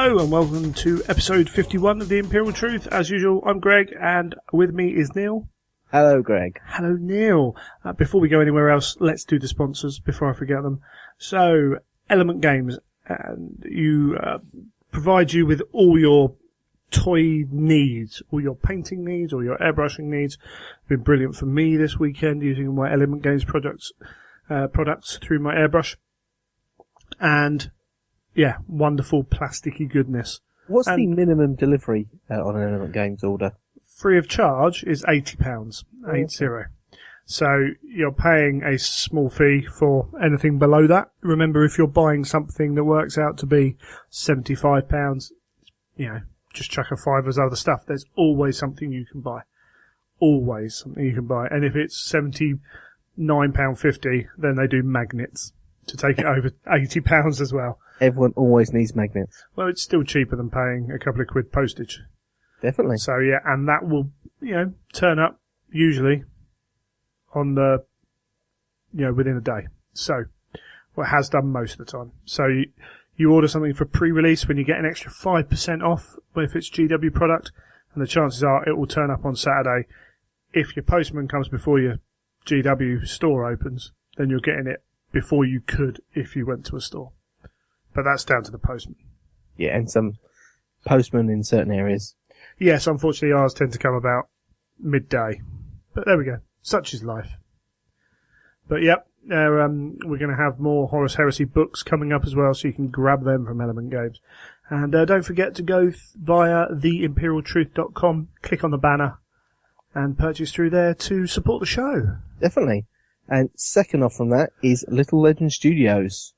Hello and welcome to episode 51 of The Imperial Truth. As usual, I'm Greg and with me is Neil. Hello, Greg. Hello, Neil. Before we go anywhere else, let's do the sponsors before I forget them. So, Element Games, you provide you with all your toy needs, all your painting needs, all your airbrushing needs. It's been brilliant for me this weekend using my Element Games products through my airbrush. And yeah, wonderful plasticky goodness. What's the minimum delivery on an Element Games order? Free of charge is £80, 80. So you're paying a small fee for anything below that. Remember, if you're buying something that works out to be £75, just chuck a fiver's other stuff. There's always something you can buy. Always something you can buy. And if it's £79.50, then they do magnets to take it over £80 as well. Everyone always needs magnets. Well, it's still cheaper than paying a couple of quid postage. Definitely. So yeah, and that will, turn up usually on the, within a day. So, well, it has done most of the time. So you order something for pre-release when you get an extra 5% off if it's GW product, and the chances are it will turn up on Saturday. If your postman comes before your GW store opens, then you're getting it before you could if you went to a store. But that's down to the postman. Yeah, and some postmen in certain areas. Yes, unfortunately ours tend to come about midday. But there we go. Such is life. But yep, we're going to have more Horus Heresy books coming up as well, so you can grab them from Element Games. And don't forget to go via theimperialtruth.com, click on the banner, and purchase through there to support the show. Definitely. And second off from that is Lil Legend Studios.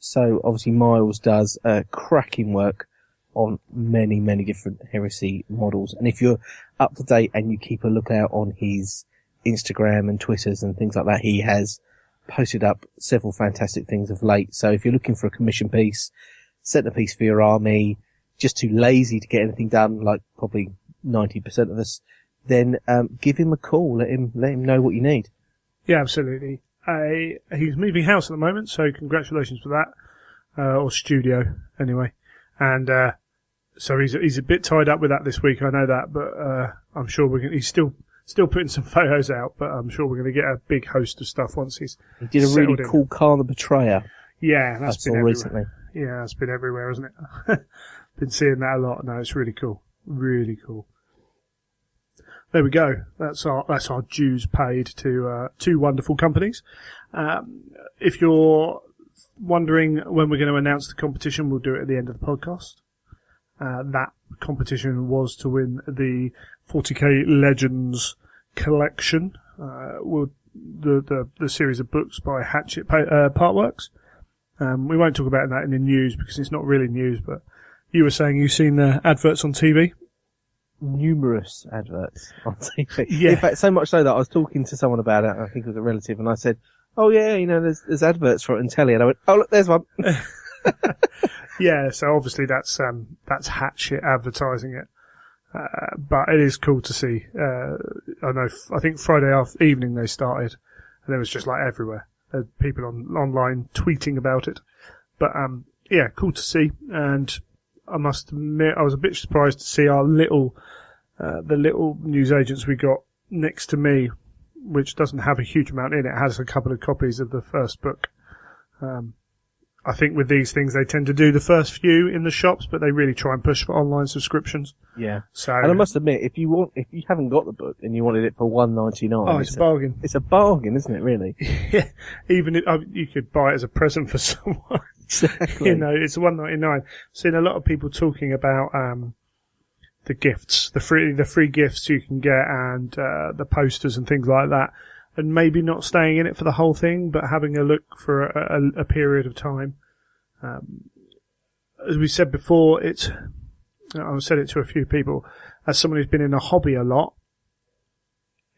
So obviously Miles does cracking work on many, many different Heresy models. And if you're up to date and you keep a lookout on his Instagram and Twitters and things like that, he has posted up several fantastic things of late. So if you're looking for a commission piece, centerpiece for your army, just too lazy to get anything done, like probably 90% of us, then give him a call. Let him know what you need. Yeah, absolutely. He's moving house at the moment, so congratulations for that. Or studio, anyway. And so he's a bit tied up with that this week, I know that, but I'm sure he's still putting some photos out, but I'm sure we're going to get a big host of stuff once he's He did a really cool Khan the Betrayer. Yeah, that's been everywhere. Recently. Yeah, that's been everywhere, hasn't it? Been seeing that a lot. No, it's really cool. Really cool. There we go. That's our dues paid to two wonderful companies. If you're wondering when we're going to announce the competition, we'll do it at the end of the podcast. That competition was to win the 40k Legends collection, the series of books by Hatchet Partworks. We won't talk about that in the news because it's not really news, but you were saying you've seen the adverts on TV? Numerous adverts on TV. Yeah. In fact, so much so that I was talking to someone about it, I think it was a relative, and I said, oh yeah, there's adverts for it in telly, and I went, oh look, there's one. Yeah, so obviously that's Hatchet advertising it. But it is cool to see. I think Friday evening they started, and it was just like everywhere. People online tweeting about it. But, yeah, cool to see. And I must admit, I was a bit surprised to see our the little newsagents we got next to me, which doesn't have a huge amount in it, has a couple of copies of the first book. I think with these things, they tend to do the first few in the shops, but they really try and push for online subscriptions. Yeah. So, and I must admit, if you haven't got the book and you wanted it for $1.99, it's a bargain. It's a bargain, isn't it? Really? Yeah. Even if you could buy it as a present for someone. Exactly. It's $1.99. I've seen a lot of people talking about the gifts, the free gifts you can get, and the posters and things like that. And maybe not staying in it for the whole thing, but having a look for a period of time. As we said before, I've said it to a few people, as someone who's been in a hobby a lot,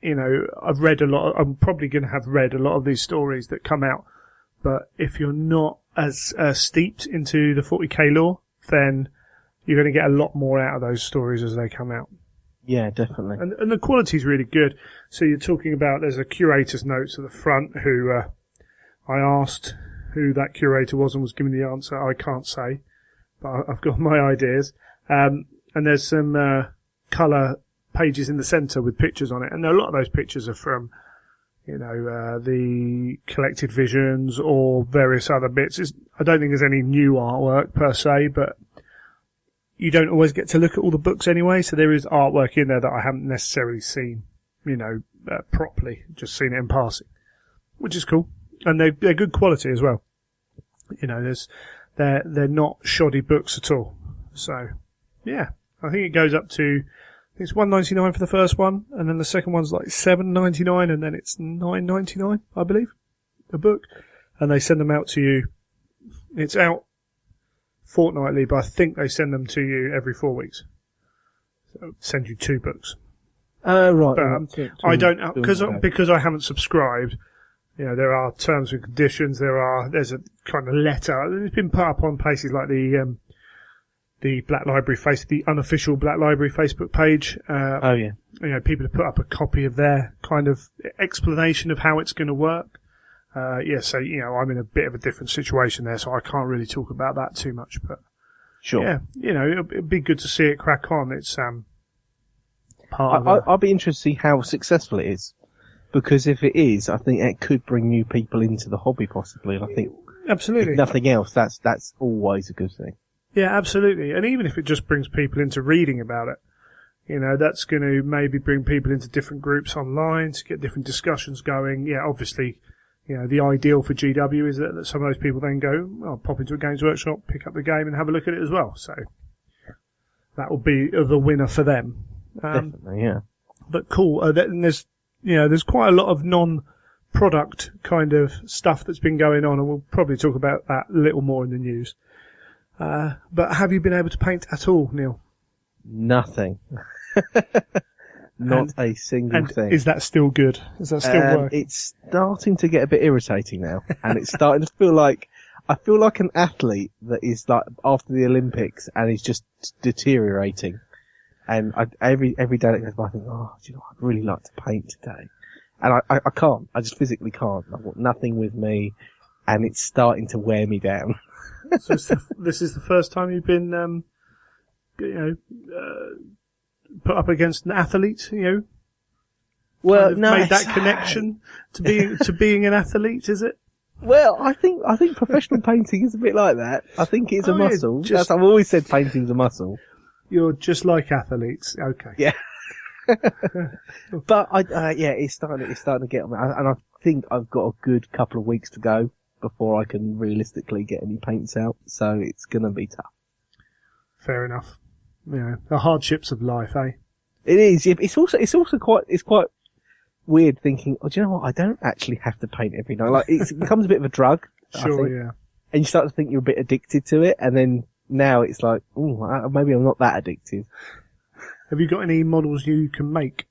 I've read a lot, I'm probably going to have read a lot of these stories that come out, but if you're not as steeped into the 40k lore, then you're going to get a lot more out of those stories as they come out. Yeah, definitely. And the quality's really good. So you're talking about, there's a curator's notes at the front who, I asked who that curator was and was given the answer, I can't say. but I've got my ideas. And there's some colour pages in the centre with pictures on it, and a lot of those pictures are from, the collected visions or various other bits. I don't think there's any new artwork per se, but you don't always get to look at all the books anyway, so there is artwork in there that I haven't necessarily seen, properly, just seen it in passing, which is cool. And they're good quality as well. They're not shoddy books at all. So, yeah, I think it goes up to, it's $1.99 for the first one, and then the second one's like $7.99, and then it's $9.99, I believe, a book. And they send them out to you. It's out fortnightly, but I think they send them to you every 4 weeks. So send you 2 books. Right. But, I don't, because I haven't subscribed, there are terms and conditions, there's a kind of letter. It's been put up on places like the Black Library the unofficial Black Library Facebook page. People have put up a copy of their kind of explanation of how it's going to work. So, I'm in a bit of a different situation there, so I can't really talk about that too much, but sure. Yeah, it'd be good to see it crack on. It's, I'll be interested to see how successful it is, because if it is, I think it could bring new people into the hobby possibly, and I think absolutely, if nothing else, that's always a good thing. Yeah, absolutely. And even if it just brings people into reading about it, that's going to maybe bring people into different groups online to get different discussions going. Yeah, obviously, the ideal for GW is that some of those people then go, I'll pop into a Games Workshop, pick up the game and have a look at it as well. So that will be the winner for them. Definitely, yeah. But cool. There's quite a lot of non-product kind of stuff that's been going on, and we'll probably talk about that a little more in the news. But have you been able to paint at all, Neil? Nothing. Not a single thing. Is that still good? Is that still working? It's starting to get a bit irritating now, and it's starting to feel like I feel like an athlete that is like after the Olympics and is just deteriorating. And every day that goes by, I think, I'd really like to paint today, and I can't. I just physically can't. I've got nothing with me, and it's starting to wear me down. So this is the first time you've been, put up against an athlete, Well, no, made that connection to being an athlete, is it? Well, I think professional painting is a bit like that. I think it's a muscle. I've always said painting's a muscle. You're just like athletes, okay? Yeah. But it's starting to get on me, and I think I've got a good couple of weeks to go before I can realistically get any paints out. So it's gonna be tough. Fair enough. The hardships of life, eh? It is. It's also quite weird thinking, do you know what? I don't actually have to paint every night. Like, it becomes a bit of a drug. Sure, yeah. And you start to think you're a bit addicted to it, and then now it's like, maybe I'm not that addicted. Have you got any models you can make?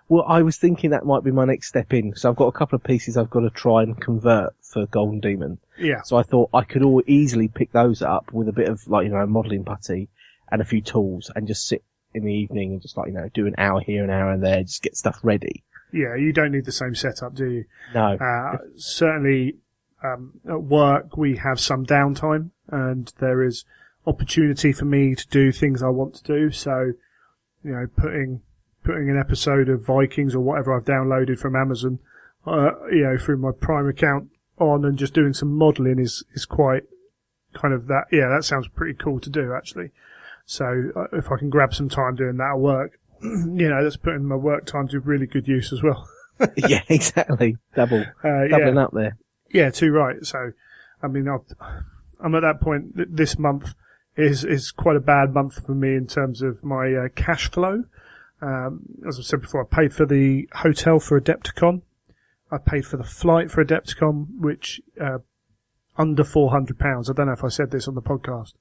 Well, I was thinking that might be my next step in. So I've got a couple of pieces I've got to try and convert for Golden Demon. Yeah. So I thought I could easily pick those up with a bit of modelling putty and a few tools, and just sit in the evening and just do an hour here, an hour there, just get stuff ready. Yeah, you don't need the same setup, do you? No. Certainly, at work we have some downtime, and there is opportunity for me to do things I want to do. So, putting an episode of Vikings or whatever I've downloaded from Amazon, through my Prime account on, and just doing some modelling is quite kind of that. Yeah, that sounds pretty cool to do, actually. So if I can grab some time doing that at work, that's putting my work time to really good use as well. Yeah, exactly. Doubling up there. Yeah, too right. So, I mean, I'm at that point. This month is quite a bad month for me in terms of my cash flow. As I said before, I paid for the hotel for Adepticon. I paid for the flight for Adepticon, which under £400. I don't know if I said this on the podcast,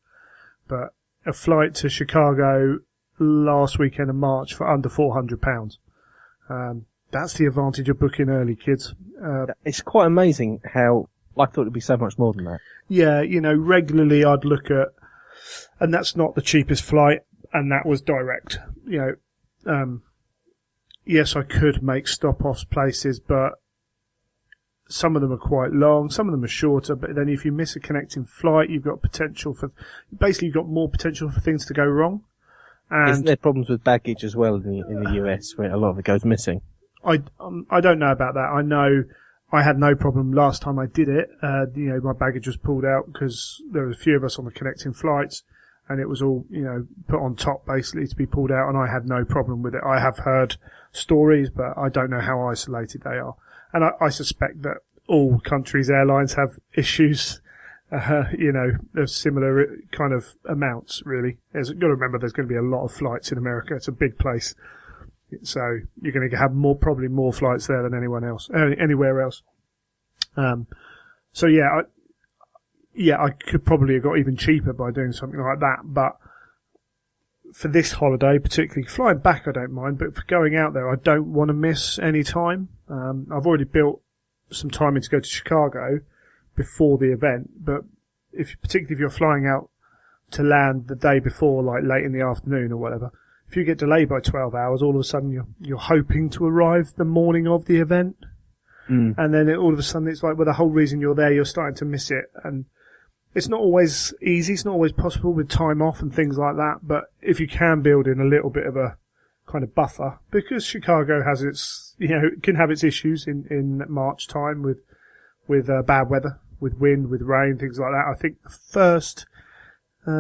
but a flight to Chicago last weekend in March for under £400. That's the advantage of booking early, kids. It's quite amazing how I thought it'd be so much more than that. Yeah, regularly I'd look at, and that's not the cheapest flight, and that was direct. Yes, I could make stop-offs places, but some of them are quite long, some of them are shorter, but then if you miss a connecting flight, you've got more potential for things to go wrong. And isn't there problems with baggage as well in the US where a lot of it goes missing? I don't know about that. I know I had no problem last time I did it. My baggage was pulled out because there was a few of us on the connecting flights, and it was all, put on top basically to be pulled out, and I had no problem with it. I have heard stories, but I don't know how isolated they are. And I suspect that all countries' airlines have issues, of similar kind of amounts, really. You've got to remember there's going to be a lot of flights in America. It's a big place. So you're going to have probably more flights there than anywhere else. I could probably have got even cheaper by doing something like that. But for this holiday, particularly flying back, I don't mind. But for going out there, I don't want to miss any time. I've already built some time in to go to Chicago before the event. But particularly if you're flying out to land the day before, like late in the afternoon or whatever, if you get delayed by 12 hours, all of a sudden you're hoping to arrive the morning of the event. And then all of a sudden it's like, well, the whole reason you're there, you're starting to miss it. And it's not always easy. It's not always possible with time off and things like that. But if you can build in a little bit of a kind of buffer, because Chicago has its, can have its issues in March time with bad weather, with wind, with rain, things like that. I think the first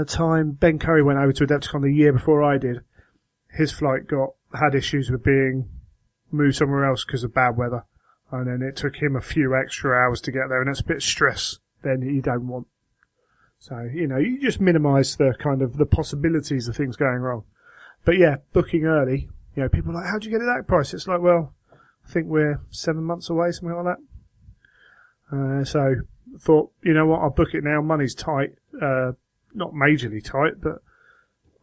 time Ben Curry went over to Adepticon the year before I did, his flight had issues with being moved somewhere else because of bad weather. And then it took him a few extra hours to get there, and that's a bit of stress then you don't want. So, you just minimise the kind of the possibilities of things going wrong. But yeah, booking early, people are like, how'd you get it that price? It's like, well, I think we're 7 months away, something like that. So thought, you know what, I'll book it now. Money's tight, not majorly tight, but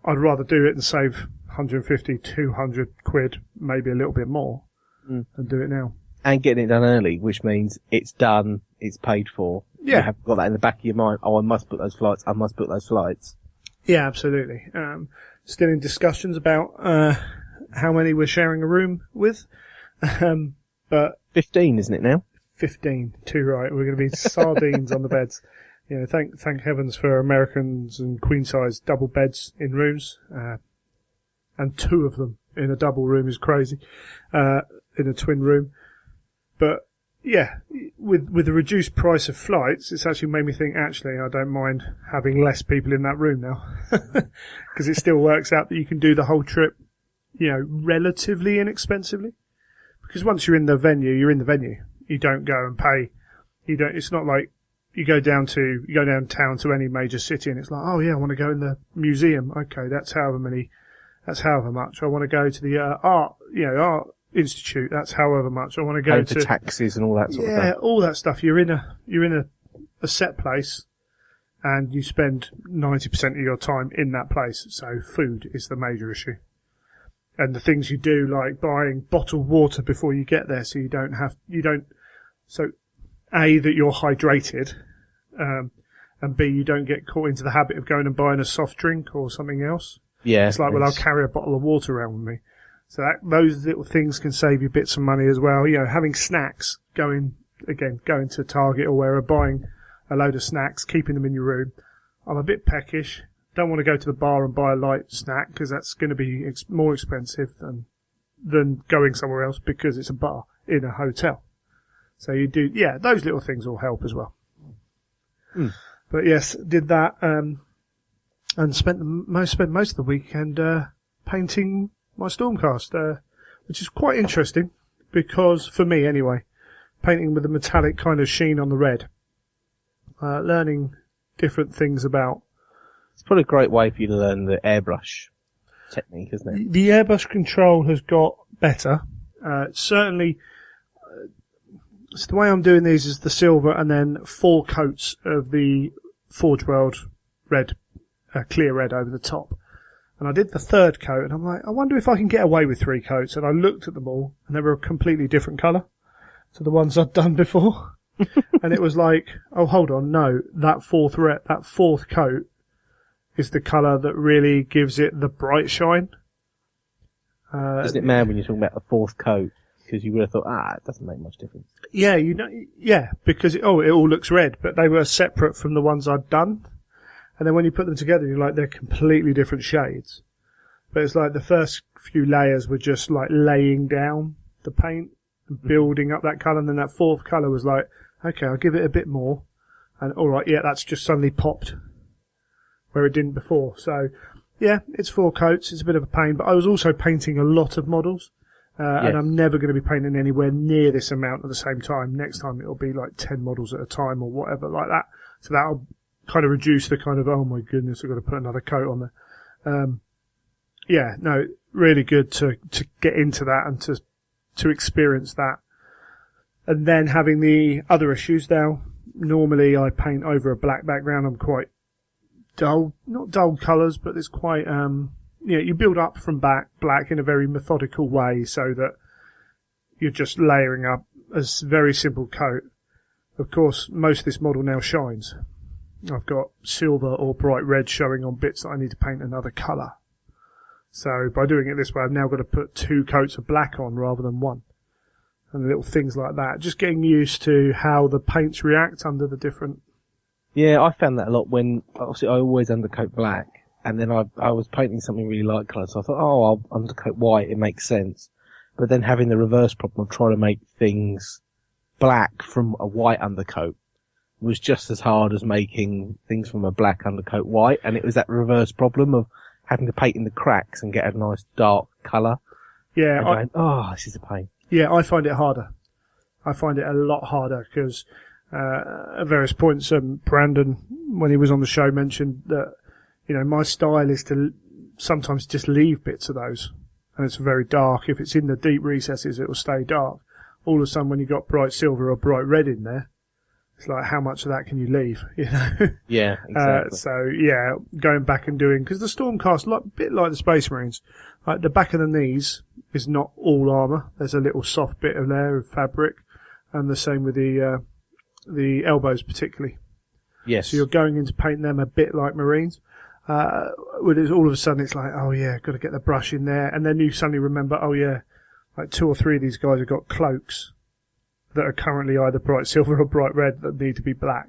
I'd rather do it and save 150, 200 quid, maybe a little bit more, than do it now. And getting it done early, which means it's done, it's paid for. Yeah. You have got that in the back of your mind. Oh, I must book those flights. Yeah, absolutely. Still in discussions about how many we're sharing a room with. But 15, isn't it now? 15, too right. We're going to be sardines on the beds. Thank heavens for Americans and queen-size double beds in rooms. And 2 of them in a double room is crazy. In a twin room. But yeah, with the reduced price of flights, it's actually made me think, actually, I don't mind having less people in that room now. Because it still works out that you can do the whole trip, relatively inexpensively. Because once you're in the venue, you're in the venue. You don't go and pay. It's not like you go downtown to any major city and it's like, oh yeah, I want to go in the museum. Okay, that's however much. I want to go to the art institute. That's however much. I want to go to taxis and all that sort of stuff. Yeah, all that stuff. You're in a set place, and you spend 90% of your time in that place. So food is the major issue, and the things you do, like buying bottled water before you get there, so so A, that you're hydrated, and B, you don't get caught into the habit of going and buying a soft drink or something else. Yeah, it's like, well, I'll carry a bottle of water around with me. So those little things can save you bits of money as well. Having snacks, going to Target or wherever, buying a load of snacks, keeping them in your room. I'm a bit peckish. Don't want to go to the bar and buy a light snack because that's going to be more expensive than going somewhere else because it's a bar in a hotel. So those little things all help as well. But yes, did that, and spent most of the weekend, painting my Stormcast, which is quite interesting because, for me anyway, painting with a metallic kind of sheen on the red, learning different things about. It's probably a great way for you to learn the airbrush technique, isn't it? The airbrush control has got better. Certainly, so the way I'm doing these is the silver and then 4 coats of the Forge World red, clear red over the top. And I did the 3rd coat, and I'm like, I wonder if I can get away with 3 coats. And I looked at them all, and they were a completely different colour to the ones I'd done before. And it was like, oh, hold on, no, that 4th coat is the colour that really gives it the bright shine. Isn't it mad when you're talking about the 4th coat? because you would have thought, it doesn't make much difference. Yeah, because it all looks red, but they were separate from the ones I'd done. And then when you put them together, you're like, they're completely different shades. But it's like the first few layers were just like laying down the paint and building up that colour, and then that fourth colour was like, okay, I'll give it a bit more. And alright, that's just suddenly popped where it didn't before. So, yeah, it's 4 coats, it's a bit of a pain, but I was also painting a lot of models. And I'm never going to be painting anywhere near this amount at the same time. Next time it'll be like 10 models at a time or whatever like that. So that'll kind of reduce the kind of, oh my goodness, I've got to put another coat on there. Really good to get into that and to experience that. And then having the other issues now. Normally I paint over a black background. I'm quite dull, not dull colours, but it's quite, you build up from black in a very methodical way so that you're just layering up a very simple coat. Of course, most of this model now shines. I've got silver or bright red showing on bits that I need to paint another colour. So by doing it this way, I've now got to put 2 coats of black on rather than 1. And little things like that. Just getting used to how the paints react under the different... Yeah, I found that a lot when, obviously, I always undercoat black. And then I was painting something really light colour, so I thought, I'll undercoat white, it makes sense. But then having the reverse problem of trying to make things black from a white undercoat was just as hard as making things from a black undercoat white. And it was that reverse problem of having to paint in the cracks and get a nice dark colour. Yeah. And going, this is a pain. Yeah, I find it harder. I find it a lot harder because at various points, Brandon, when he was on the show, mentioned that, my style is to sometimes just leave bits of those. And it's very dark. If it's in the deep recesses, it will stay dark. All of a sudden, when you've got bright silver or bright red in there, it's like, how much of that can you leave? Yeah, exactly. So, going back and doing, because the Stormcast, a bit like the Space Marines, like the back of the knees is not all armour. There's a little soft bit of there of fabric, and the same with the elbows particularly. Yes. So you're going in to paint them a bit like Marines. All of a sudden it's like, got to get the brush in there, and then you suddenly remember, like 2 or 3 of these guys have got cloaks that are currently either bright silver or bright red that need to be black.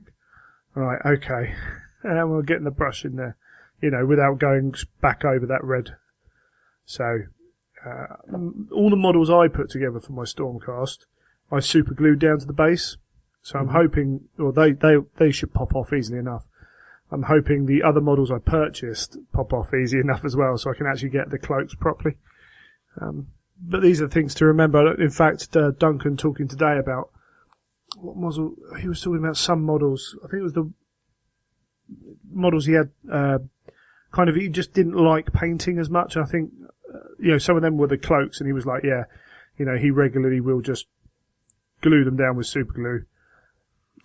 Right, okay. And we're getting the brush in there, without going back over that red. So, all the models I put together for my Stormcast, I super glued down to the base. So I'm hoping, or they should pop off easily enough. I'm hoping the other models I purchased pop off easy enough as well, so I can actually get the cloaks properly. But these are things to remember. In fact, Duncan talking today about what model he was talking about. Some models, I think it was the models he had. He just didn't like painting as much. I think some of them were the cloaks, and he was like, he regularly will just glue them down with super glue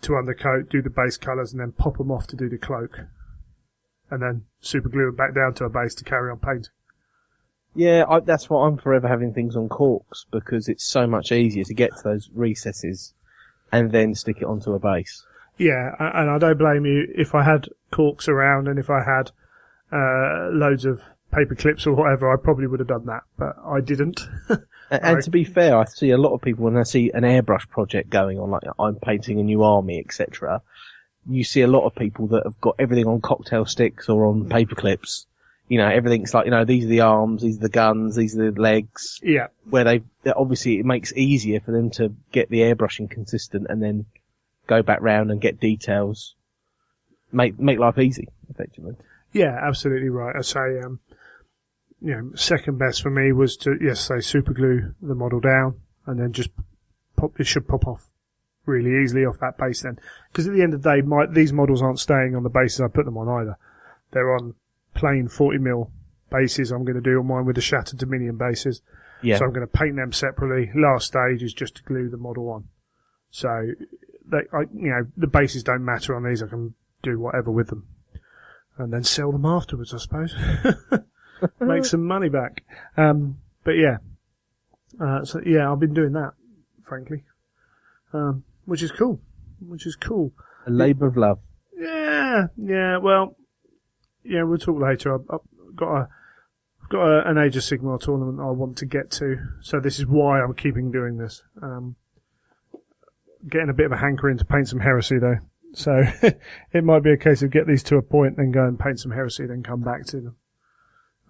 to undercoat, do the base colours, and then pop them off to do the cloak, and then super glue them back down to a base to carry on painting. Yeah, that's why I'm forever having things on corks, because it's so much easier to get to those recesses and then stick it onto a base. Yeah, and I don't blame you. If I had corks around and if I had loads of paper clips or whatever, I probably would have done that, but I didn't. And to be fair, I see a lot of people when I see an airbrush project going on, like I'm painting a new army, etc. You see a lot of people that have got everything on cocktail sticks or on paper clips. Everything's like, these are the arms, these are the guns, these are the legs. Yeah. Where obviously it makes easier for them to get the airbrushing consistent and then go back round and get details. Make life easy, effectively. Yeah, absolutely right. I say, second best for me was to, say super glue the model down and then just it should pop off really easily off that base then. Because at the end of the day, these models aren't staying on the bases I put them on either. They're on plain 40mm bases. I'm going to do on mine with the Shattered Dominion bases. Yeah. So I'm going to paint them separately. Last stage is just to glue the model on. So, the bases don't matter on these. I can do whatever with them. And then sell them afterwards, I suppose. Make some money back. But yeah. I've been doing that, frankly. Which is cool. A labour of love. Yeah, well, we'll talk later. I've got got an Age of Sigmar tournament I want to get to, so this is why I'm keeping doing this. Getting a bit of a hankering to paint some Heresy though, so it might be a case of get these to a point, then go and paint some Heresy, then come back to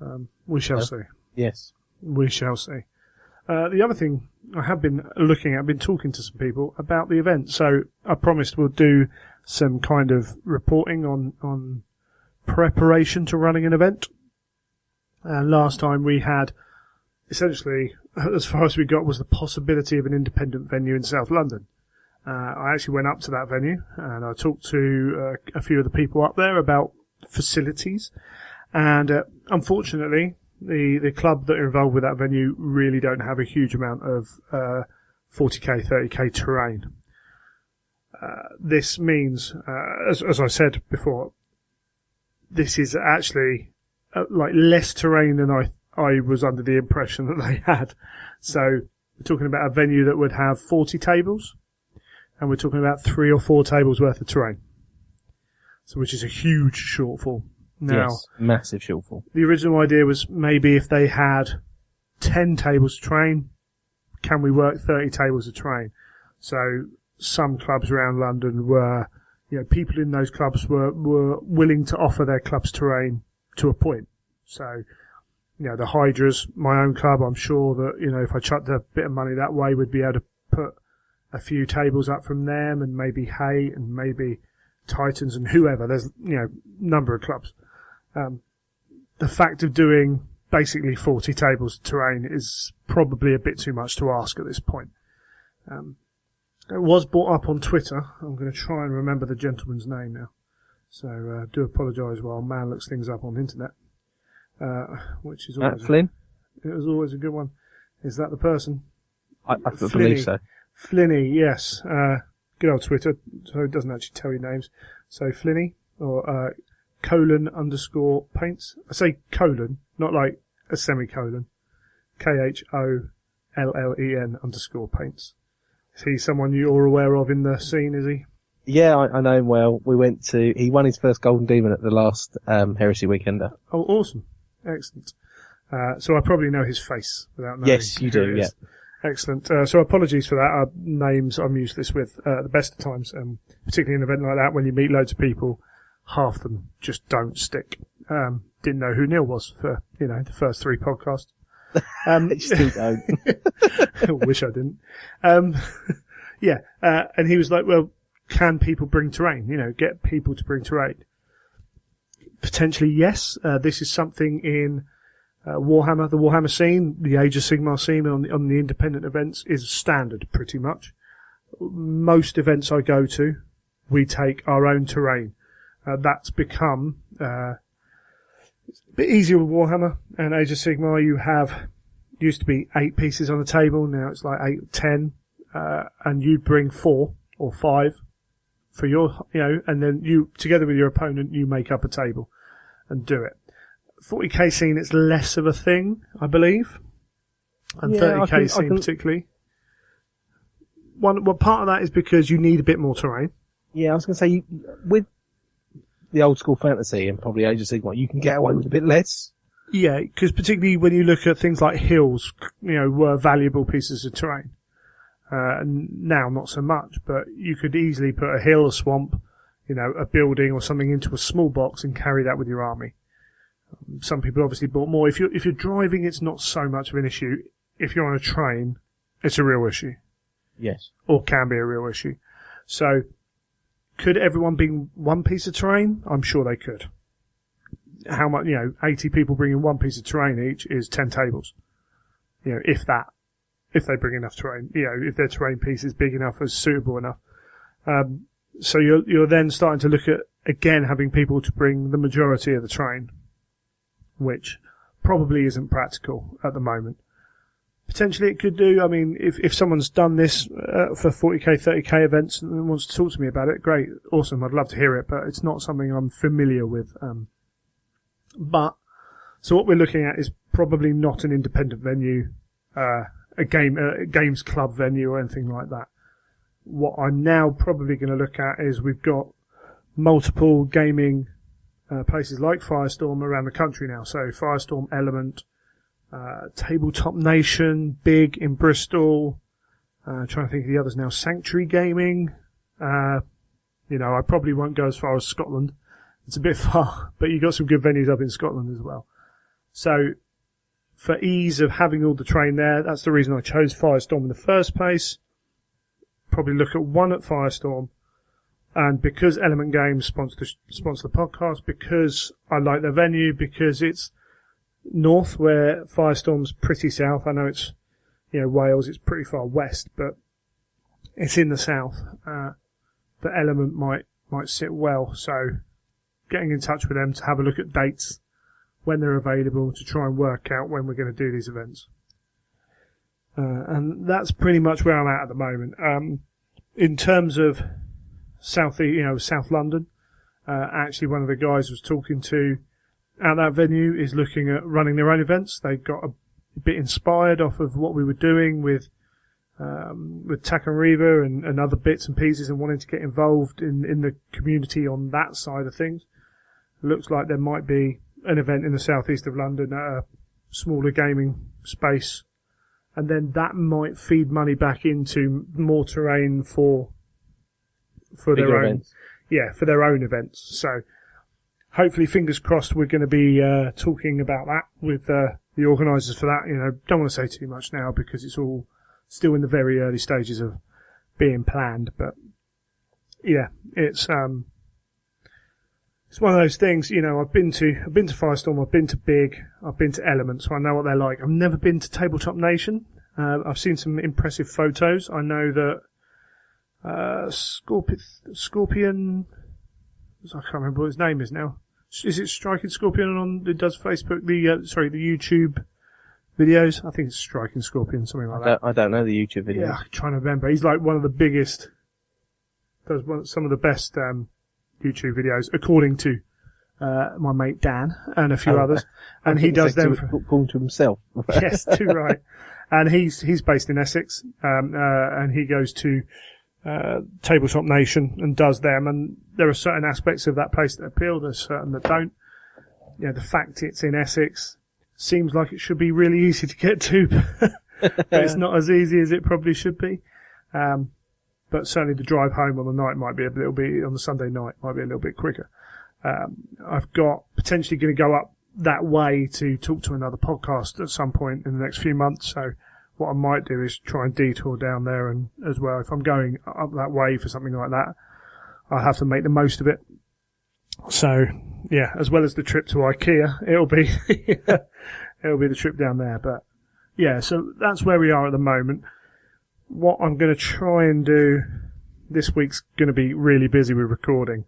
them. We shall see. Yes. We shall see. The other thing I have been looking at, I've been talking to some people about the event, so I promised we'll do some kind of reporting on preparation to running an event. Last time we had, essentially, as far as we got was the possibility of an independent venue in South London. I actually went up to that venue and I talked to a few of the people up there about facilities, and unfortunately the club that are involved with that venue really don't have a huge amount of 40k, 30k terrain. This means, as I said before, this is actually like less terrain than I was under the impression that they had. So we're talking about a venue that would have 40 tables, and we're talking about 3 or 4 tables worth of terrain. So which is a huge shortfall. Now, yes, massive shortfall. The original idea was maybe if they had 10 tables of terrain, can we work 30 tables of terrain? So some clubs around London were, people in those clubs were willing to offer their club's terrain to a point. So, the Hydras, my own club, I'm sure that, if I chucked a bit of money that way, we'd be able to put a few tables up from them, and maybe Hay and maybe Titans and whoever. There's, number of clubs. The fact of doing basically 40 tables of terrain is probably a bit too much to ask at this point. It was brought up on Twitter. I'm going to try and remember the gentleman's name now. So, do apologise while man looks things up on the internet. Which is always Flynn? It was always a good one. Is that the person? I believe so. Flinny, yes. Good old Twitter, so it doesn't actually tell you names. So Flinny, or _paints. I say colon, not like a semicolon. KHOLLEN _paints. Is he someone you're aware of in the scene, is he? Yeah, I know him well. He won his first Golden Demon at the last Heresy Weekender. Oh, awesome. Excellent. So I probably know his face without knowing. Yes, you do, yeah. Excellent. So apologies for that. Names I'm useless with at the best of times, particularly in an event like that when you meet loads of people, half of them just don't stick. Didn't know who Neil was for, the first 3 podcasts. I still don't. I wish I didn't. Yeah, and he was like, well, can people bring terrain? Get people to bring terrain. Potentially, yes. This is something in Warhammer, the Warhammer scene, the Age of Sigmar scene on the independent events is standard pretty much. Most events I go to, we take our own terrain. That's become a bit easier with Warhammer and Age of Sigmar. Used to be 8 pieces on the table, now it's like 8 or 10, and you bring 4 or 5 for your, and then you, together with your opponent, you make up a table and do it. 40k scene, it's less of a thing, I believe, and 30k scene particularly. Well, part of that is because you need a bit more terrain. Yeah, I was going to say, with the old school fantasy and probably Age of Sigmar, you can get away with a bit less. Yeah, because particularly when you look at things like hills, were valuable pieces of terrain. Now, not so much, but you could easily put a hill, a swamp, a building or something into a small box and carry that with your army. Some people obviously bought more. If you're driving, it's not so much of an issue. If you're on a train, it's a real issue. Yes. Or can be a real issue. So, could everyone bring 1 piece of terrain? I'm sure they could. How much, 80 people bringing 1 piece of terrain each is 10 tables. If that. If they bring enough terrain. If their terrain piece is big enough, is suitable enough. So you're then starting to look at, again, having people to bring the majority of the terrain, which probably isn't practical at the moment. Potentially it could do. I mean, if someone's done this for 40k, 30k events and wants to talk to me about it, great, awesome, I'd love to hear it, but it's not something I'm familiar with. So what we're looking at is probably not an independent venue, a games club venue or anything like that. What I'm now probably going to look at is we've got multiple gaming places like Firestorm around the country now. So Firestorm, Element, Tabletop Nation, big in Bristol. Trying to think of the others now. Sanctuary Gaming. I probably won't go as far as Scotland. It's a bit far, but you've got some good venues up in Scotland as well. So, for ease of having all the terrain there, that's the reason I chose Firestorm in the first place. Probably look at one at Firestorm. And because Element Games sponsor the podcast, because I like their venue, because it's north where Firestorm's pretty south. I know it's, Wales, it's pretty far west, but it's in the south. The Element might sit well. So getting in touch with them to have a look at dates when they're available to try and work out when we're going to do these events. And that's pretty much where I'm at the moment. In terms of South London, actually one of the guys I was talking to at that venue is looking at running their own events. They got a bit inspired off of what we were doing with Taken Reaver and other bits and pieces and wanting to get involved in the community on that side of things. Looks like there might be an event in the southeast of London at a smaller gaming space, and then that might feed money back into more terrain for their own events. Yeah, for their own events. So hopefully, fingers crossed, we're going to be talking about that with the organisers for that. Don't want to say too much now because it's all still in the very early stages of being planned. But yeah, it's one of those things. I've been to Firestorm, I've been to Big, I've been to Element, so I know what they're like. I've never been to Tabletop Nation. I've seen some impressive photos. I know that Scorpion, I can't remember what his name is now. Is it Striking Scorpion it does Facebook, the YouTube videos? I think it's Striking Scorpion, something like that. I don't know the YouTube videos. Yeah, I'm trying to remember. He's like one of the biggest, does some of the best, YouTube videos, according to, my mate Dan and a few others. And he does them according to himself. Yes, too right. And he's based in Essex, and he goes to Tabletop Nation and does them, and there are certain aspects of that place that appeal, there's certain that don't. The fact it's in Essex seems like it should be really easy to get to, but it's not as easy as it probably should be. But certainly the drive home on the night might be on the Sunday night might be a little bit quicker. I've got potentially going to go up that way to talk to another podcast at some point in the next few months, so what I might do is try and detour down there, and as well, if I'm going up that way for something like that, I'll have to make the most of it. So, yeah, as well as the trip to IKEA, it'll be the trip down there. But yeah, so that's where we are at the moment. What I'm going to try and do this week's going to be really busy with recording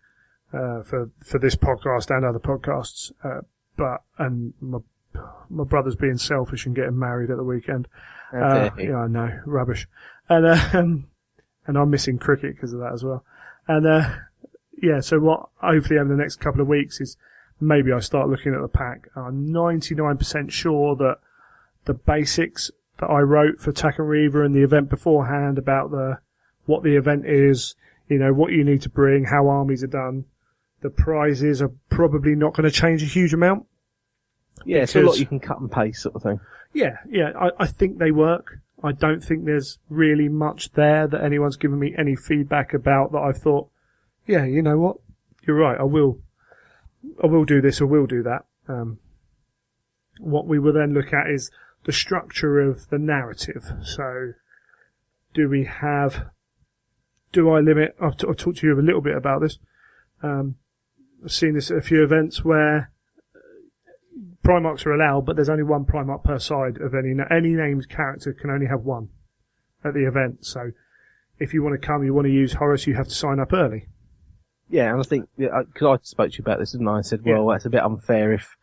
for this podcast and other podcasts. And my brother's being selfish and getting married at the weekend. Yeah, I know, rubbish. And I'm missing cricket because of that as well. And yeah, so what hopefully over the next couple of weeks is maybe I start looking at the pack. I'm 99% sure that the basics that I wrote for Taken Reaver and the event beforehand about what the event is, what you need to bring, how armies are done, the prizes are probably not going to change a huge amount. Yeah, it's a lot you can cut and paste sort of thing. Yeah, I think they work. I don't think there's really much there that anyone's given me any feedback about that I've thought, yeah, you know what, you're right, I will do this or will do that. What we will then look at is the structure of the narrative. So, do I limit, I've talked to you a little bit about this. I've seen this at a few events where Primarchs are allowed, but there's only one Primarch per side of any named character can only have one at the event. So if you want to come, you want to use Horus, you have to sign up early. Yeah, and I think, because I spoke to you about this, didn't I? I said, well, that's a bit unfair if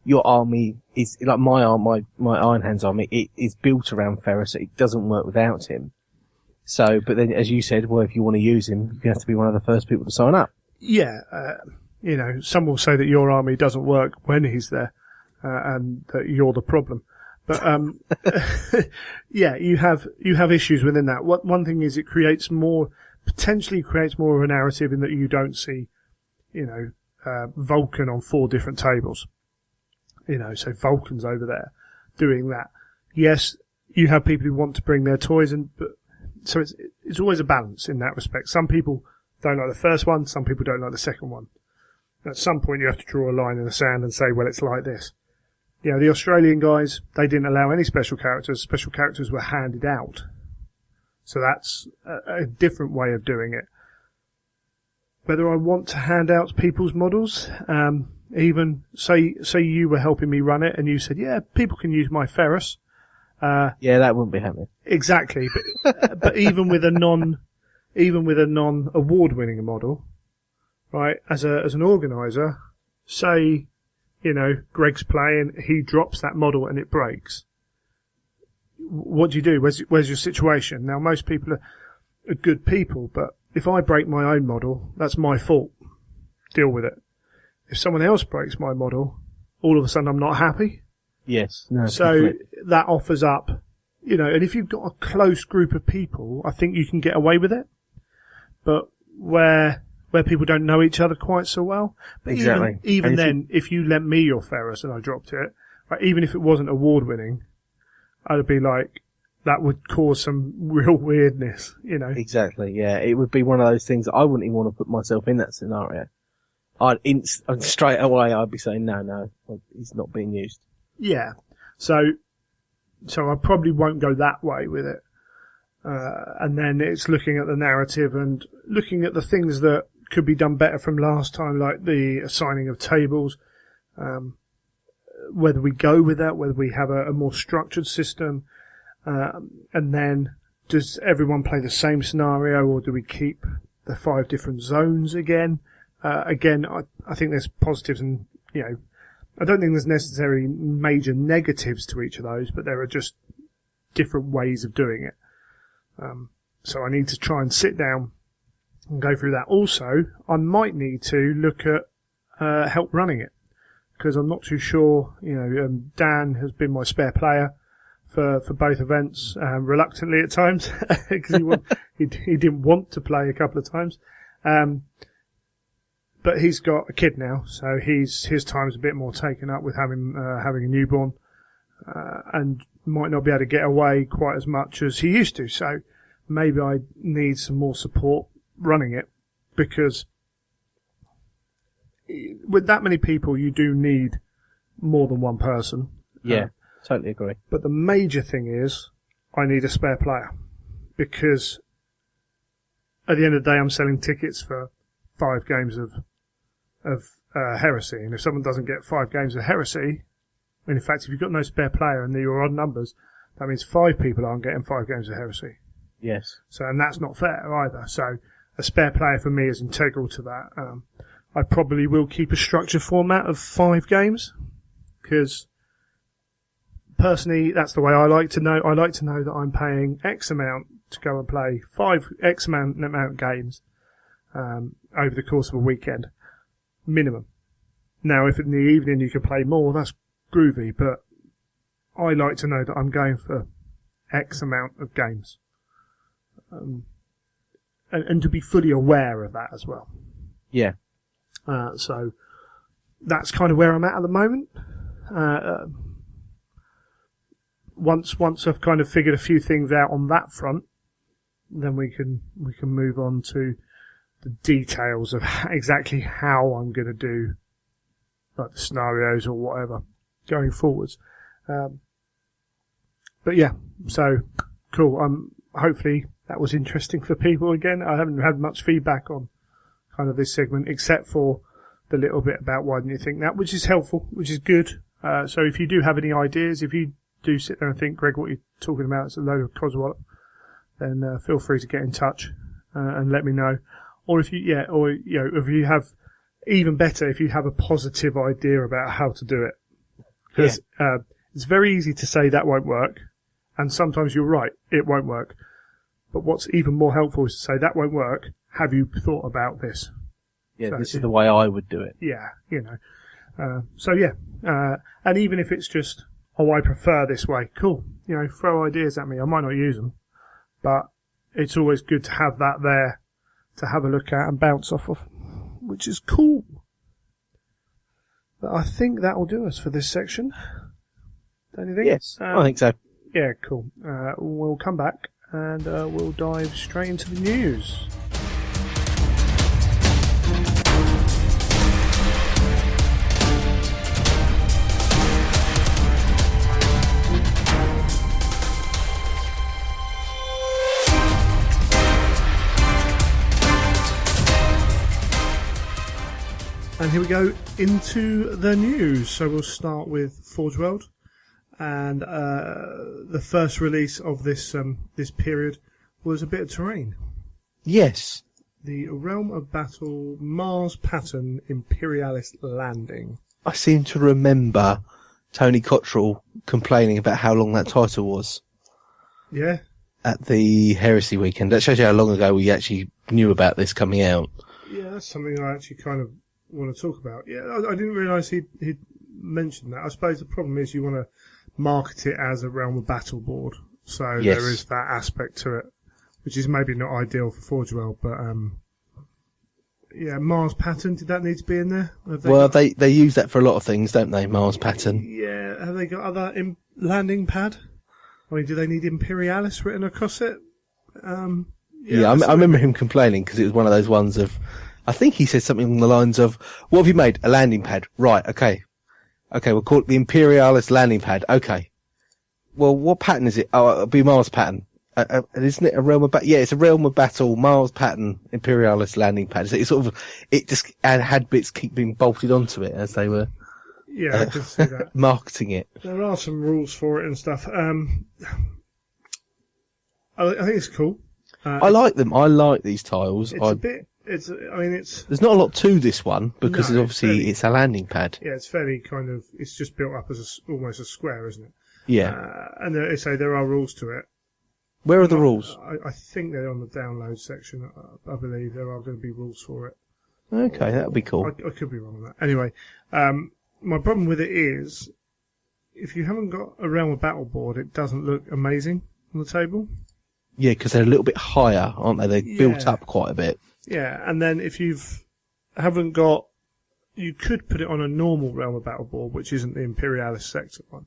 your army is, like my Iron Hands army, it is built around Ferrus, so it doesn't work without him. So, but then as you said, well, if you want to use him, you have to be one of the first people to sign up. Yeah, some will say that your army doesn't work when he's there. And that you're the problem. But, yeah, you have issues within that. One thing is it potentially creates more of a narrative in that you don't see, Vulcan on 4 different tables. So Vulcan's over there. doing that. Yes, you have people who want to bring their toys in, but so it's always a balance in that respect. Some people don't like the first one, some people don't like the second one. At some point you have to draw a line in the sand and say, well, it's like this. You know, the Australian guys, they didn't allow any special characters. Special characters were handed out. So that's a different way of doing it. Whether I want to hand out people's models, even say you were helping me run it and you said, yeah, people can use my Ferris. Yeah, that wouldn't be happening. Exactly. But even with a non-award-winning model, right, as an organizer, say, you know, Greg's playing, he drops that model and it breaks. What do you do? Where's your situation? Now, most people are good people, but if I break my own model, that's my fault. Deal with it. If someone else breaks my model, all of a sudden I'm not happy. Yes. No, so completely. That offers up, you know, and if you've got a close group of people, I think you can get away with it. But where people don't know each other quite so well. But exactly. Even then, if you lent me your Ferris and I dropped it, right, even if it wasn't award winning, I'd be like, that would cause some real weirdness, you know. Exactly, yeah. It would be one of those things that I wouldn't even want to put myself in that scenario. I'd straight away I'd be saying, no, he's not being used. Yeah. So I probably won't go that way with it. And then it's looking at the narrative and looking at the things that could be done better from last time, like the assigning of tables, whether we go with that, whether we have a more structured system, and then does everyone play the same scenario, or do we keep the 5 different zones again? Again, I think there's positives and, you know, I don't think there's necessarily major negatives to each of those, but there are just different ways of doing it. So I need to try and sit down and go through that. Also, I might need to look at help running it, because I'm not too sure. You know, Dan has been my spare player for both events, reluctantly at times, because he didn't want to play a couple of times. But he's got a kid now, so his time's a bit more taken up with having a newborn, and might not be able to get away quite as much as he used to. So maybe I need some more support running it, because with that many people, you do need more than one person. Yeah, totally agree. But the major thing is, I need a spare player, because at the end of the day, I'm selling tickets for 5 games of Heresy, and if someone doesn't get 5 games of Heresy, and in fact, if you've got no spare player and you're odd numbers, that means 5 people aren't getting 5 games of Heresy. Yes. So, and that's not fair either. So, a spare player for me is integral to that. I probably will keep a structured format of 5 games, because personally, that's the way I like to know. I like to know that I'm paying X amount to go and play 5 X amount games over the course of a weekend, minimum. Now, if in the evening you can play more, that's groovy, but I like to know that I'm going for X amount of games. And to be fully aware of that as well. Yeah. So that's kind of where I'm at the moment. Once I've kind of figured a few things out on that front, then we can move on to the details of exactly how I'm going to do, like, the scenarios or whatever going forwards. But yeah, so cool. Hopefully that was interesting for people again. I haven't had much feedback on kind of this segment, except for the little bit about why didn't you think that, which is helpful, which is good. So if you do have any ideas, if you do sit there and think, Greg, what you're talking about is a load of coswallop, then feel free to get in touch and let me know. Or if you have, even better, if you have a positive idea about how to do it. Because it's very easy to say that won't work, and sometimes you're right, it won't work. But what's even more helpful is to say that won't work, have you thought about this? Yeah, So, this is the way I would do it. Yeah, you know. And even if it's just, oh, I prefer this way, cool. You know, throw ideas at me. I might not use them, but it's always good to have that there to have a look at and bounce off of, which is cool. But I think that will do us for this section. Don't you think? Yes, I think so. Yeah, cool. We'll come back and we'll dive straight into the news. And here we go into the news. So we'll start with Forge World, and the first release of this period was a bit of terrain. Yes. The Realm of Battle Mars Pattern Imperialist Landing. I seem to remember Tony Cottrell complaining about how long that title was. Yeah. At the Heresy weekend. That shows you how long ago we actually knew about this coming out. Yeah, that's something I actually kind of want to talk about. Yeah, I didn't realise he'd mentioned that. I suppose the problem is you want to market it as a Realm of Battle board, so yes. There is that aspect to it, which is maybe not ideal for Forge World, but yeah, Mars Pattern, did that need to be in there? They use that for a lot of things, don't they, Mars Pattern? Yeah, have they got other landing pad? I mean, do they need Imperialis written across it? I remember him complaining because it was one of those ones of, I think he said something along the lines of, what have you made? A landing pad. Right, okay. Okay, we'll call it the Imperialis landing pad. Okay. Well, what pattern is it? Oh, it'll be Mars pattern. Isn't it a Realm of Battle? Yeah, it's a Realm of Battle, Mars pattern, Imperialis landing pad. So it just had bits keep being bolted onto it as they were I can see that. marketing it. There are some rules for it and stuff. I think it's cool. I like them. I like these tiles. There's not a lot to this one because No, obviously it's a landing pad. Yeah, it's fairly it's just built up as almost a square, isn't it? Yeah. And they say there are rules to it. Where are the rules? I think they're on the download section. I believe there are going to be rules for it. Okay, that would be cool. I could be wrong on that. Anyway, my problem with it is, if you haven't got a Realm of Battle board, it doesn't look amazing on the table. Yeah, because they're a little bit higher, aren't they? They're built up quite a bit. Yeah, and then if haven't got, you could put it on a normal Realm of Battle board, which isn't the Imperialist sector one.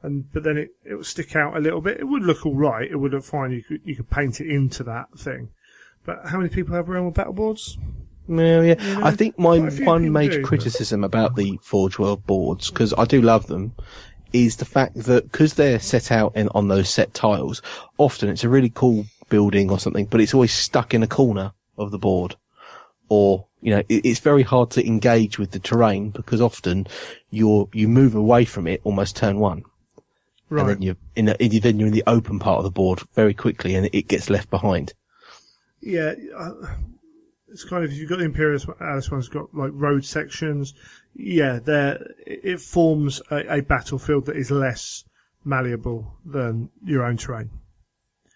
But then it would stick out a little bit. It would look all right. It would look fine. You could paint it into that thing. But how many people have Realm of Battle boards? Well, yeah. You know, I think my one major do, criticism about the Forge World boards, because I do love them, is the fact that because they're set out on those set tiles, often it's a really cool building or something, but it's always stuck in a corner of the board. Or, it's very hard to engage with the terrain because often you move away from it almost turn one. Right. And then you're in the open part of the board very quickly and it gets left behind. Yeah, it's kind of, if you've got the Imperialist one's got like road sections. Yeah, it forms a battlefield that is less malleable than your own terrain.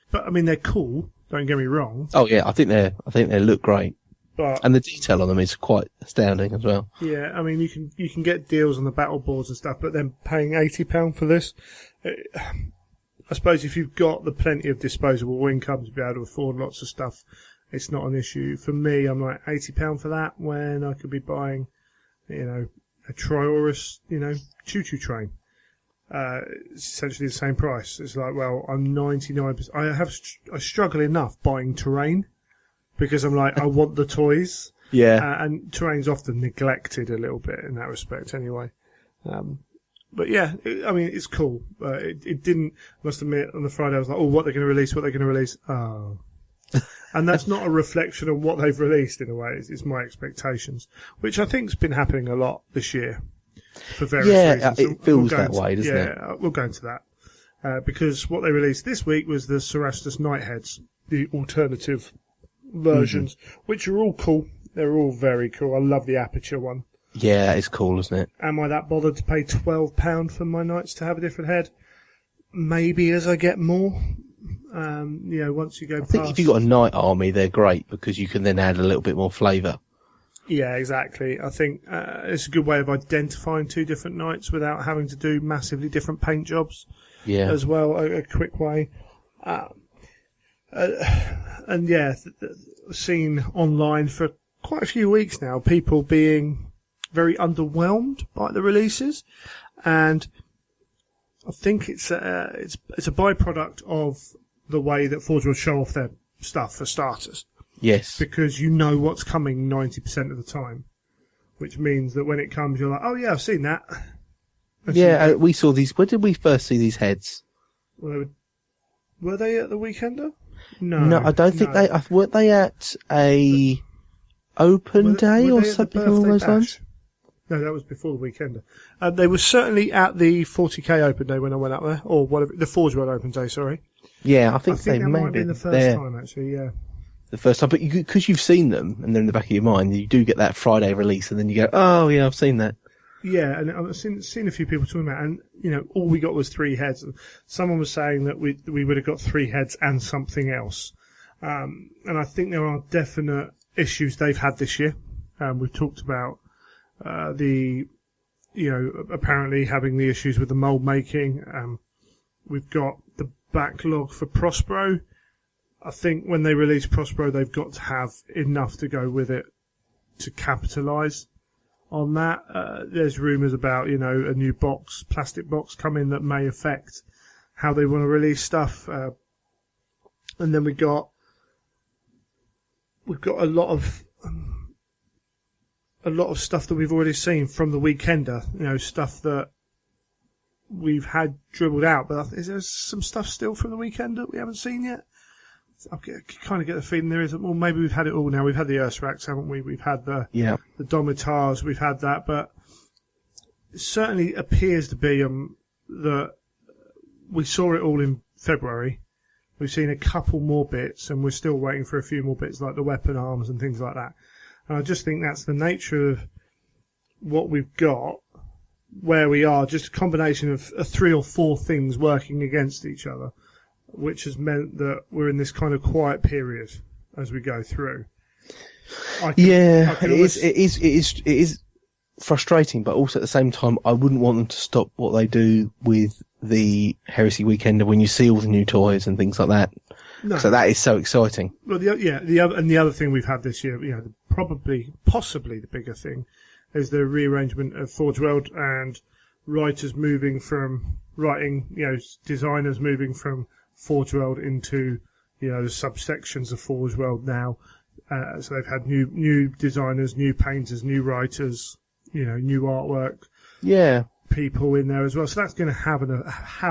But I mean, they're cool. Don't get me wrong. Oh yeah, I think they look great. And the detail on them is quite astounding as well. Yeah, I mean, you can get deals on the battle boards and stuff, but then paying £80 for this, I suppose if you've got the plenty of disposable income to be able to afford lots of stuff, it's not an issue. For me, I'm like £80 for that when I could be buying, a Triorus, choo-choo train. It's essentially the same price. It's like, well, I'm 99%. I struggle enough buying terrain because I'm like, I want the toys. Yeah. And terrain's often neglected a little bit in that respect anyway. But yeah, it's cool. It didn't, must admit, on the Friday I was like, what they're going to release. Oh. And that's not a reflection of what they've released in a way. It's my expectations, which I think's been happening a lot this year for various reasons. It feels that way, doesn't it? Yeah, we'll go into that. Because what they released this week was the Cerastus Nightheads, the alternative versions, which are all cool. They're all very cool. I love the Aperture one. Yeah, it's cool, isn't it? Am I that bothered to pay £12 for my knights to have a different head? Maybe as I get more. Once you go past... I think if you've got a knight army, they're great because you can then add a little bit more flavour. Yeah, exactly. I think it's a good way of identifying two different knights without having to do massively different paint jobs. Yeah. As well, a quick way. Seen online for quite a few weeks now, people being very underwhelmed by the releases, and I think it's a byproduct of the way that Forge World show off their stuff for starters. Yes. Because you know what's coming 90% of the time, which means that when it comes, you're like, oh yeah, I've seen that. We saw these. Where did we first see these heads? Well, were they at the Weekender? No, I don't think they. Weren't they at a open day or something along those lines? No, that was before the Weekender. They were certainly at the 40k open day when I went up there, or whatever, the Forge World open day. Sorry. Yeah, I think they that may might have been the first time actually. Yeah. The first time, but because you've seen them and they're in the back of your mind, you do get that Friday release, and then you go, "Oh yeah, I've seen that." Yeah, and I've seen a few people talking about, and all we got was 3 heads. Someone was saying that we would have got 3 heads and something else, and I think there are definite issues they've had this year. We've talked about apparently having the issues with the mold making. We've got the backlog for Prospero. I think when they release Prospero, they've got to have enough to go with it to capitalise on that. There's rumours about, a new plastic box coming that may affect how they want to release stuff. And then we've got a lot of stuff that we've already seen from the Weekender, stuff that we've had dribbled out. But is there some stuff still from the Weekender that we haven't seen yet? I kind of get the feeling there is. Well, maybe we've had it all now. We've had the Ursrax, haven't we? We've had the Domitars. We've had that, but it certainly appears to be that we saw it all in February. We've seen a couple more bits, and we're still waiting for a few more bits like the weapon arms and things like that. And I just think that's the nature of what we've got, where we are, just a combination of 3 or 4 things working against each other, which has meant that we're in this kind of quiet period as we go through. It is frustrating, but also at the same time, I wouldn't want them to stop what they do with the Heresy Weekender when you see all the new toys and things like that. No. So that is so exciting. Well, the other thing we've had this year, possibly the bigger thing, is the rearrangement of Forge World and writers moving from writing, designers moving from Forge World into, the subsections of Forge World now. So they've had new designers, new painters, new writers, new artwork. Yeah. People in there as well. So that's going to have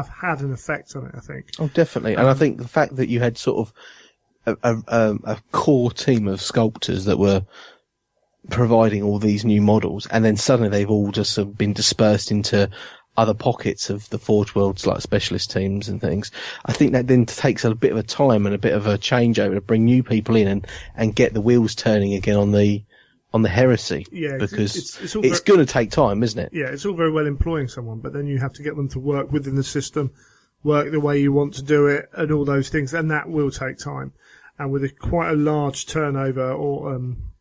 had an effect on it, I think. Oh, definitely. And I think the fact that you had sort of a core team of sculptors that were providing all these new models, and then suddenly they've all just sort of been dispersed into other pockets of the Forge Worlds, like specialist teams and things. I think that then takes a bit of a time and a bit of a changeover to bring new people in and get the wheels turning again on the Heresy. Yeah, because it's going to take time, isn't it? Yeah, it's all very well employing someone, but then you have to get them to work within the system, work the way you want to do it, and all those things, and that will take time. And with quite a large turnover, or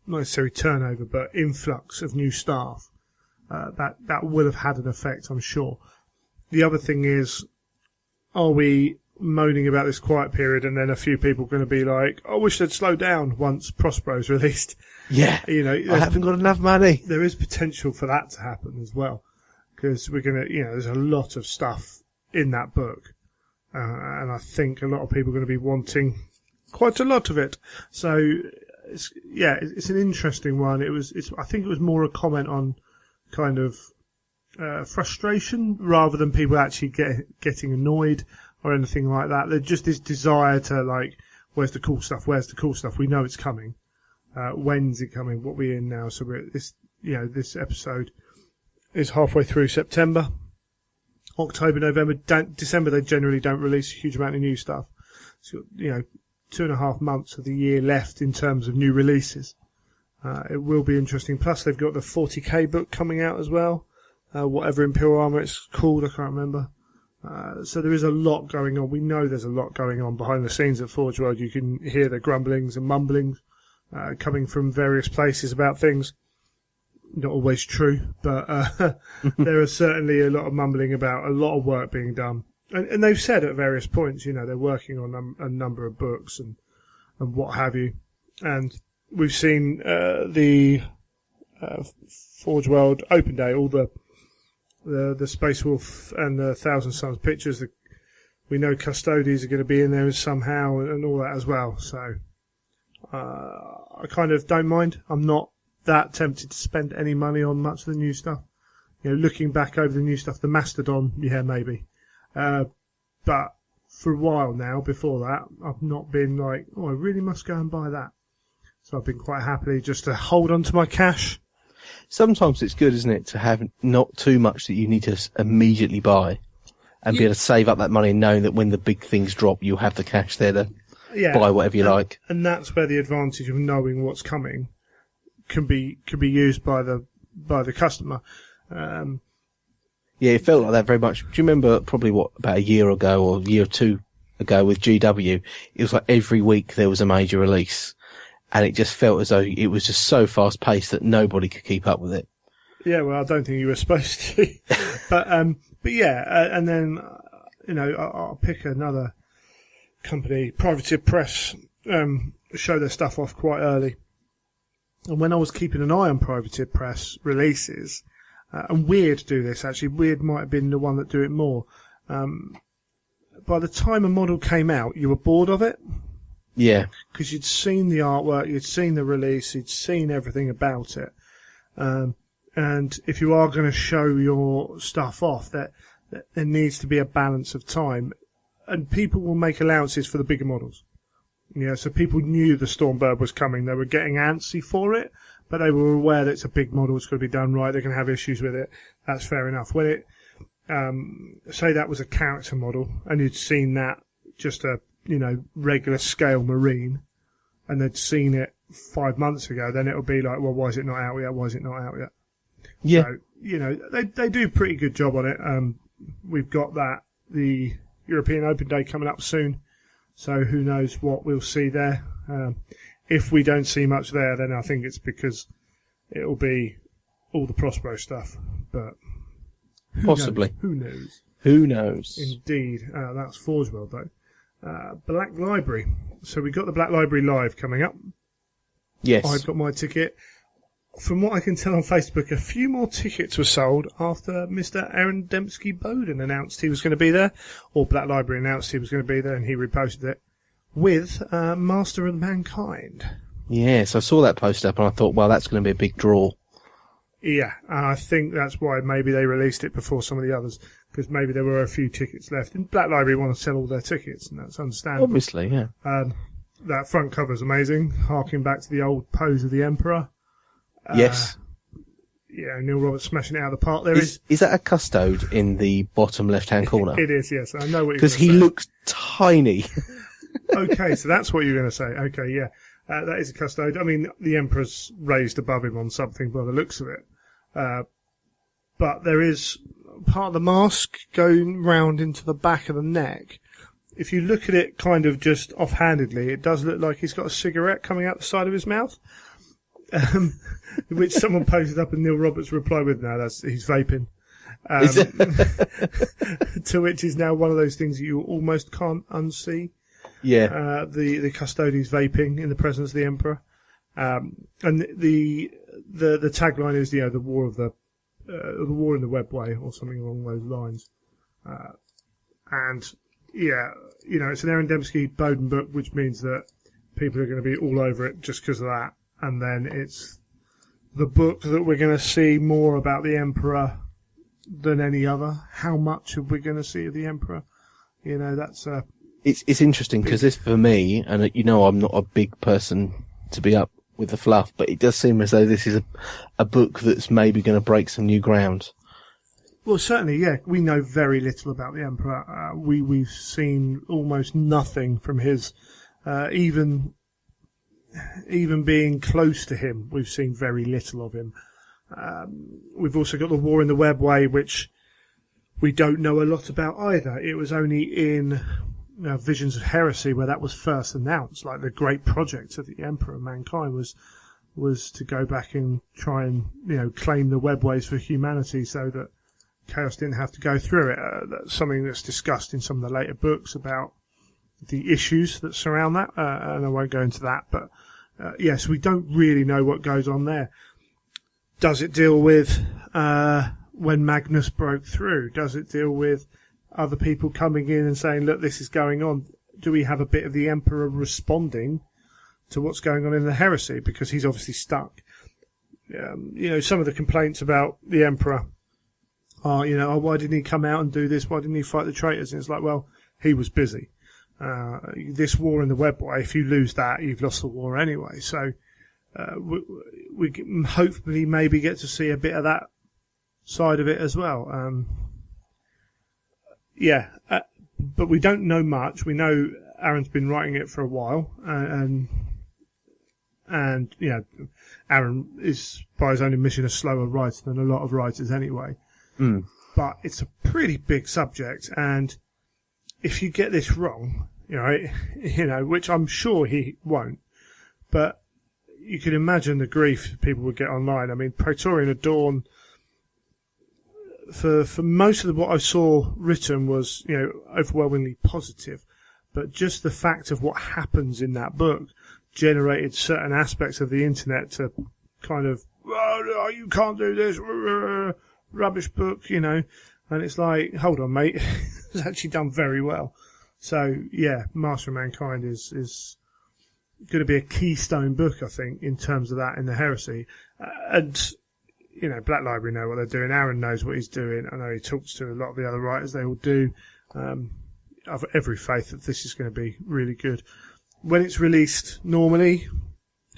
not necessarily turnover, but influx of new staff, that will have had an effect, I'm sure. The other thing is, are we moaning about this quiet period, and then a few people are going to be like, I wish they'd slow down once Prospero's released? Yeah, I haven't got enough money. There is potential for that to happen as well, because we're going to, there's a lot of stuff in that book, and I think a lot of people are going to be wanting quite a lot of it. So, it's an interesting one. I think it was more a comment on kind of frustration rather than people actually getting annoyed or anything like that. There's just this desire to where's the cool stuff? Where's the cool stuff? We know it's coming. When's it coming? What we're in now? So we're this episode is halfway through September. October, November, December, they generally don't release a huge amount of new stuff. So, 2.5 months of the year left in terms of new releases. It will be interesting. Plus, they've got the 40k book coming out as well. Whatever Imperial Armour it's called, I can't remember. So there is a lot going on. We know there's a lot going on behind the scenes at Forge World. You can hear the grumblings and mumblings coming from various places about things. Not always true, but there is certainly a lot of mumbling about a lot of work being done. And they've said at various points, they're working on a number of books and what have you. And we've seen the Forge World Open Day, all the Space Wolf and the Thousand Suns pictures. We know Custodies are going to be in there somehow and all that as well. So I kind of don't mind. I'm not that tempted to spend any money on much of the new stuff. Looking back over the new stuff, the Mastodon, yeah, maybe. But for a while now, before that, I've not been like, I really must go and buy that. So I've been quite happy just to hold on to my cash. Sometimes it's good, isn't it, to have not too much that you need to immediately buy and be able to save up that money knowing that when the big things drop, you'll have the cash there to buy whatever you like. And that's where the advantage of knowing what's coming can be used by the customer. Yeah, it felt like that very much. Do you remember probably about a year ago or a year or two ago with GW? It was like every week there was a major release, and it just felt as though it was just so fast paced that nobody could keep up with it. Yeah, well, I don't think you were supposed to, but yeah, and then I'll pick another company, Privateer Press, show their stuff off quite early, and when I was keeping an eye on Privateer Press releases. And Weird do this, actually. Weird might have been the one that do it more. By the time a model came out, you were bored of it. Yeah. Because you'd seen the artwork, you'd seen the release, you'd seen everything about it. And if you are going to show your stuff off, that there needs to be a balance of time. And people will make allowances for the bigger models. So people knew the Stormbird was coming. They were getting antsy for it. But they were aware that it's a big model, it's got to be done right, they're going to have issues with it. That's fair enough. When it, say that was a character model, and you'd seen that, just a, regular scale Marine, and they'd seen it 5 months ago, then it'll be like, well, why is it not out yet? Why is it not out yet? Yeah. So, they do a pretty good job on it. We've got the European Open Day coming up soon, so who knows what we'll see there. If we don't see much there, then I think it's because it'll be all the Prospero stuff. But possibly. Who knows? Who knows? Indeed. That's Forge World, though. Black Library. So we got the Black Library Live coming up. Yes. I've got my ticket. From what I can tell on Facebook, a few more tickets were sold after Mr. Aaron Dembski-Bowden announced he was going to be there, or Black Library announced he was going to be there, and he reposted it. With Master of Mankind. Yes, I saw that post up and I thought, well, that's going to be a big draw. Yeah, and I think that's why maybe they released it before some of the others, because maybe there were a few tickets left. And Black Library want to sell all their tickets, and that's understandable. Obviously, yeah. That front cover's amazing, harking back to the old pose of the Emperor. Yes. Yeah, Neil Roberts smashing it out of the park. Is that a custode in the bottom left-hand corner? It is, yes. I know what you're going to say. Because he looks tiny. Okay, so that's what you're going to say. Okay, yeah. That is a custode. I mean, the Emperor's raised above him on something by the looks of it. But there is part of the mask going round into the back of the neck. If you look at it kind of just offhandedly, it does look like he's got a cigarette coming out the side of his mouth. Which someone posted up and Neil Roberts replied with, no, he's vaping. To which is now one of those things that you almost can't unsee. Yeah. The custodians vaping in the presence of the Emperor. And the tagline is, the war of the war in the webway or something along those lines. And yeah, it's an Aaron Dembski-Bowden book, which means that people are going to be all over it just because of that. And then it's the book that we're going to see more about the Emperor than any other. How much are we going to see of the Emperor? That's It's interesting because this, for me, and I'm not a big person to be up with the fluff, but it does seem as though this is a book that's maybe going to break some new ground. Well, certainly, yeah. We know very little about the Emperor. We've seen almost nothing from his, even being close to him, we've seen very little of him. We've also got the War in the Webway, which we don't know a lot about either. It was only in Visions of Heresy where that was first announced. Like the great project of the Emperor of Mankind was to go back and try and claim the webways for humanity, so that Chaos didn't have to go through it. That's something that's discussed in some of the later books about the issues that surround that, and I won't go into that, but yes, we don't really know what goes on there. Does it deal with when Magnus broke through? Does it deal with other people coming in and saying, look, this is going on? Do we have a bit of the Emperor responding to what's going on in the Heresy? Because he's obviously stuck. Some of the complaints about the Emperor are, why didn't he come out and do this? Why didn't he fight the traitors? And it's like, well, he was busy. This war in the Webway, if you lose that, you've lost the war anyway. So we hopefully maybe get to see a bit of that side of it as well. But we don't know much. We know Aaron's been writing it for a while, and Aaron is, by his own admission, a slower writer than a lot of writers anyway. But it's a pretty big subject, and if you get this wrong, which I'm sure he won't, but you can imagine the grief people would get online. I mean, Praetorian Adorn, for most of what I saw written was, overwhelmingly positive, but just the fact of what happens in that book generated certain aspects of the internet to kind of, oh, you can't do this, rubbish book, and it's like, hold on, mate, it's actually done very well. So, yeah, Master of Mankind is going to be a keystone book, I think, in terms of that in the Heresy. Black Library know what they're doing. Aaron knows what he's doing. I know he talks to a lot of the other writers. They all do. I've every faith that this is going to be really good. When it's released normally,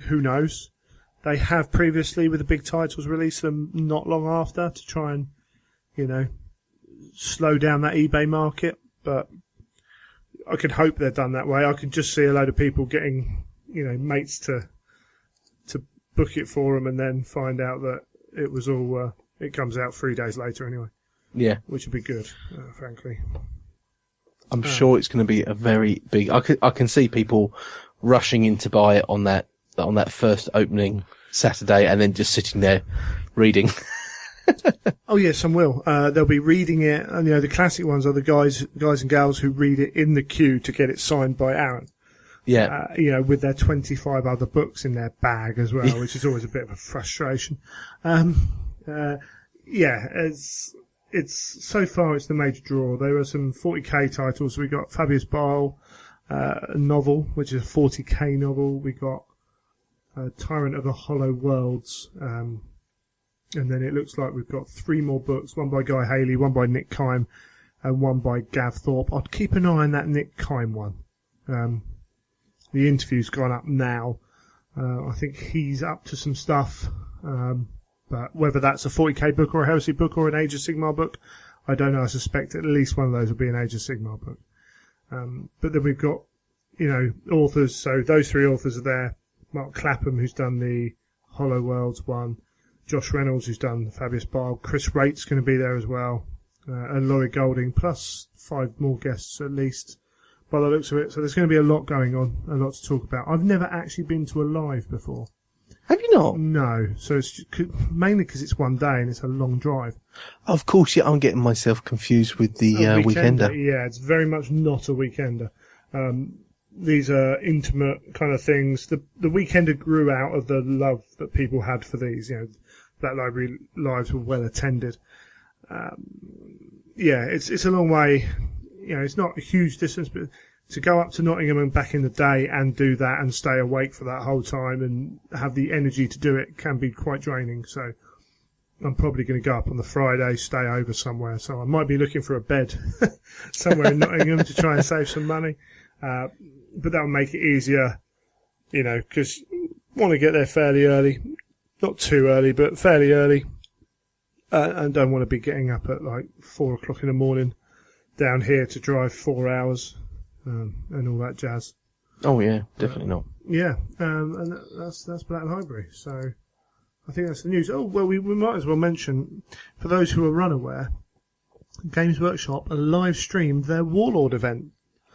who knows? They have previously, with the big titles, released them not long after to try and, slow down that eBay market. But I could hope they're done that way. I could just see a load of people getting, mates to book it for them and then find out that it was all, it comes out 3 days later anyway. Yeah. Which would be good, frankly. I'm sure it's going to be a very big, I can see people rushing in to buy it on that first opening Saturday and then just sitting there reading. Oh yeah, some will. They'll be reading it, and the classic ones are the guys and gals who read it in the queue to get it signed by Aaron. Yeah. With their 25 other books in their bag as well, which is always a bit of a frustration. It's so far it's the major draw. There are some 40k titles. We got Fabius Bile, a novel, which is a 40k novel. We got Tyrant of the Hollow Worlds, and then it looks like we've got 3 more books, one by Guy Haley, one by Nick Kime, and one by Gav Thorpe. I'd keep an eye on that Nick Kime one. The interview's gone up now. I think he's up to some stuff, but whether that's a 40k book or a Heresy book or an Age of Sigmar book, I don't know. I suspect at least one of those will be an Age of Sigmar book. But then we've got, authors. So those 3 authors are there. Mark Clapham, who's done the Hollow Worlds one. Josh Reynolds, who's done Fabius Bile. Chris Rate's going to be there as well. And Laurie Golding, plus 5 more guests at least, by the looks of it. So there's going to be a lot going on, a lot to talk about. I've never actually been to a live before. Have you not? No. So it's mainly because it's one day and it's a long drive. Of course, yeah, I'm getting myself confused with the Weekender. Yeah, it's very much not a Weekender. These are intimate kind of things. The Weekender grew out of the love that people had for these. Black Library lives were well attended. It's a long way. It's not a huge distance, but to go up to Nottingham and back in the day and do that and stay awake for that whole time and have the energy to do it can be quite draining. So I'm probably going to go up on the Friday, stay over somewhere. So I might be looking for a bed somewhere in Nottingham to try and save some money. But that'll make it easier, because want to get there fairly early. Not too early, but fairly early. And don't want to be getting up at like 4 o'clock in the morning down here to drive 4 hours, and all that jazz. Oh yeah, definitely not. Yeah, and that's Black Library. So I think that's the news. Oh, well, we might as well mention, for those who are unaware, Games Workshop live streamed their Warlord event.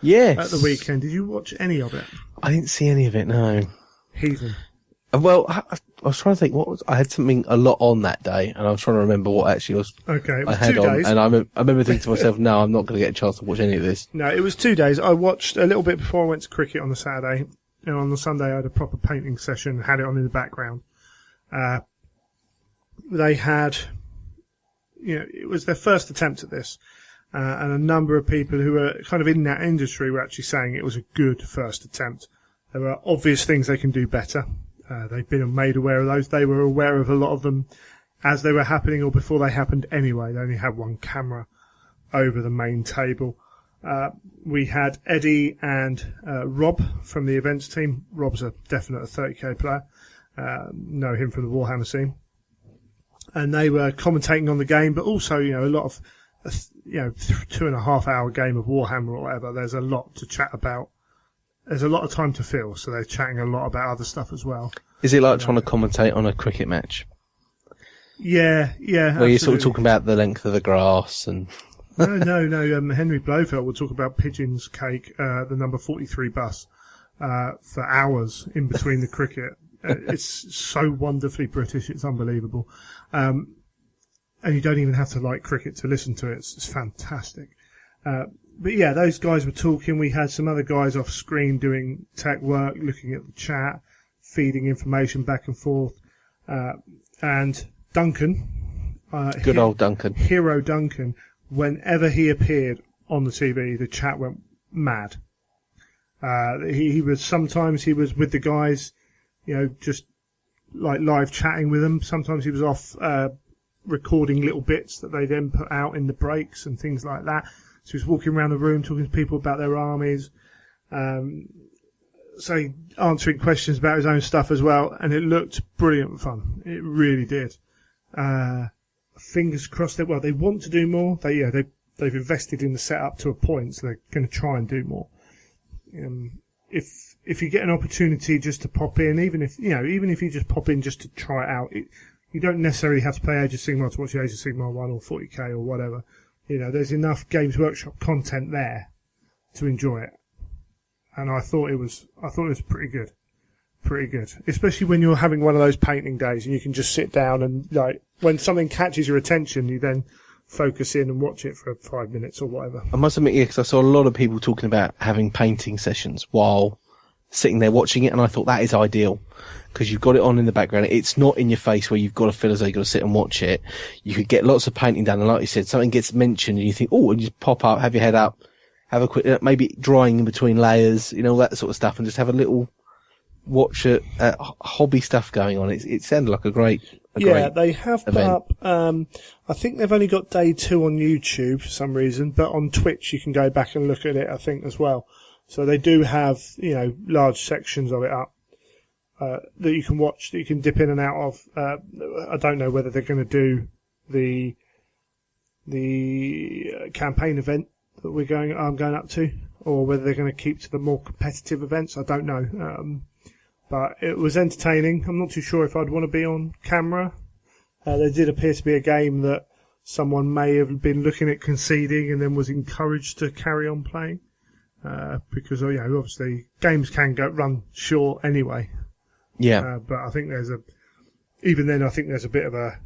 Yes. At the weekend. Did you watch any of it? I didn't see any of it, no. Heathen. Well, I was trying to think I had something a lot on that day, and I was trying to remember what actually was. Okay, it was I had 2 days. And I remember thinking to myself, no, I'm not going to get a chance to watch any of this. No, it was 2 days. I watched a little bit before I went to cricket on the Saturday, and on the Sunday I had a proper painting session, had it on in the background. They had, it was their first attempt at this. And a number of people who were kind of in that industry were actually saying it was a good first attempt. There are obvious things they can do better. They've been made aware of those. They were aware of a lot of them as they were happening or before they happened anyway. They only had one camera over the main table. We had Eddie and Rob from the events team. Rob's a definite 30k player. Know him from the Warhammer scene. And they were commentating on the game, but also, a lot of, 2.5 hour game of Warhammer or whatever. There's a lot to chat about. There's a lot of time to fill, so they're chatting a lot about other stuff as well. Is it like trying to commentate on a cricket match? Yeah. Where absolutely. you're sort of talking about the length of the grass and... No. Henry Blofeld will talk about Pigeon's Cake, the number 43 bus, for hours in between the cricket. It's so wonderfully British, it's unbelievable. And you don't even have to like cricket to listen to it. It's fantastic. But yeah, those guys were talking. We had some other guys off screen doing tech work, looking at the chat, feeding information back and forth. And Duncan, good old Duncan, Hero Duncan, whenever he appeared on the TV, the chat went mad. He was with the guys, just like live chatting with them. Sometimes he was off recording little bits that they then put out in the breaks and things like that. So he was walking around the room talking to people about their armies, so answering questions about his own stuff as well, and it looked brilliant fun. It really did. Fingers crossed that they want to do more. They've invested in the setup to a point, so they're going to try and do more. If you get an opportunity just to pop in, even if you just pop in just to try it out, you don't necessarily have to play Age of Sigmar to watch the Age of Sigmar 1 or 40k or whatever. There's enough Games Workshop content there to enjoy it. And I thought it was pretty good. Pretty good. Especially when you're having one of those painting days and you can just sit down and, when something catches your attention, you then focus in and watch it for 5 minutes or whatever. I must admit, because I saw a lot of people talking about having painting sessions while sitting there watching it, and I thought that is ideal because you've got it on in the background. It's not in your face where you've got to feel as though you've got to sit and watch it. You could get lots of painting done, and like you said, something gets mentioned and you think, and you just pop up, have your head up, have a quick, maybe drawing in between layers, all that sort of stuff, and just have a little watch at hobby stuff going on. It sounded like a great they have put event. up, I think they've only got day 2 on YouTube for some reason, but on Twitch you can go back and look at it, I think, as well. So they do have, large sections of it up that you can watch, that you can dip in and out of. I don't know whether they're going to do the campaign event that I'm going up to, or whether they're going to keep to the more competitive events. I don't know. But it was entertaining. I'm not too sure if I'd want to be on camera. There did appear to be a game that someone may have been looking at conceding and then was encouraged to carry on playing. Because, obviously games can run short anyway. Yeah. But I think even then I think there's a bit of a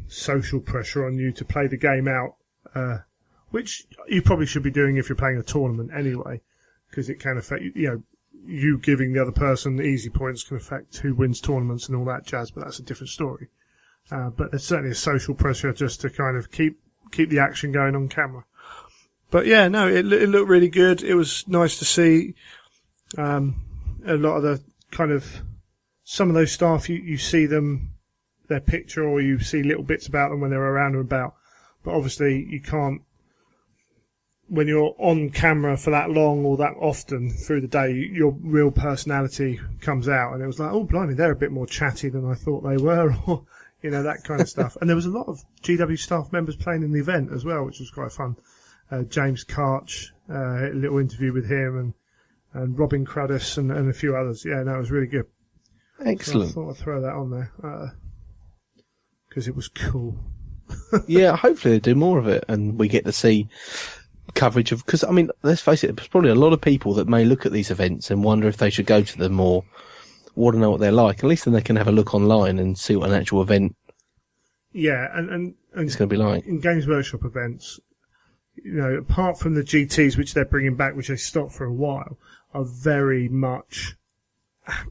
social pressure on you to play the game out, which you probably should be doing if you're playing a tournament anyway, because it can affect, you giving the other person the easy points can affect who wins tournaments and all that jazz, but that's a different story. But there's certainly a social pressure just to kind of keep the action going on camera. But yeah, no, it looked really good. It was nice to see a lot of the kind of, some of those staff, you see their picture, or you see little bits about them when they're around and about. But obviously you can't, when you're on camera for that long or that often through the day, your real personality comes out. And it was like, oh, blimey, they're a bit more chatty than I thought they were, or, that kind of stuff. And there was a lot of GW staff members playing in the event as well, which was quite fun. James Karch, a little interview with him, and Robin Cruddas and a few others. Yeah, no, it was really good. Excellent. So I thought I'd throw that on there because it was cool. Yeah, hopefully they do more of it and we get to see coverage of, because let's face it, there's probably a lot of people that may look at these events and wonder if they should go to them or want to know what they're like. At least then they can have a look online and see what an actual event and it's going to be like. In Games Workshop events, apart from the GTs, which they're bringing back, which they stopped for a while, are very much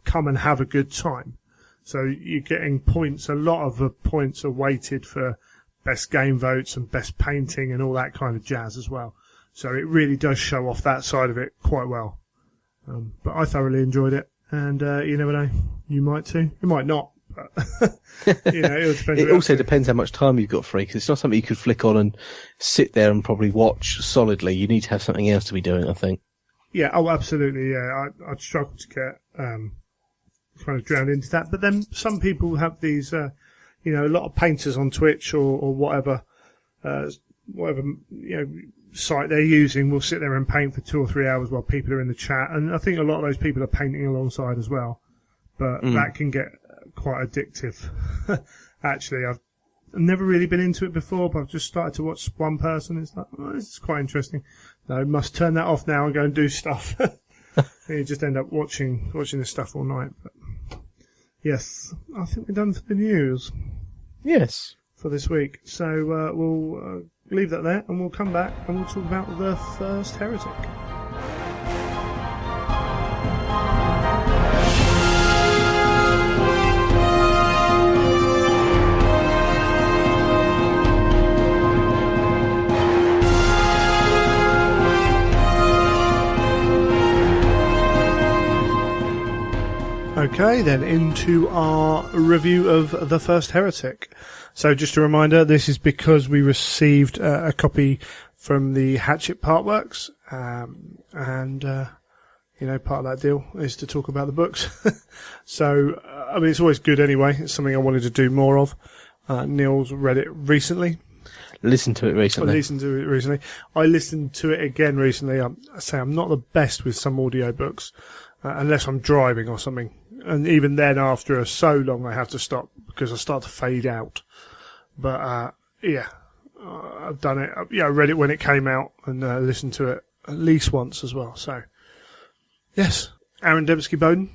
come and have a good time. So you're getting points. A lot of the points are weighted for best game votes and best painting and all that kind of jazz as well. So it really does show off that side of it quite well. But I thoroughly enjoyed it, and you never know, you might too. You might not. But it'll depend. It also depends how much time you've got free, because it's not something you could flick on and sit there and probably watch solidly. You need to have something else to be doing, I think. Yeah, oh, absolutely, yeah. I'd struggle to get kind of drowned into that. But then some people have these, a lot of painters on Twitch or whatever, site they're using will sit there and paint for 2 or 3 hours while people are in the chat. And I think a lot of those people are painting alongside as well. But that can get quite addictive. Actually, I've never really been into it before, but I've just started to watch one person. It's like, this is quite interesting. No, must turn that off now and go and do stuff. And you just end up watching this stuff all night. But yes, I think we're done for the news. Yes. For this week. So we'll leave that there, and we'll come back and we'll talk about the First Heretic. Okay, then into our review of The First Heretic. So just a reminder, this is because we received a copy from the Hatchet Partworks, and part of that deal is to talk about the books. So, it's always good anyway. It's something I wanted to do more of. Neil's read it recently. Listened to it recently. I listened to it again recently. I say I'm not the best with some audiobooks, unless I'm driving or something. And even then, after so long, I have to stop because I start to fade out. But, I've done it. I read it when it came out and listened to it at least once as well. So, yes, Aaron Dembski-Bowden,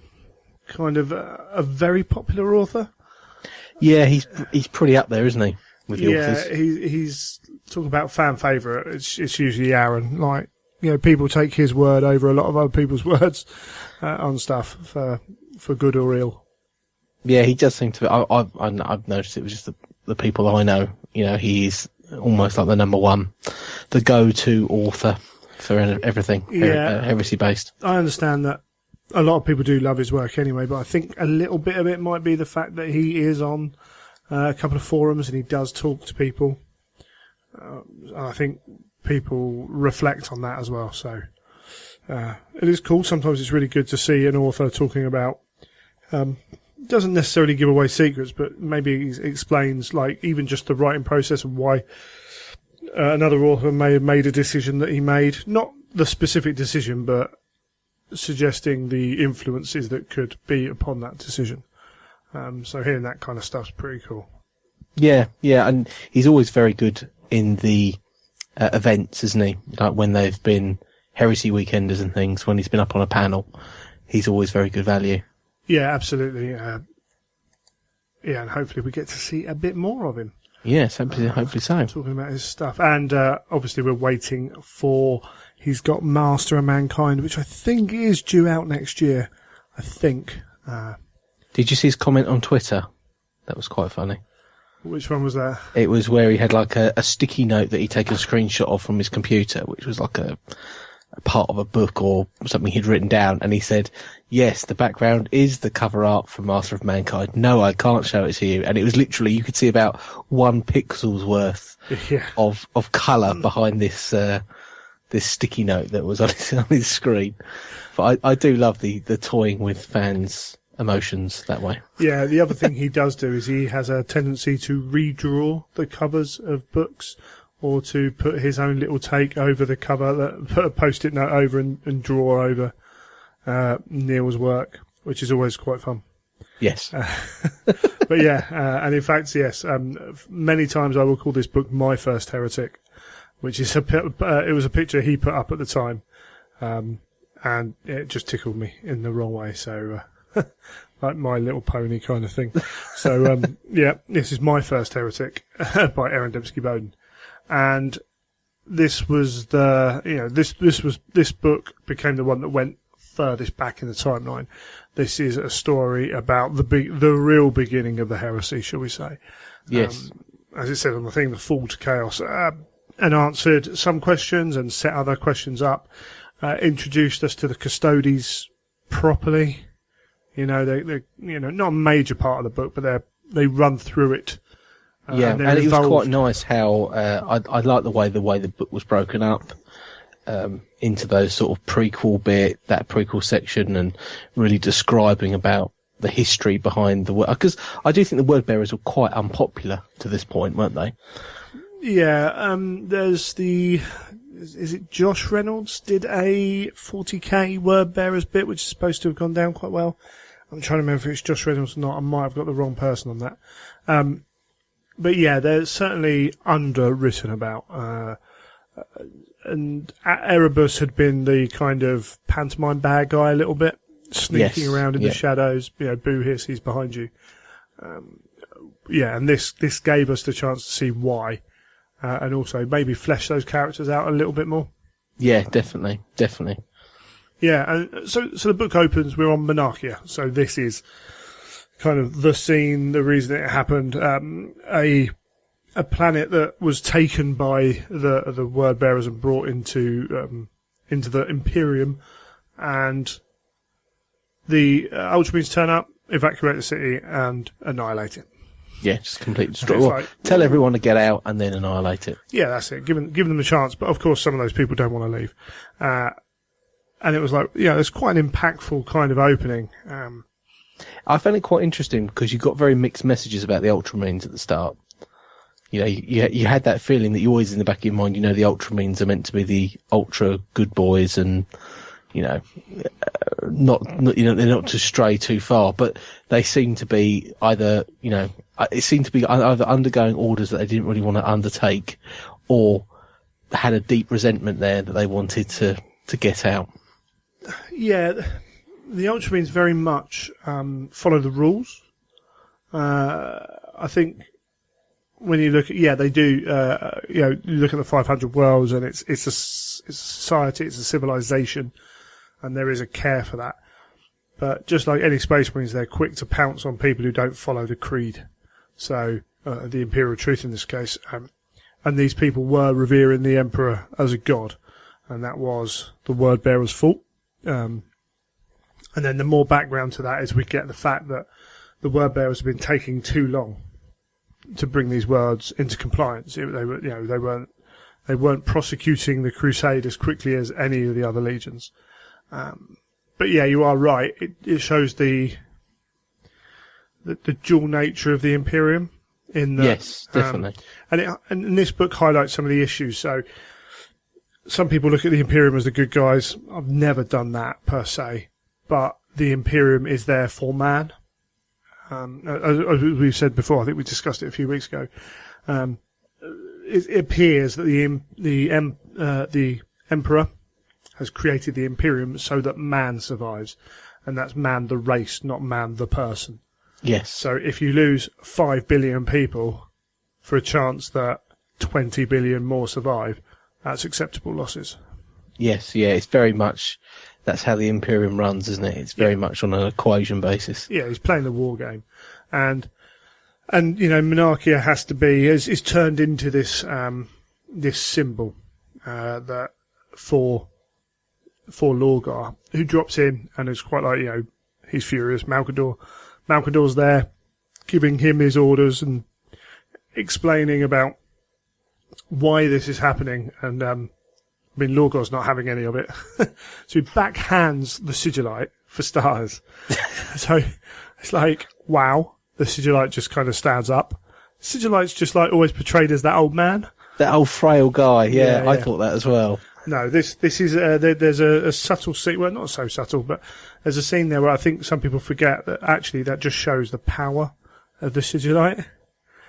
kind of a very popular author. Yeah, he's pretty up there, isn't he? With the authors. He's talking about fan favourite. It's usually Aaron. Like, people take his word over a lot of other people's words on stuff for good or ill. Yeah, he does seem to. I've noticed it was just the people I know. He's almost like the number one, the go-to author for everything. Heresy based. I understand that a lot of people do love his work anyway, but I think a little bit of it might be the fact that he is on a couple of forums and he does talk to people. I think people reflect on that as well. So it is cool. Sometimes it's really good to see an author talking about. Doesn't necessarily give away secrets, but maybe he explains, like, even just the writing process and why another author may have made a decision that he made. Not the specific decision, but suggesting the influences that could be upon that decision. So hearing that kind of stuff's pretty cool. Yeah, and he's always very good in the events, isn't he? Like when they've been Heresy Weekenders and things, when he's been up on a panel, he's always very good value. Yeah, absolutely. And hopefully we get to see a bit more of him. Yes, hopefully so. Talking about his stuff. And obviously we're waiting for... He's got Master of Mankind, which I think is due out next year. I think. Did you see his comment on Twitter? That was quite funny. Which one was that? It was where he had like a sticky note that he'd taken a screenshot of from his computer, which was like a part of a book or something he'd written down, and he said, yes, the background is the cover art for Master of Mankind. No, I can't show it to you. And it was literally, you could see about 1 pixel's worth of colour behind this sticky note that was on his screen. But I do love the toying with fans' emotions that way. Yeah, the other thing he does do is he has a tendency to redraw the covers of books, or to put his own little take over the cover, put a post-it note over and draw over Neil's work, which is always quite fun. Yes. But yeah, and in fact, yes, many times I will call this book My First Heretic, which is it was a picture he put up at the time, and it just tickled me in the wrong way, so like My Little Pony kind of thing. So yeah, this is My First Heretic by Aaron Dembski-Bowden. And this was this book became the one that went furthest back in the timeline. This is a story about the real beginning of the heresy, shall we say? Yes. as it said on the thing, the fall to chaos, and answered some questions and set other questions up. Introduced us to the Custodes properly. You know, they're not a major part of the book, but they run through it. And it was quite nice how I like the way the book was broken up into those sort of that prequel section, and really describing about the history behind the word. Because I do think the word bearers were quite unpopular to this point, weren't they? Yeah. There's is it Josh Reynolds did a 40k word bearers bit, which is supposed to have gone down quite well. I'm trying to remember if it's Josh Reynolds or not. I might have got the wrong person on that. But yeah, they're certainly underwritten about. And Erebus had been the kind of pantomime bad guy a little bit, sneaking around in the shadows. Boo hiss, he's behind you. And this gave us the chance to see why, and also maybe flesh those characters out a little bit more. Yeah, definitely. Yeah, and so the book opens. We're on Monarchia, so this is kind of the scene, the reason it happened. A planet that was taken by the word bearers and brought into the Imperium, and the Ultramarines turn up, evacuate the city, and annihilate it. Yeah, just completely destroy. Tell everyone to get out and then annihilate it. Yeah, that's it. Give them a chance, but of course some of those people don't want to leave. And it was like, it's quite an impactful kind of opening. I found it quite interesting because you got very mixed messages about the Ultramarines at the start. You had that feeling that you always in the back of your mind, the Ultramarines are meant to be the ultra good boys, and they're not to stray too far, but they seem to be either undergoing orders that they didn't really want to undertake, or had a deep resentment there that they wanted to get out. Yeah, the Ultramarines very much follow the rules. I think when you look at, they do, you look at the 500 worlds, and it's a society, it's a civilization, and there is a care for that. But just like any Space Marines, they're quick to pounce on people who don't follow the creed. So, the Imperial Truth in this case. And these people were revering the Emperor as a god, and that was the word bearer's fault. And then the more background to that is we get the fact that the word bearers have been taking too long to bring these words into compliance. They weren't prosecuting the crusade as quickly as any of the other legions. But yeah, you are right. It shows the dual nature of the Imperium. Yes, definitely. And this book highlights some of the issues. So some people look at the Imperium as the good guys. I've never done that per se, but the Imperium is there for man. As we've said before, I think we discussed it a few weeks ago. It appears that the Emperor has created the Imperium so that man survives, and that's man the race, not man the person. Yes. So if you lose 5 billion people for a chance that 20 billion more survive, that's acceptable losses. Yes, yeah, it's very much, that's how the Imperium runs, isn't it? It's very much on an equation basis. Yeah, he's playing the war game. And Monarchia has to be, is turned into this symbol, that for Lorgar, who drops in and is quite like, he's furious. Malcador's there, giving him his orders and explaining about why this is happening, and Lorgar's not having any of it. So he backhands the Sigillite for stars. So it's like, wow, the Sigillite just kind of stands up. Sigillite's just like always portrayed as that old man. That old frail guy, yeah. I thought that as well. No, this is, there's a subtle scene, well, not so subtle, but there's a scene there where I think some people forget that actually that just shows the power of the Sigillite.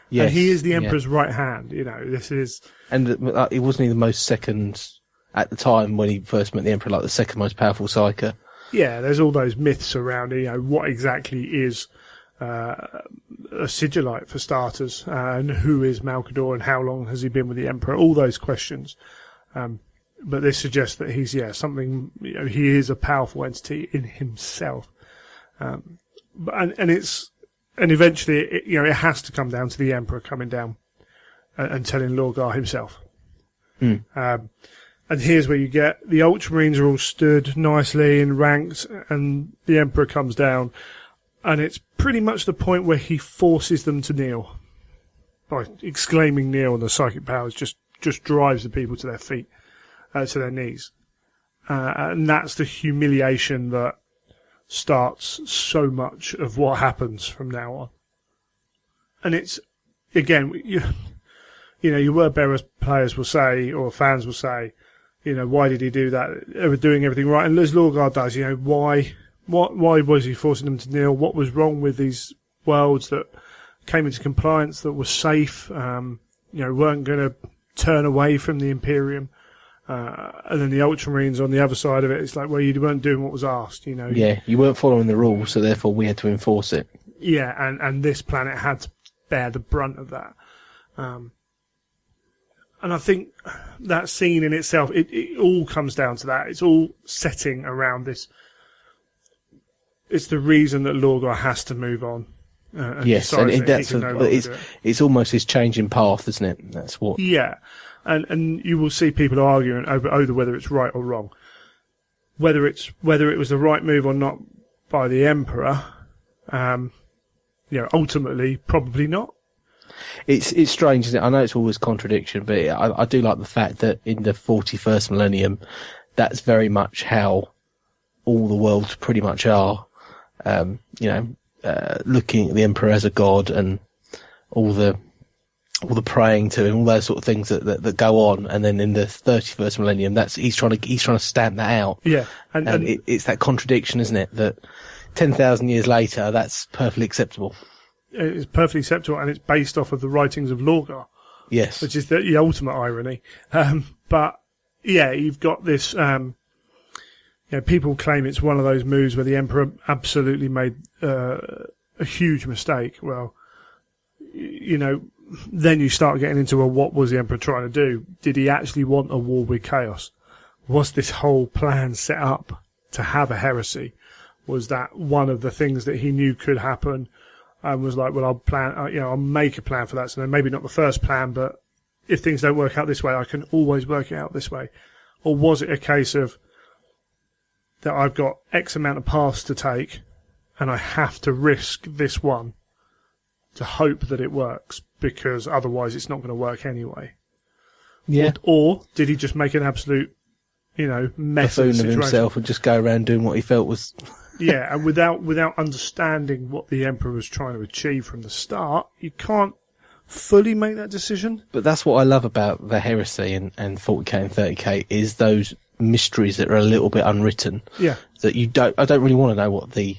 Yes. And he is the Emperor's right hand, this is... And it wasn't he the most second, at the time when he first met the Emperor, like the second most powerful Psyker. Yeah, there's all those myths around, what exactly is a Sigillite for starters, and who is Malcador and how long has he been with the Emperor, all those questions. But this suggests that he's, something, he is a powerful entity in himself. And eventually, it has to come down to the Emperor coming down and telling Lorgar himself. Mm. And here's where you get the Ultramarines are all stood nicely in ranks, and the Emperor comes down, and it's pretty much the point where he forces them to kneel by exclaiming "kneel," and the psychic powers just drives the people to their feet, to their knees, and that's the humiliation that starts so much of what happens from now on. And it's, again, your word-bearer players will say, or fans will say, why did he do that? They were doing everything right. And as Lorgar does, why was he forcing them to kneel? What was wrong with these worlds that came into compliance, that were safe, weren't going to turn away from the Imperium? And then the Ultramarines on the other side of it, it's like, well, you weren't doing what was asked, Yeah, you weren't following the rules, so therefore we had to enforce it. Yeah, and this planet had to bear the brunt of that. And I think that scene in itself, it all comes down to that. It's all setting around this. It's the reason that Lorgar has to move on. Yes, and it's almost his changing path, isn't it? That's what. Yeah, and you will see people arguing over whether it's right or wrong, whether it was the right move or not by the Emperor. Ultimately, probably not. It's strange, isn't it? I know it's always contradiction, but I do like the fact that in the 41st millennium, that's very much how all the worlds pretty much are. Looking at the Emperor as a god and all the praying to him, all those sort of things that go on, and then in the 31st millennium, he's trying to stamp that out. Yeah, and it's that contradiction, isn't it? That 10,000 years later, that's perfectly acceptable. It's perfectly acceptable, and it's based off of the writings of Lorgar. Yes, which is the ultimate irony. But yeah, you've got this. People claim it's one of those moves where the Emperor absolutely made a huge mistake. Well, then you start getting into what was the Emperor trying to do? Did he actually want a war with Chaos? Was this whole plan set up to have a heresy? Was that one of the things that he knew could happen? And was like, well, I'll make a plan for that. So then maybe not the first plan, but if things don't work out this way, I can always work it out this way. Or was it a case of that I've got X amount of paths to take and I have to risk this one to hope that it works, because otherwise it's not going to work anyway? Yeah. Or did he just make an absolute, mess of the situation? Himself and just go around doing what he felt was... Yeah, and without understanding what the Emperor was trying to achieve from the start, you can't fully make that decision. But that's what I love about the Heresy and 40k and 30k, is those mysteries that are a little bit unwritten. Yeah. That I don't really want to know what the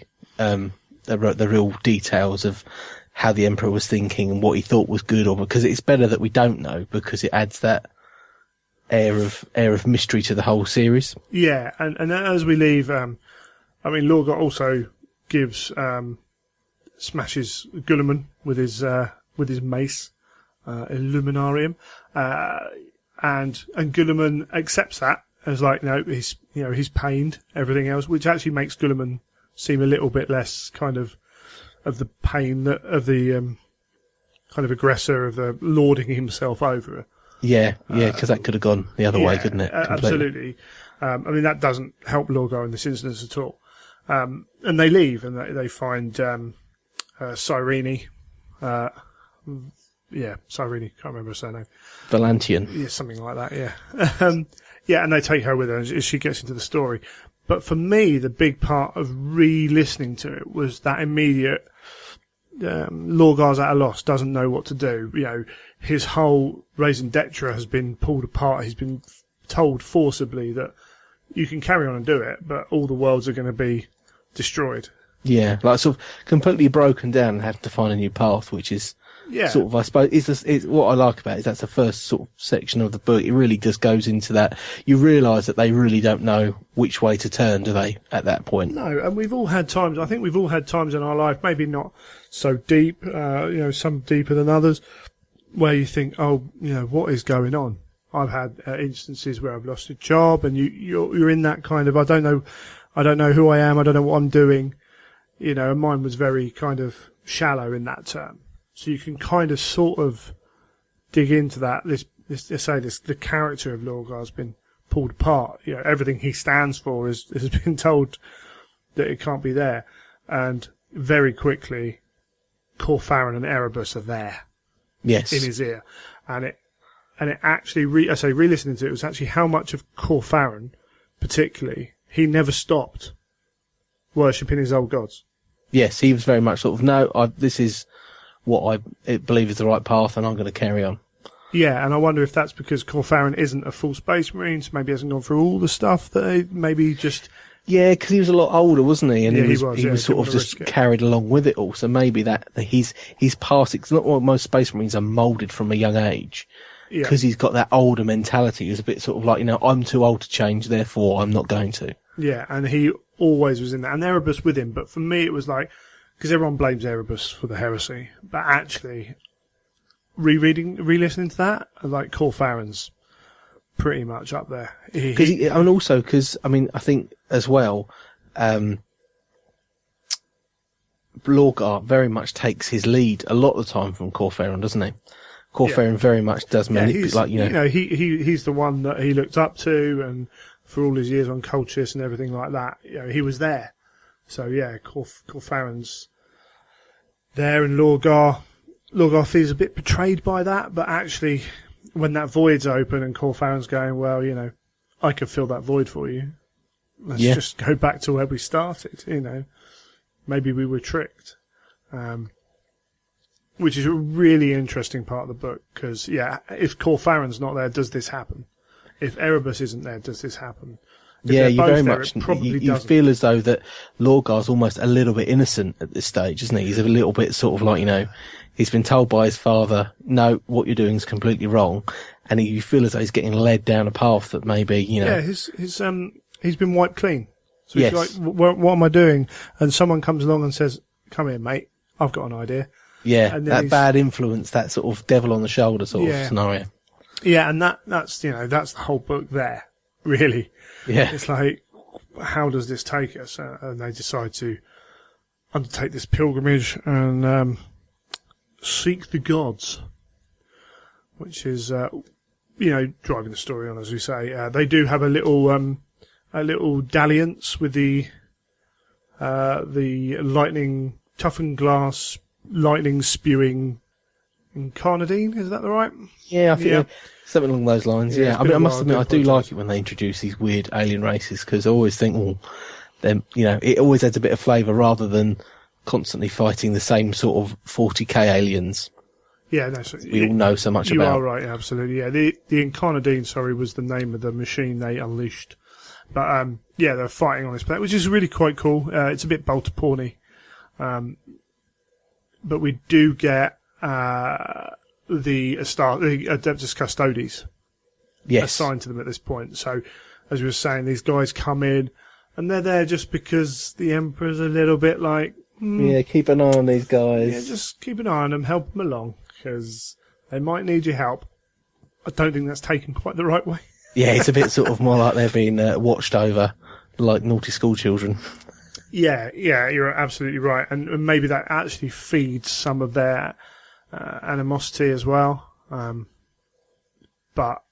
real details of how the Emperor was thinking and what he thought was good, or because it's better that we don't know, because it adds that air of mystery to the whole series. Yeah, and as we leave, Lorgar also gives smashes Guilliman with his mace, Illuminarium, and Guilliman accepts that as like, no, he's pained, everything else, which actually makes Guilliman seem a little bit less kind of the pain of the kind of aggressor, of the lording himself over. Yeah, because that could have gone the other way, couldn't it? Absolutely. That doesn't help Lorgar in this instance at all. And they leave, and they find Cyrene. Cyrene, can't remember her surname. Valantian. Yeah, something like that, yeah. And they take her with her as she gets into the story. But for me, the big part of re-listening to it was that immediate Lorgar's at a loss, doesn't know what to do. His whole Raison d'etre has been pulled apart. He's been told forcibly that you can carry on and do it, but all the worlds are going to be destroyed. Yeah, like sort of completely broken down and have to find a new path, which is sort of, I suppose, is what I like about it, is that's the first sort of section of the book. It really just goes into that. You realise that they really don't know which way to turn, do they, at that point? No, and we've all had times, I think we've all had times in our life, maybe not so deep, some deeper than others, where you think, what is going on? I've had instances where I've lost a job, and you're in that kind of, I don't know who I am, I don't know what I'm doing, and mine was very kind of shallow in that term. So you can kind of sort of dig into that, the character of Lorgar's been pulled apart. You know, everything he stands for has been told that it can't be there, and very quickly, Corfarin and Erebus are there. Yes. In his ear, and it actually, re-listening to it, was actually how much of Corfarin, particularly, he never stopped worshipping his old gods. Yes, he was very much sort of, no, this is what I believe is the right path, and I'm going to carry on. Yeah, and I wonder if that's because Corfarin isn't a full Space Marine, so maybe he hasn't gone through all the stuff that maybe just... Yeah, because he was a lot older, wasn't he? And he was sort of just carried along with it all. So maybe that he's past it. It's not what most Space Marines are moulded from a young age. Because he's got that older mentality. He's a bit sort of like, I'm too old to change, therefore I'm not going to. Yeah, and he always was in that. And Erebus with him. But for me, it was like, because everyone blames Erebus for the heresy. But actually, re-listening to that, like Corfarin's pretty much up there. I think as well, Lorgar very much takes his lead a lot of the time from Corfarin, doesn't he? Corfarin very much does manipulate, he's the one that he looked up to, and for all his years on Cultists and everything like that, he was there. So yeah, Corfarin's there, and Lorgar feels a bit betrayed by that, but actually, when that void's open and Corfarin's going, well, I could fill that void for you. Let's just go back to where we started, Maybe we were tricked. Which is a really interesting part of the book, because, if Corfarin's not there, does this happen? If Erebus isn't there, does this happen? If you very much, you feel as though that Lorgar's almost a little bit innocent at this stage, isn't he? He's a little bit sort of like, he's been told by his father, no, what you're doing is completely wrong, and you feel as though he's getting led down a path that maybe, Yeah, he's been wiped clean. So he's like, what am I doing? And someone comes along and says, come here, mate, I've got an idea. Yeah, that bad influence, that sort of devil on the shoulder sort of scenario. Yeah, and that's the whole book there, really. Yeah. It's like, how does this take us? And they decide to undertake this pilgrimage and seek the gods, which is, driving the story on, as we say. They do have a little dalliance with the lightning, toughened glass, lightning spewing Incarnadine, is that the right? Yeah, I think something along those lines. Yeah, I must admit, I do like it when they introduce these weird alien races, because I always think, then it always adds a bit of flavour rather than constantly fighting the same sort of 40k aliens. Yeah, we all know so much about. You are right, absolutely. Yeah, the Incarnadine, was the name of the machine they unleashed. But they're fighting on this planet, which is really quite cool. It's a bit Bolter-porny. But we do get the Adeptus Custodes assigned to them at this point. So, as we were saying, these guys come in, and they're there just because the Emperor's a little bit like... keep an eye on these guys. Yeah, just keep an eye on them, help them along, because they might need your help. I don't think that's taken quite the right way. Yeah, it's a bit sort of more like they're being watched over, like naughty school children. Yeah, you're absolutely right. And maybe that actually feeds some of their animosity as well. But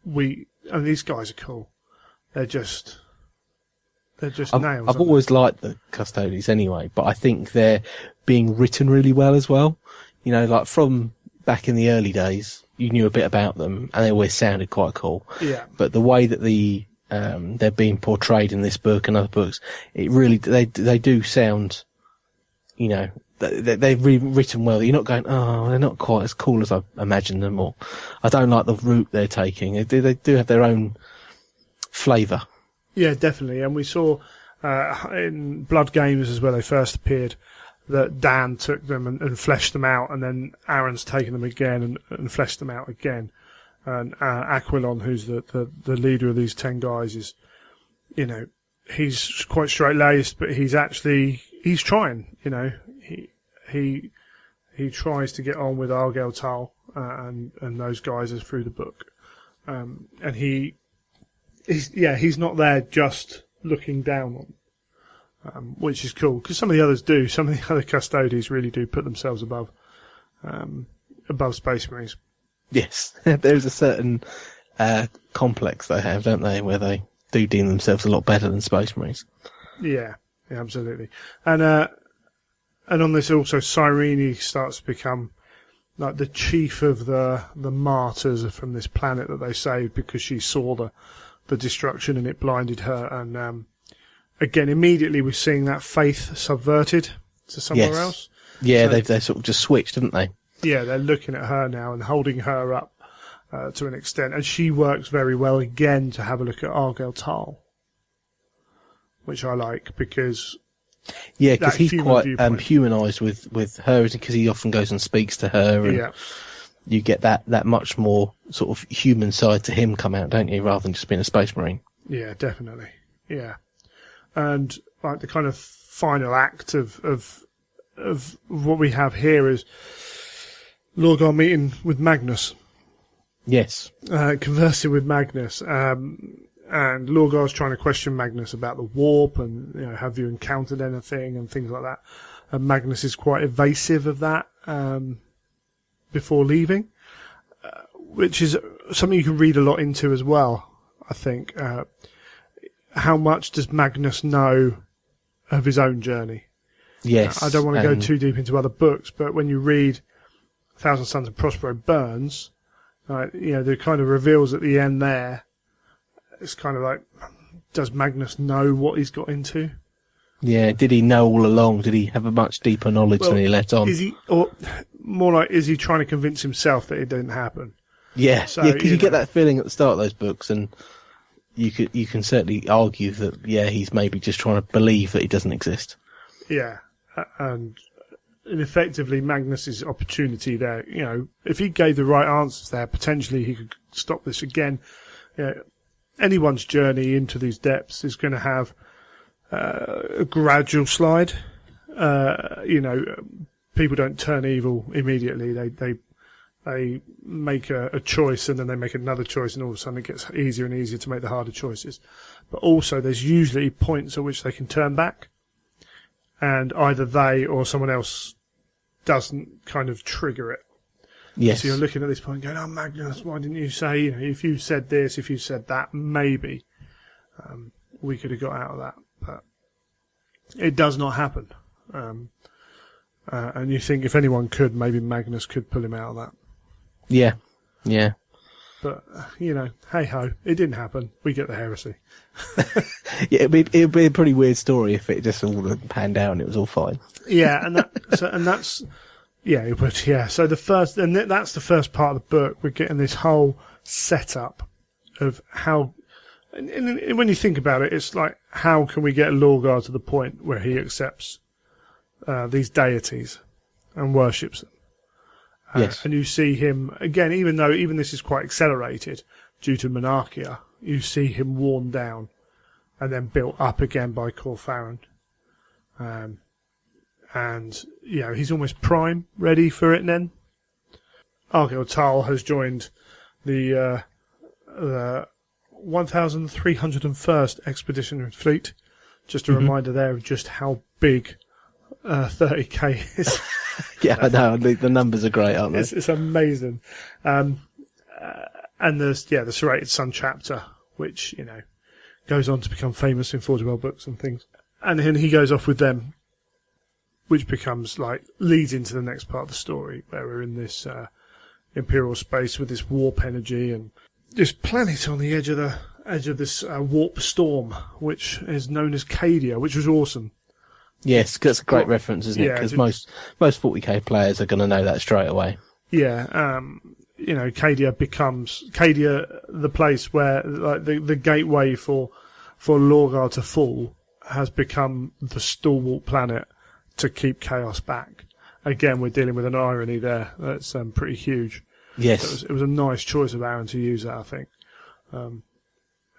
these guys are cool. They're just nails. I've always liked the Custodes anyway, but I think they're being written really well as well. Like from back in the early days, you knew a bit about them, and they always sounded quite cool. Yeah. But the way that they're being portrayed in this book and other books, it really they do sound, they've written well. You're not going, they're not quite as cool as I imagined them, or I don't like the route they're taking. They do have their own flavour. Yeah, definitely. And we saw in Blood Games is where they first appeared, that Dan took them and fleshed them out, and then Aaron's taken them again and fleshed them out again. And Aquilon, who's the leader of these 10 guys, is, he's quite straight-laced, but he's trying, He tries to get on with Argel Tal and those guys as through the book. And he's not there just looking down on, which is cool, because some of the others do. Some of the other Custodes really do put themselves above Space Marines. Yes, there's a certain complex they have, don't they, where they do deem themselves a lot better than Space Marines. Yeah, absolutely. And on this also, Cyrene starts to become like the chief of the martyrs from this planet that they saved because she saw the destruction and it blinded her. And again, immediately we're seeing that faith subverted to somewhere else. Yeah, So, they sort of just switched, didn't they? Yeah, they're looking at her now and holding her up to an extent. And she works very well again to have a look at Argel Tal, which I like because... Yeah, because he's quite humanised with her, because he often goes and speaks to her, and you get that much more sort of human side to him come out, don't you, rather than just being a Space Marine. Yeah, definitely. Yeah. And like the kind of final act of what we have here is Lorgar meeting with Magnus. Yes. Conversing with Magnus. And Lorgar's trying to question Magnus about the warp and, have you encountered anything and things like that. And Magnus is quite evasive of that before leaving, which is something you can read a lot into as well, I think. How much does Magnus know of his own journey? Yes. I don't want to go too deep into other books, but when you read Thousand Sons of Prospero Burns, the kind of reveals at the end there, it's kind of like, does Magnus know what he's got into? Yeah, did he know all along? Did he have a much deeper knowledge than he let on? Is he, or more like, is he trying to convince himself that it didn't happen? Yeah, so, because you get that feeling at the start of those books, and you can certainly argue that, he's maybe just trying to believe that he doesn't exist. Yeah, and effectively Magnus's opportunity there, if he gave the right answers there, potentially he could stop this again. Anyone's journey into these depths is going to have a gradual slide. People don't turn evil immediately. They make a choice and then they make another choice, and all of a sudden it gets easier and easier to make the harder choices. But also there's usually points at which they can turn back, and either they or someone else doesn't kind of trigger it. Yes. So you're looking at this point going, oh, Magnus, why didn't you say, if you said this, if you said that, maybe we could have got out of that. But it does not happen. And you think if anyone could, maybe Magnus could pull him out of that. Yeah. But, hey-ho, it didn't happen. We get the heresy. Yeah, it'd be a pretty weird story if it just all panned out and it was all fine. Yeah, and that's... Yeah, it would. Yeah, so that's the first part of the book. We're getting this whole setup of how, and when you think about it, it's like, how can we get Lorgar to the point where he accepts these deities and worships them? Yes. And you see him again, even this is quite accelerated due to Monarchia. You see him worn down and then built up again by Corfaran. And, he's almost prime, ready for it then. Argel Tal has joined the 1,301st Expeditionary Fleet. Just a reminder there of just how big 30k is. Yeah, I know. The numbers are great, aren't they? It's amazing. And there's, the Serrated Sun chapter, which, goes on to become famous in 40 books and things. And then he goes off with them, which becomes leads into the next part of the story, where we're in this imperial space with this warp energy and this planet on the edge of this warp storm, which is known as Cadia, which was awesome. Yes, that's a great reference, isn't it? Because most 40k players are going to know that straight away. Yeah, Cadia becomes the place where the gateway for Lorgar to fall has become the stalwart planet to keep chaos back. Again, we're dealing with an irony there that's pretty huge. Yes. So it was a nice choice of Aaron to use that, I think. And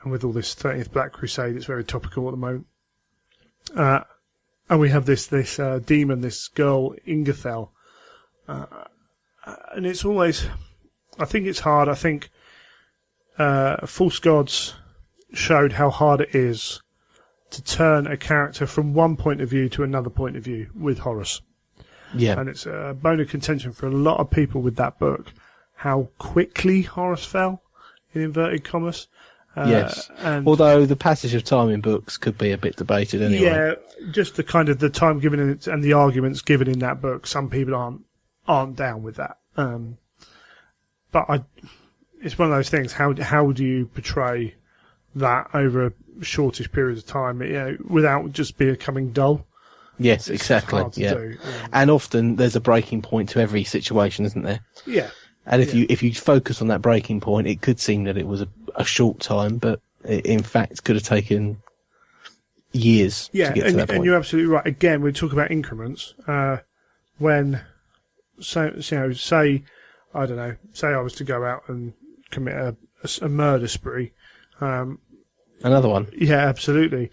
with all this 30th Black Crusade, it's very topical at the moment. And we have this demon, this girl, Ingathel. And it's always... I think it's hard. I think False Gods showed how hard it is to turn a character from one point of view to another point of view with Horus. Yeah. And it's a bone of contention for a lot of people with that book, how quickly Horus fell, in inverted commas. Yes. And Although the passage of time in books could be a bit debated anyway. yeah, just the kind of the time given in it and the arguments given in that book. Some people aren't down with that. But it's one of those things. How do you portray that over a shortish period of time, without just becoming dull? Yes, It's exactly. hard to Yeah. do. And often there's a breaking point to every situation, isn't there? Yeah. And if you focus on that breaking point, it could seem that it was a short time, but it, in fact, could have taken years to get to that point. And you're absolutely right. Again, we talk about increments. When, say, I don't know, say I was to go out and commit a murder spree. Another one. Yeah, absolutely.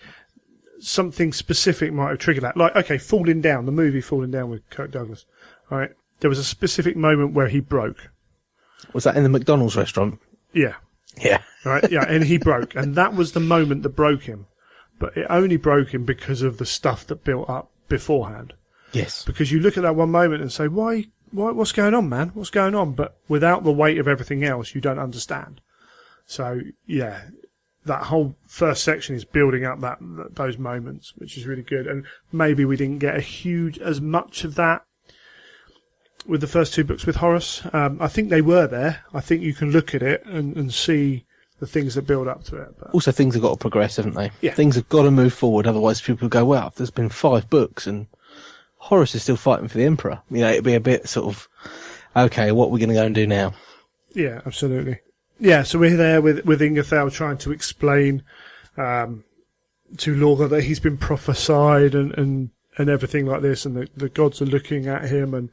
Something specific might have triggered that. Like, okay, Falling Down, the movie Falling Down with Kirk Douglas. All right. There was a specific moment where he broke. Was that in the McDonald's restaurant? Yeah. Yeah. Right? Yeah, and he broke. And that was the moment that broke him. But it only broke him because of the stuff that built up beforehand. Yes. Because you look at that one moment and say, why, what's going on, man? What's going on? But without the weight of everything else, you don't understand. So, yeah, that whole first section is building up those moments, which is really good. And maybe we didn't get as much of that with the first two books with Horus. I think they were there. I think you can look at it and see the things that build up to it. But Also, things have got to progress, haven't they? Yeah. Things have got to move forward, otherwise people go, well, there's been 5 books and Horus is still fighting for the Emperor. It'd be a bit sort of, okay, what are we going to go and do now? yeah, absolutely. Yeah, so we're there with Ingerthal trying to explain to Lorga that he's been prophesied and everything like this, and the gods are looking at him. And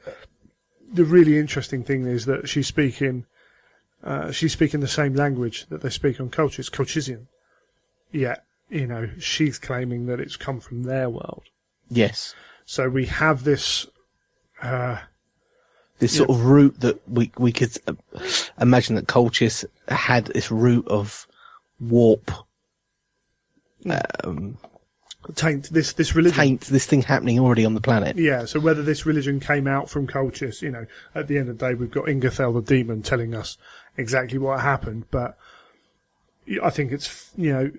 the really interesting thing is that she's speaking the same language that they speak on Colchis, Colchisian. Yet, she's claiming that it's come from their world. Yes. So we have this This sort of root that we could imagine that Colchis had this root of warp. taint this religion. Taint this thing happening already on the planet. Yeah, so whether this religion came out from Colchis, at the end of the day, we've got Ingerthal the demon telling us exactly what happened. But I think it's,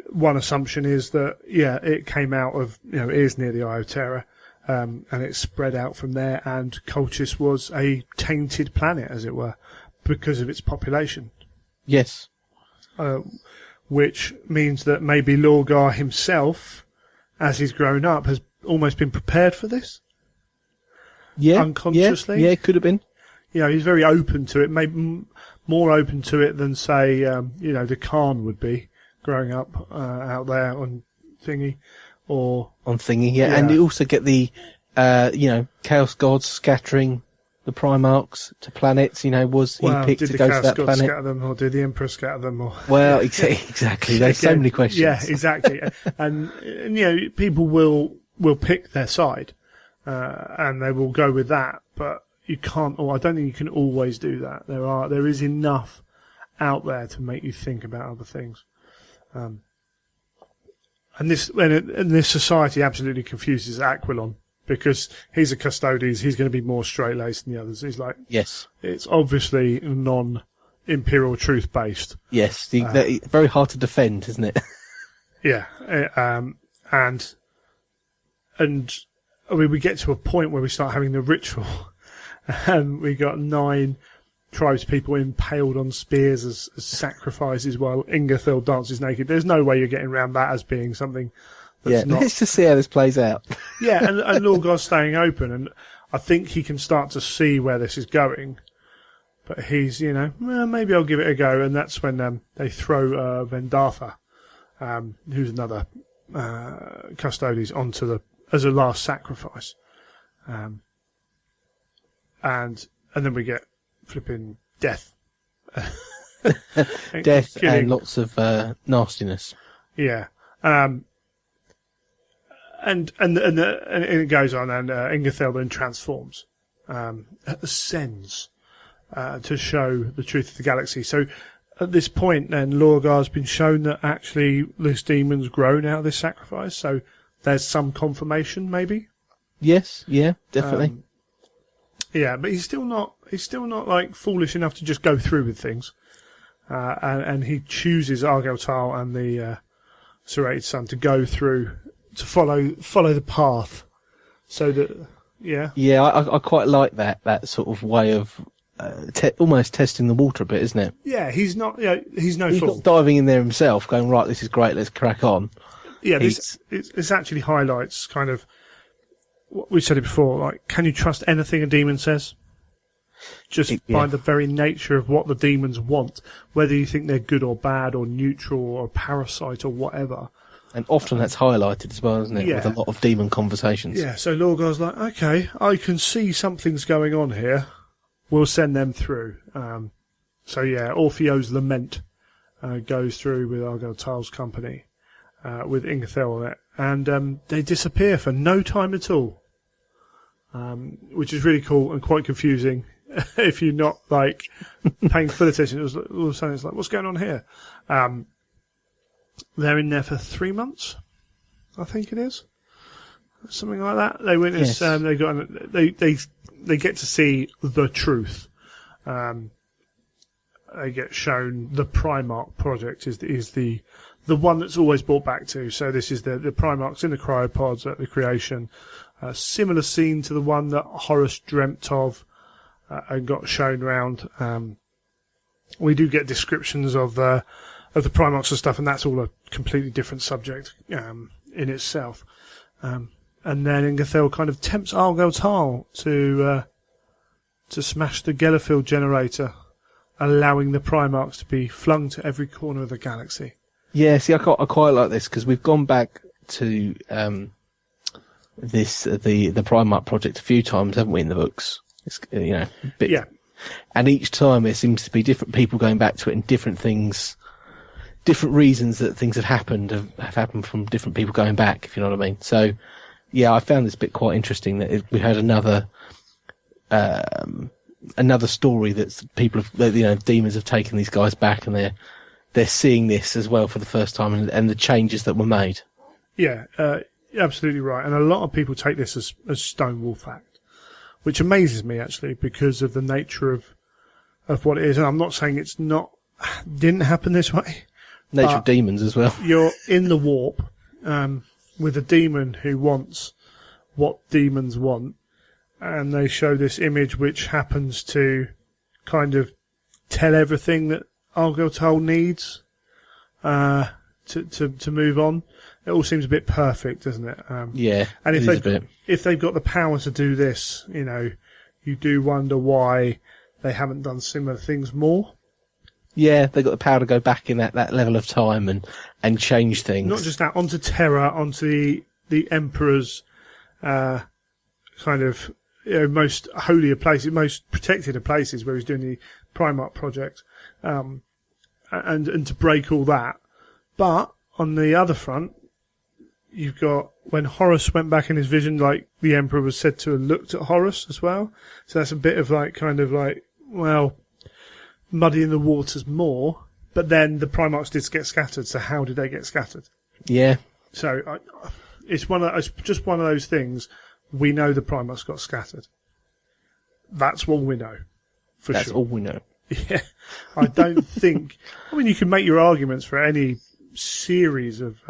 one assumption is that, it came out of, it is near the Eye of Terror, and it spread out from there, and Colchis was a tainted planet, as it were, because of its population. Yes. Which means that maybe Lorgar himself, as he's grown up, has almost been prepared for this. Yeah. Unconsciously. Yeah, it could have been. He's very open to it, maybe more open to it than, say, the Khan would be growing up out there on Thingy. Or on Thingy, yeah. And you also get the, Chaos Gods scattering the Primarchs to planets, was he picked to go to that planet? Did the Chaos Gods scatter them, or did the Emperor scatter them? Or well, exactly. There's so many questions. Yeah, exactly. and people will pick their side, and they will go with that, but you can't, or I don't think you can always do that. There is enough out there to make you think about other things. And this society absolutely confuses Aquilon, because he's a Custodes, he's going to be more straight-laced than the others. He's like, yes, it's obviously non-imperial truth-based. Yes, very hard to defend, isn't it? Yeah, and I mean, we get to a point where we start having the ritual, and we got 9 tribespeople impaled on spears as sacrifices while Ingerthal dances naked. There's no way you're getting around that as being something that's not... Let's just see how this plays out. Yeah, and Lorgar's staying open, and I think he can start to see where this is going. But he's, well, maybe I'll give it a go, and that's when they throw Vendartha, who's another Custodes, as a last sacrifice. And then we get flipping death. Death and lots of nastiness. Yeah. And it goes on, and Ingerthal then transforms, ascends to show the truth of the galaxy. So at this point, then Lorgar's been shown that actually this demon's grown out of this sacrifice. So there's some confirmation, maybe. Yes, yeah, definitely. Yeah, but he's still not like foolish enough to just go through with things. And he chooses Argyle and the Serrated Sun to go through, to follow the path, so that I quite like that sort of way of almost testing the water a bit, isn't it? Yeah, he's no He's fool. not diving in there himself, going, right, this is great, let's crack on. Yeah, this actually highlights kind of what we said it before. Like, can you trust anything a demon says? Just by the very nature of what the demons want, whether you think they're good or bad or neutral or a parasite or whatever. And often that's highlighted as well, isn't it? Yeah. With a lot of demon conversations. Yeah, so Lorgar's like, okay, I can see something's going on here. We'll send them through. Orfeo's Lament goes through with Argyle Tyle's company, with Ingathel on it. And they disappear for no time at all, which is really cool and quite confusing. If you're not like paying full attention, it was all of a sudden it's like, what's going on here? They're in there for 3 months, I think it is, something like that. They witness, Yes. they get to see the truth. They get shown the Primarch project is the one that's always brought back to. So this is the Primarchs in the cryopods at the creation. A similar scene to the one that Horus dreamt of. And got shown round. We do get descriptions of the Primarchs and stuff, and that's all a completely different subject in itself. And then Ingathel kind of tempts Argyle Tyle to smash the Gellerfield generator, allowing the Primarchs to be flung to every corner of the galaxy. Yeah, see, I quite like this because we've gone back to the Primarch project a few times, haven't we, in the books? It's, Yeah. And each time there seems to be different people going back to it and different things, different reasons that things have happened from different people going back, if you know what I mean. So, yeah, I found this bit quite interesting that we had another story that demons have taken these guys back and they're seeing this as well for the first time and the changes that were made. Yeah, absolutely right. And a lot of people take this as Stonewall fact, which amazes me actually because of the nature of what it is. And I'm not saying didn't happen this way. Nature of demons as well. You're in the warp with a demon who wants what demons want, and they show this image which happens to kind of tell everything that Argyle Tyle needs to move on. It all seems a bit perfect, doesn't it? Yeah, and if they've got the power to do this, you do wonder why they haven't done similar things more. Yeah, they've got the power to go back in that level of time and change things. Not just that, onto Terra, onto the Emperor's kind of most holy of places, most protected of places where he's doing the Primarch project, and to break all that. But on the other front, you've got when Horus went back in his vision, like the Emperor was said to have looked at Horus as well. So that's a bit of muddying the waters more. But then the Primarchs did get scattered. So how did they get scattered? Yeah. So it's just one of those things. We know the Primarchs got scattered. That's all we know. That's sure. all we know. Yeah. I don't think. I mean, you can make your arguments for any series of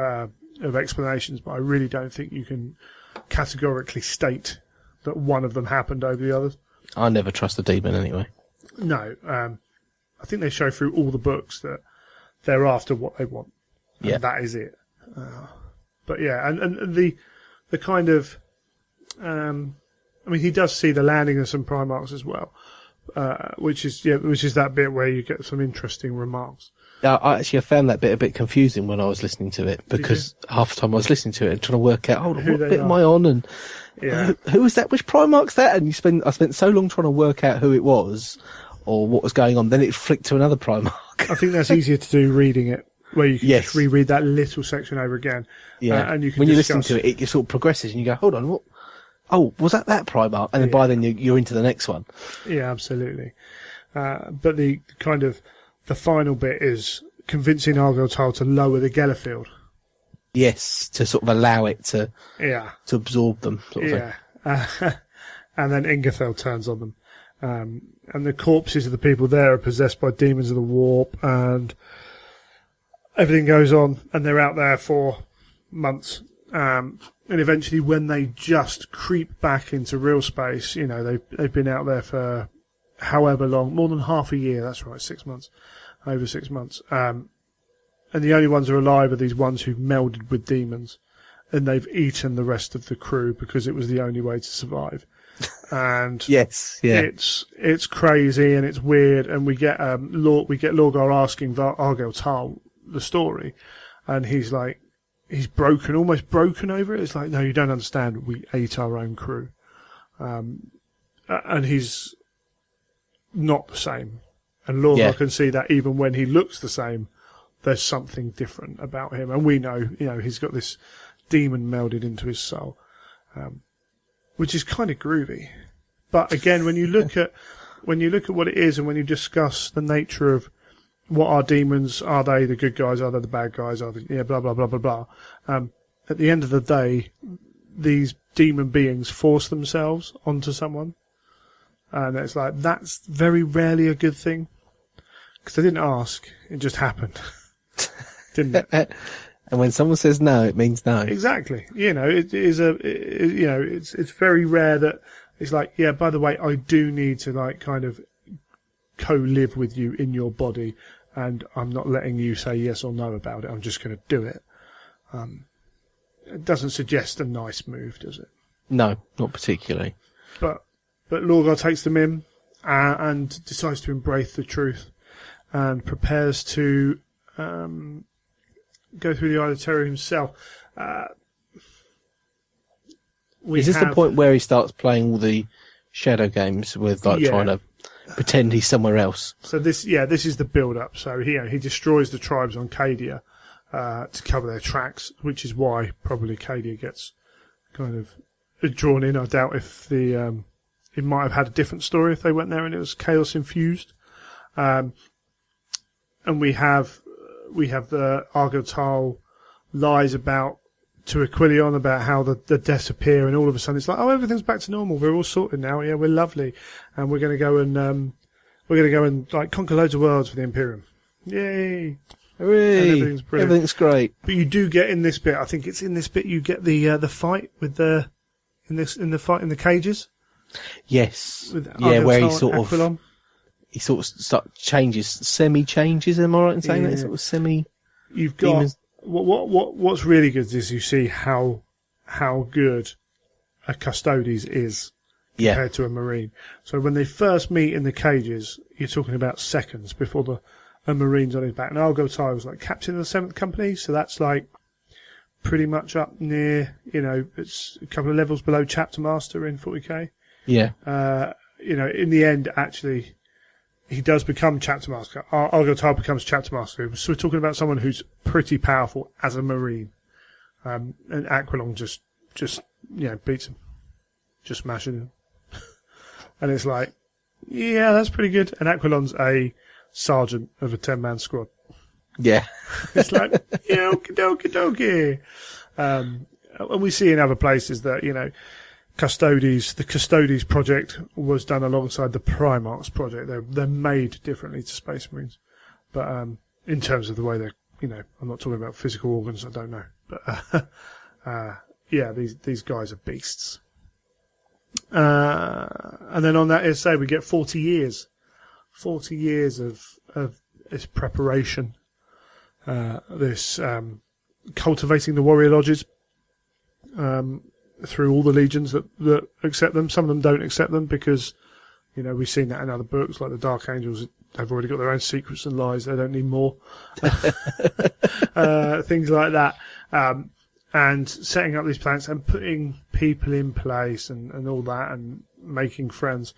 explanations, but I really don't think you can categorically state that one of them happened over the others. I never trust a demon anyway. No, I think they show through all the books that they're after what they want, and that is it. But yeah, and the kind of, I mean, he does see the landing of some Primarchs as well, which is that bit where you get some interesting remarks. I found that bit a bit confusing when I was listening to it because half the time I was listening to it and trying to work out, what bit am I on and who is that? Which Primarch's that? And I spent so long trying to work out who it was or what was going on. Then it flicked to another Primarch. I think that's easier to do reading it, where you can just reread that little section over again. Yeah, and you can when you listen to it, it sort of progresses and you go, hold on, what? Oh, was that Primarch? And then by then you're into the next one. Yeah, absolutely. But the kind of the final bit is convincing Argyle Tyle to lower the Gellerfield. Yes, to sort of allow it to absorb them. Sort of thing. and then Ingerthel turns on them. And the corpses of the people there are possessed by demons of the warp, and everything goes on, and they're out there for months. And eventually, when they just creep back into real space, they've been out there for however long, more than half a year. That's right, 6 months, over 6 months. And the only ones who are alive are these ones who've melded with demons, and they've eaten the rest of the crew because it was the only way to survive. And yes, yeah, it's crazy and it's weird. And we get Lorgar asking Argel Tal the story, and he's like, he's almost broken over it. It's like, no, you don't understand. We ate our own crew, and he's not the same. And Lorgar can see that even when he looks the same, there's something different about him. And we know, he's got this demon melded into his soul, which is kind of groovy. But again, when you look at what it is, and when you discuss the nature of what are demons, are they the good guys, are they the bad guys, are they, blah blah blah blah blah. At the end of the day, these demon beings force themselves onto someone, and it's like, that's very rarely a good thing, because they didn't ask; it just happened, didn't it? And when someone says no, it means no. Exactly. It's very rare that it's like, yeah, by the way, I do need to kind of co-live with you in your body, and I'm not letting you say yes or no about it. I'm just going to do it. It doesn't suggest a nice move, does it? No, not particularly. But Lorgar takes them in and decides to embrace the truth, and prepares to go through the Eye of Terror himself. Is this the point where he starts playing all the shadow games with trying to pretend he's somewhere else? So this is the build-up. So he destroys the tribes on Cadia to cover their tracks, which is why probably Cadia gets kind of drawn in. I doubt if it might have had a different story if they went there and it was chaos infused. And we have the Argel Tal lies to Aquilion about how the deaths appear, and all of a sudden it's like, oh, everything's back to normal. We're all sorted now. Yeah, we're lovely, and we're going to go and conquer loads of worlds for the Imperium. Yay! Hooray! Everything's brilliant. Everything's great. But you do get in this bit. I think it's in this bit you get the fight with in the fight in the cages. Yes. With where he Aquilon. semi-changes. Am I right in saying that? Sort of semi. You've got demons. What's really good is you see how good a Custodes is compared to a Marine. So when they first meet in the cages, you're talking about seconds before a Marine's on his back. And Argel Tal was like captain of the 7th Company, so that's like pretty much up near, it's a couple of levels below Chapter Master in 40k. Yeah. In the end, actually, he does become Chapter Master. Argel Tal becomes Chapter Master. So we're talking about someone who's pretty powerful as a Marine. And Aquilon just beats him. Just smashes him. And it's like, yeah, that's pretty good. And Aquilon's a sergeant of a 10-man squad. Yeah. It's like, yeah, okie dokie. And we see in other places that, the Custodes project was done alongside the Primarch's project. They're made differently to Space Marines. But in terms of the way they're, I'm not talking about physical organs, I don't know. But these guys are beasts. And then on that essay we get 40 years. 40 years of this preparation, this cultivating the warrior lodges through all the legions that accept them. Some of them don't accept them because, we've seen that in other books, like the Dark Angels. They've already got their own secrets and lies. They don't need more. Things like that. And setting up these planets and putting people in place and all that, and making friends.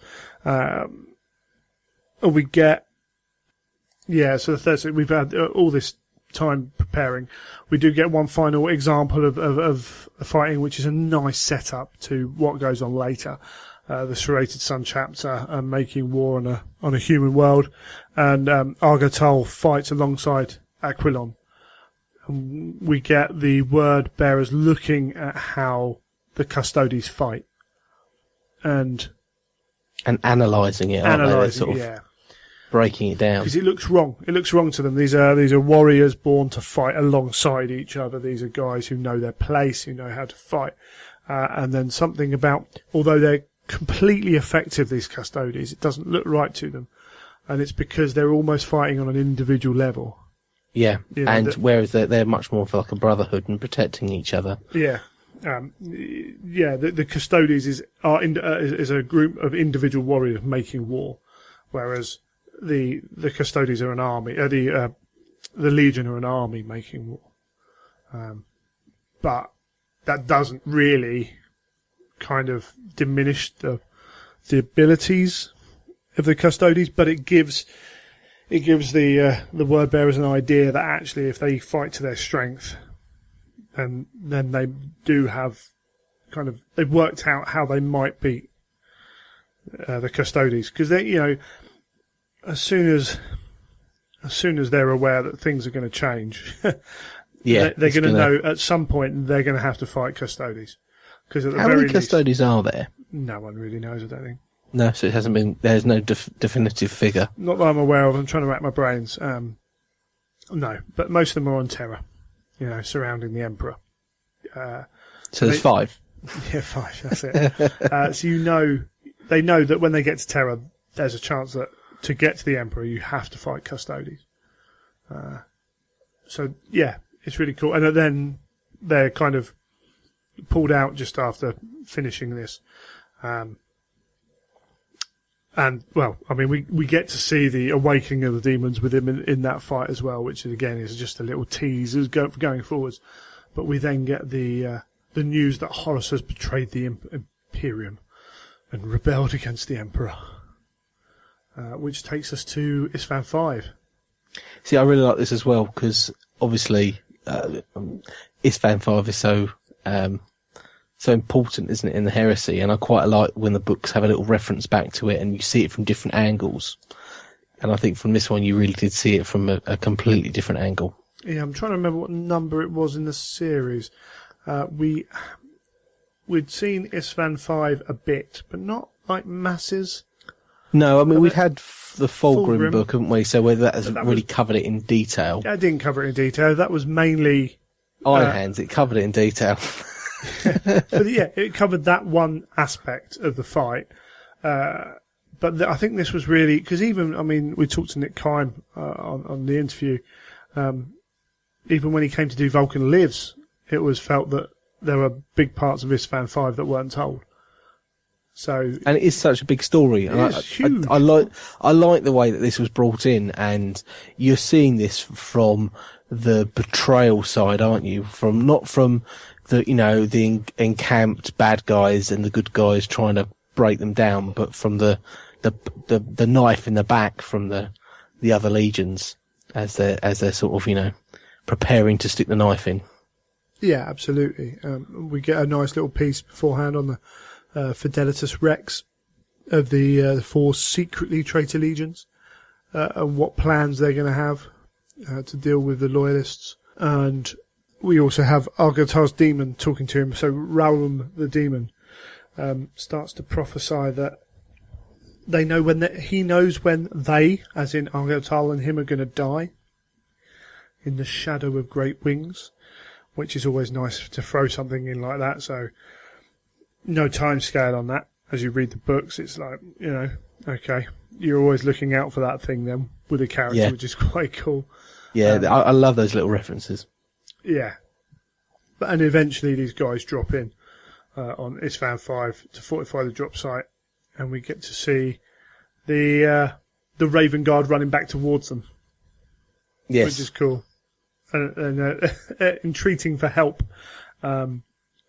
We get, so the third, we've had all this time preparing. We do get one final example of fighting, which is a nice setup to what goes on later. The Serrated Sun chapter, making war on a human world, and Argel Tal fights alongside Aquilon. And we get the word bearers looking at how the Custodes fight, and analysing it, aren't they? They're sort of yeah. breaking it down. Because it looks wrong. It looks wrong to them. These are warriors born to fight alongside each other. These are guys who know their place, who know how to fight. And then something about, although they're completely effective, these custodies, it doesn't look right to them. And it's because they're almost fighting on an individual level. Yeah, whereas they're much more of like a brotherhood and protecting each other. Yeah. The custodies is a group of individual warriors making war, whereas the custodies are an army. The Legion are an army making war. But that doesn't really kind of diminish the abilities of the custodies, but it gives the word bearers an idea that actually if they fight to their strength, and then they do have they've worked out how they might beat the custodies, because they, as soon as they're aware that things are going to change, they're going to know at some point they're going to have to fight custodies. Because how many custodies are there? No one really knows, I don't think. No, so it hasn't been. There's no definitive figure. Not that I'm aware of. I'm trying to rack my brains. No, but most of them are on Terra. Surrounding the Emperor. So there's 5? Yeah, 5, that's it. So they know that when they get to Terra, there's a chance that to get to the Emperor, you have to fight custodies. So, yeah, it's really cool. And then they're kind of pulled out just after finishing this. And, well, I mean, we get to see the awakening of the demons with him in that fight as well, which, again, is just a little tease going forwards. But we then get the news that Horus has betrayed the Imperium and rebelled against the Emperor, which takes us to Isstvan 5. See, I really like this as well, because, obviously, Isstvan 5 is so important, isn't it, in the Heresy? And I quite like when the books have a little reference back to it and you see it from different angles. And I think from this one you really did see it from a completely different angle. Yeah, I'm trying to remember what number it was in the series. We'd seen Isstvan 5 a bit, but not like masses. No, I mean, we'd had the Fulgrim book, haven't we? So whether that hasn't really covered it in detail. Yeah, I didn't cover it in detail. That was mainly... Iron Hands, it covered it in detail. It covered that one aspect of the fight. But I think this was really... Because we talked to Nick Kime on the interview. Even when he came to do Vulcan Lives, it was felt that there were big parts of Isstvan 5 that weren't told. And it is such a big story. It's huge. I like the way that this was brought in, and you're seeing this from the betrayal side, aren't you? Not from the encamped bad guys and the good guys trying to break them down, but from the knife in the back from the other legions as they're sort of preparing to stick the knife in. Yeah, absolutely. We get a nice little piece beforehand on the Fidelitas Rex of the 4 secretly traitor legions and what plans they're going to have to deal with the loyalists. And we also have Argotar's demon talking to him. So Raum the demon starts to prophesy that he knows when they, as in Argotar and him, are going to die in the shadow of great wings, which is always nice to throw something in like that. So no time scale on that. As you read the books, it's like, okay, you're always looking out for that thing then with a character, which is quite cool. Yeah, I love those little references. Yeah. And eventually these guys drop in on Isstvan 5 to fortify the drop site, and we get to see the Raven Guard running back towards them. Yes. Which is cool. And entreating for help. And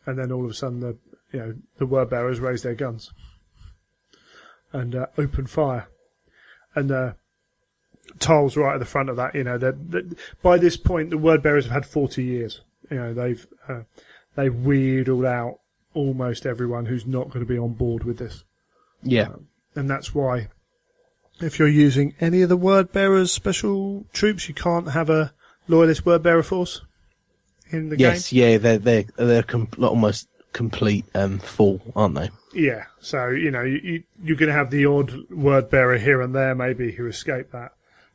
then all of a sudden the word bearers raise their guns and open fire. And Tarl's right at the front of that. By this point, the word bearers have had 40 years. They've wheedled out almost everyone who's not going to be on board with this. Yeah, and that's why if you're using any of the word bearers special troops, you can't have a loyalist word bearer force in the game. Yes, yeah, they're almost complete fall, aren't they? Yeah, so, you're going to have the odd word bearer here and there, maybe, who escape that.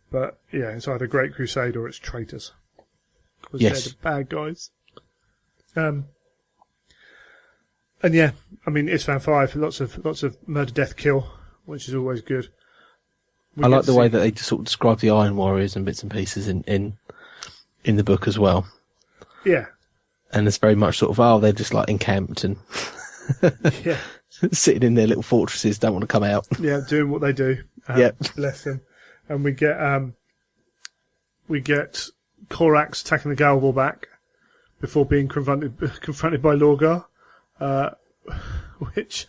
But, yeah, it's either Great Crusade or it's traitors. Because Yes. they're the bad guys. And yeah, I mean, it's Fan 5, lots of murder, death, kill, which is always good. I like the way that they sort of describe the Iron Warriors and bits and pieces in the book as well. Yeah. And it's very much sort of, they're just like encamped and Yeah. sitting in their little fortresses, don't want to come out. Yeah, doing what they do. Yep. Bless them. And we get Korax attacking the Galvor back before being confronted by Lorgar, which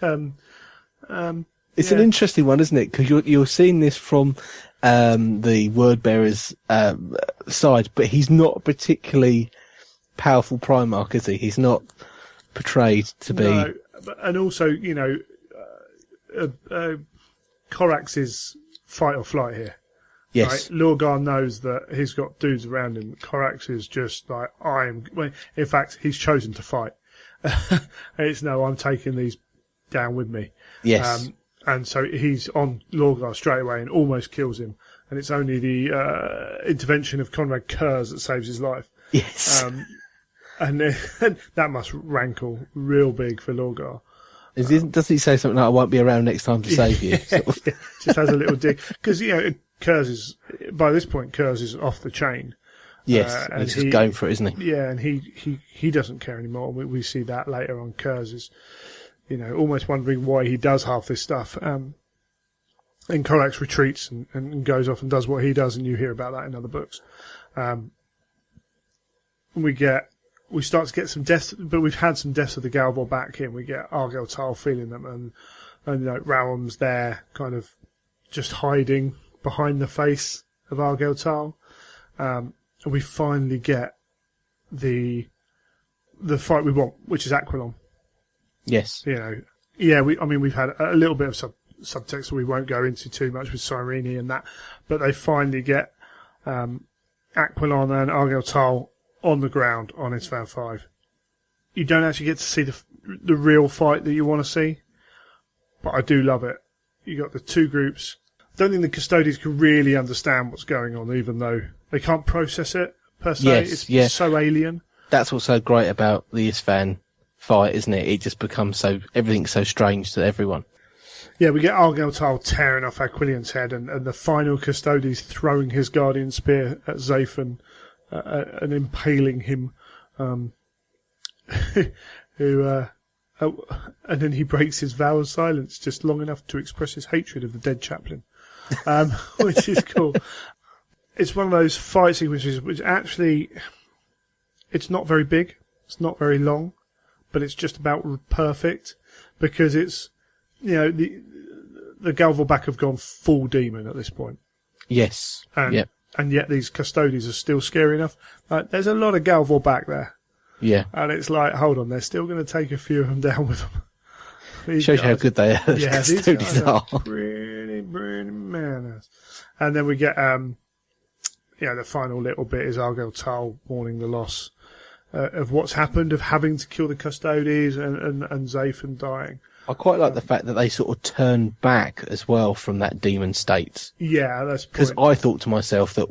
It's an interesting one, isn't it? Because you're seeing this from the word bearer's side, but he's not a particularly powerful Primarch, is he? He's not portrayed to be. No, and also, Korax is fight or flight here. Yes. Right? Lorgar knows that he's got dudes around him. Korax is just like, in fact, he's chosen to fight. It's no, I'm taking these down with me. Yes. And so he's on Lorgar straight away and almost kills him. And it's only the intervention of Conrad Kurz that saves his life. Yes. And that must rankle real big for Lorgar. Doesn't he say something like, I won't be around next time to save you? Sort of. Yeah, just has a little dig. Because, by this point, Kurz is off the chain. Yes, and he's just going for it, isn't he? Yeah, and he doesn't care anymore. We see that later on. Kurz is, almost wondering why he does half this stuff. And Korax retreats and goes off and does what he does, and you hear about that in other books. We start to get some deaths, but we've had some deaths of the Galvor back in. We get Argel Tal feeling them, and Rauam's there, kind of just hiding behind the face of Argel Tal. And we finally get the fight we want, which is Aquilon. Yes. We've had a little bit of subtext we won't go into too much with Cyrene and that, but they finally get Aquilon and Argel Tal on the ground on Isfahan 5. You don't actually get to see the real fight that you want to see, but I do love it. You got the two groups. I don't think the Custodians can really understand what's going on, even though they can't process it per se. It's so alien. That's what's so great about the Isfahan fight, isn't it? It just becomes everything's so strange to everyone. Yeah, we get Argel Tal tearing off Aquilion's head, and the final Custodes throwing his Guardian Spear at Zaphan and impaling him. And then he breaks his vow of silence just long enough to express his hatred of the dead chaplain, which is cool. It's one of those fight sequences which actually, it's not very big, it's not very long, but it's just about perfect, because it's, the Galvor back have gone full demon at this point. Yes. And yet these Custodians are still scary enough. There's a lot of Galvor back there. Yeah. And it's like, hold on, they're still going to take a few of them down with them. Shows you how good they are. Yeah, these guys are pretty manners. And then we get, the final little bit is Argel Tal mourning the loss of what's happened, of having to kill the Custodians and Zaphan dying. I quite like the fact that they sort of turn back as well from that demon state. Yeah, that's because I thought to myself that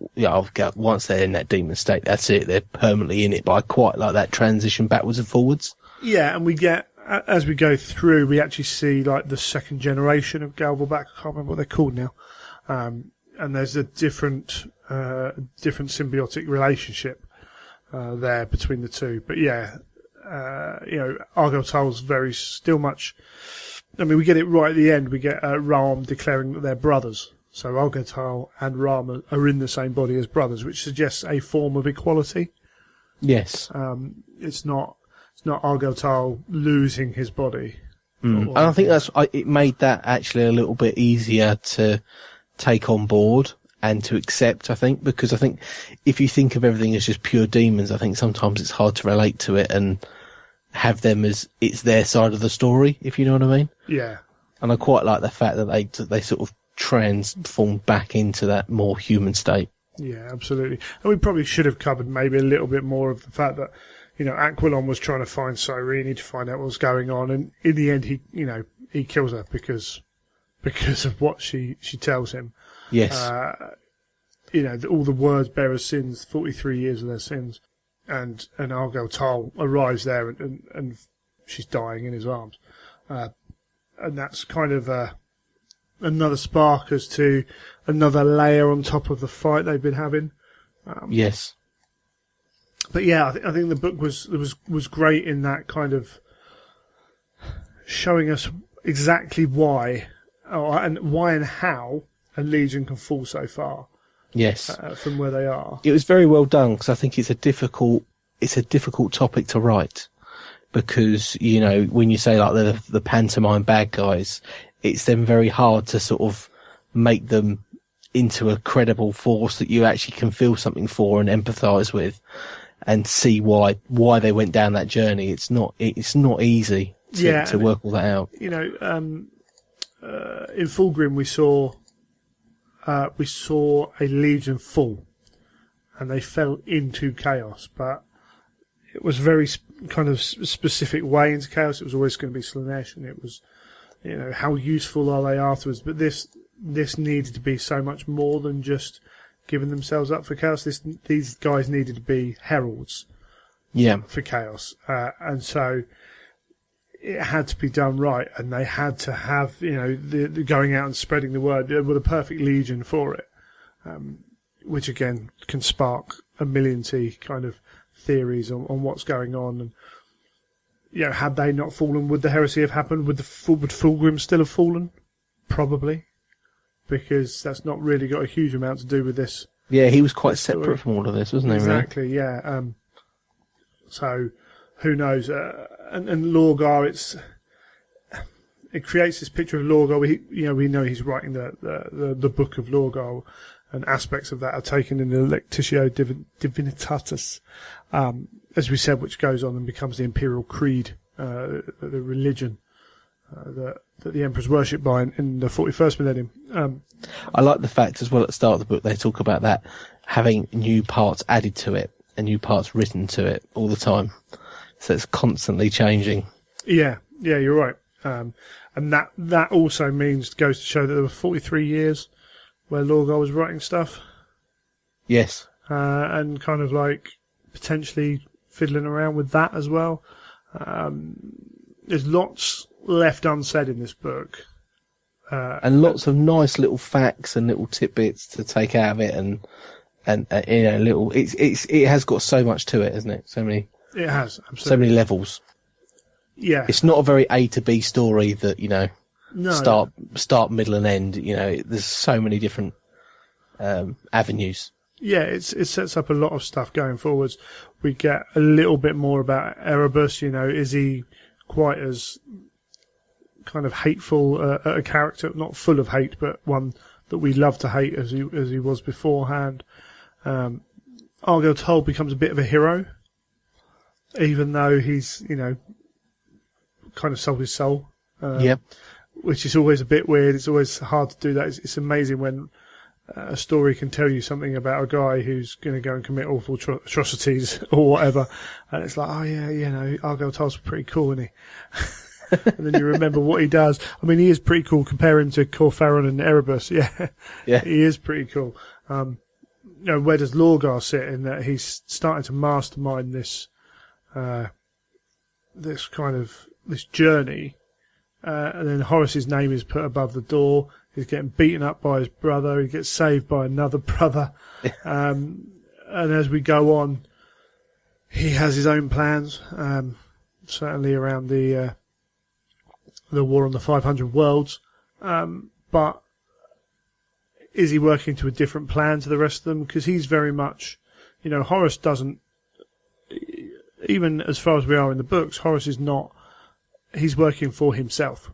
once they're in that demon state, that's it, they're permanently in it. But I quite like that transition backwards and forwards. Yeah, and we get, as we go through, we actually see like the second generation of Galvor back. I can't remember what they're called now. And there's a different symbiotic relationship there between the two. But yeah. Argel Tal's still much. I mean, we get it right at the end. We get Rauam declaring that they're brothers. So Argel Tal and Rauam are in the same body as brothers, which suggests a form of equality. Yes. It's not Argel Tal losing his body. And I think it made that actually a little bit easier to take on board and to accept, I think, because I think if you think of everything as just pure demons, I think sometimes it's hard to relate to it and have them as it's their side of the story, if you know what I mean. Yeah. And I quite like the fact that they sort of transform back into that more human state. Yeah, absolutely. And we probably should have covered maybe a little bit more of the fact that, Aquilon was trying to find Cyrene to find out what was going on, and in the end, he kills her because of what she tells him. Yes. All the words bearers' sins, 43 years of their sins, and Argel Tal arrives there and she's dying in his arms, and that's kind of another spark as to another layer on top of the fight they've been having. Yes. But yeah, I think the book was great in that kind of showing us exactly why and how a Legion can fall so far. Yes. From where they are. It was very well done, because I think it's a difficult topic to write, because when you say like the pantomime bad guys, it's then very hard to sort of make them into a credible force that you actually can feel something for and empathise with, and see why they went down that journey. It's not easy to work all that out. In Fulgrim we saw a Legion fall, and they fell into chaos, but it was very kind of specific way into chaos. It was always going to be Slaanesh, and it was, how useful are they afterwards? But this needed to be so much more than just giving themselves up for chaos. These guys needed to be heralds, for chaos, and so it had to be done right, and they had to have, the going out and spreading the word with a perfect Legion for it, which again can spark a million kind of theories on what's going on. And had they not fallen, would the heresy have happened? Would Fulgrim still have fallen? Probably, because that's not really got a huge amount to do with this. Yeah, he was quite separate from all of this, wasn't he? Exactly. Really? Yeah. So who knows? And Lorgar, it creates this picture of Lorgar. We know he's writing the book of Lorgar, and aspects of that are taken in the Lectitio Divinitatis, as we said, which goes on and becomes the Imperial Creed, the religion that the Emperors worship by in the 41st millennium. I like the fact as well at the start of the book they talk about that having new parts added to it and new parts written to it all the time. So it's constantly changing. Yeah, you're right. And that also goes to show that there were 43 years where Lorgar was writing stuff. Yes. And kind of like potentially fiddling around with that as well. There's lots left unsaid in this book. And lots of nice little facts and little tidbits to take out of it, and little. It has got so much to it, hasn't it? So many. It has, absolutely. So many levels. Yeah. It's not a very A to B story that, no. start, middle and end. There's so many different avenues. Yeah, it sets up a lot of stuff going forwards. We get a little bit more about Erebus. Is he quite as kind of hateful a character? Not full of hate, but one that we love to hate as he was beforehand. Argel Tal becomes a bit of a hero, even though he's, kind of sold his soul. Yep. Which is always a bit weird. It's always hard to do that. It's amazing when a story can tell you something about a guy who's going to go and commit awful atrocities or whatever, and it's like, oh yeah, Argel Tal's pretty cool, isn't he? And then you remember what he does. I mean, he is pretty cool. Compare him to Corfaron and Erebus. Yeah, he is pretty cool. Where does Lorgar sit in that? He's starting to mastermind this journey, and then Horus's name is put above the door. He's getting beaten up by his brother. He gets saved by another brother. And as we go on, he has his own plans, certainly around the war on the 500 worlds. But is he working to a different plan to the rest of them? Because he's very much, Horus doesn't, even as far as we are in the books, Horus is not, he's working for himself.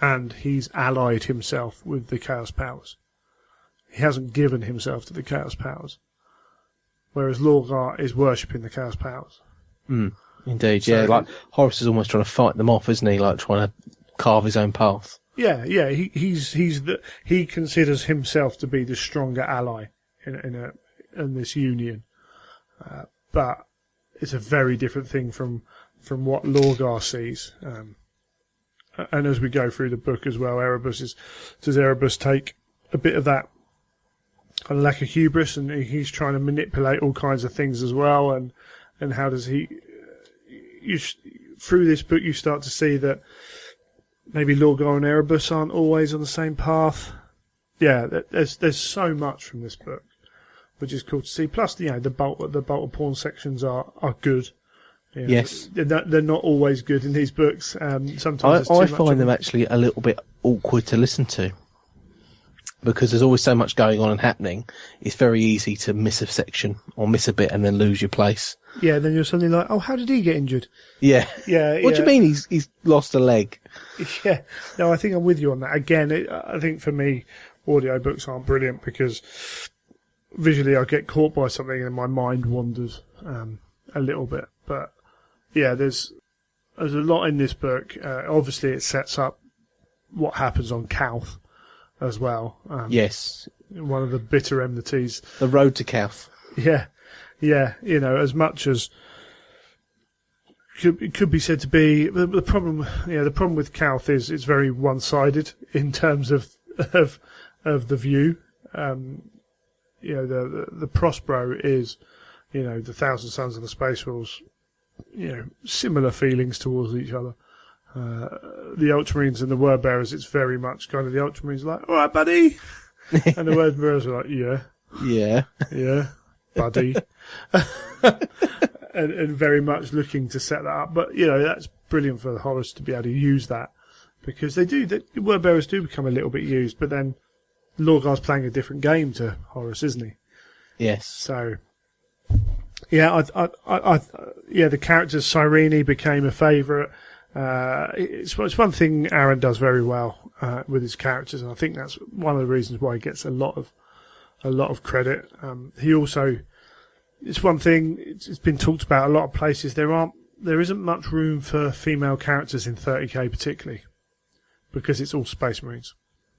And he's allied himself with the Chaos Powers. He hasn't given himself to the Chaos Powers. Whereas Lorgar is worshipping the Chaos Powers. Indeed, so, yeah. Like, Horus is almost trying to fight them off, isn't he? Like, trying to carve his own path. Yeah. He considers himself to be the stronger ally in this union. But it's a very different thing from what Lorgar sees. And as we go through the book as well, does Erebus take a bit of that kind of lack of hubris, and he's trying to manipulate all kinds of things as well, and how does he? Through this book, you start to see that maybe Lorgar and Erebus aren't always on the same path. Yeah, there's so much from this book, which is cool to see. Plus, the bolt of porn sections are good. You know, yes, they're not always good in these books. Sometimes I find them actually a little bit awkward to listen to, because there's always so much going on and happening. It's very easy to miss a section or miss a bit and then lose your place. Yeah, then you're suddenly like, oh, how did he get injured? Yeah. Yeah. What do you mean he's lost a leg? Yeah. No, I think I'm with you on that. Again, I think for me, audiobooks aren't brilliant because visually I get caught by something and my mind wanders a little bit. But yeah, there's a lot in this book. Obviously, it sets up what happens on Calth as well. Yes. One of the bitter enmities. The road to Calth. Yeah. Yeah, as much as it could be said to be the problem. Yeah, the problem with Calth is it's very one-sided in terms of the view. The Prospero is, the Thousand Sons and the Space Wolves. Similar feelings towards each other. The Ultramarines and the Wordbearers, it's very much kind of the Ultramarines are like, all right, buddy, and the Wordbearers are like, yeah, buddy. and very much looking to set that up. But, that's brilliant for the Horus to be able to use that, because the Wordbearers do become a little bit used, but then Lorgar's playing a different game to Horus, isn't he? Yes. So, yeah, the characters, Cyrene became a favourite. It's one thing Aaron does very well with his characters, and I think that's one of the reasons why he gets a lot of credit. He also, it's one thing, it's been talked about a lot of places. There isn't much room for female characters in 30k particularly, because it's all Space Marines.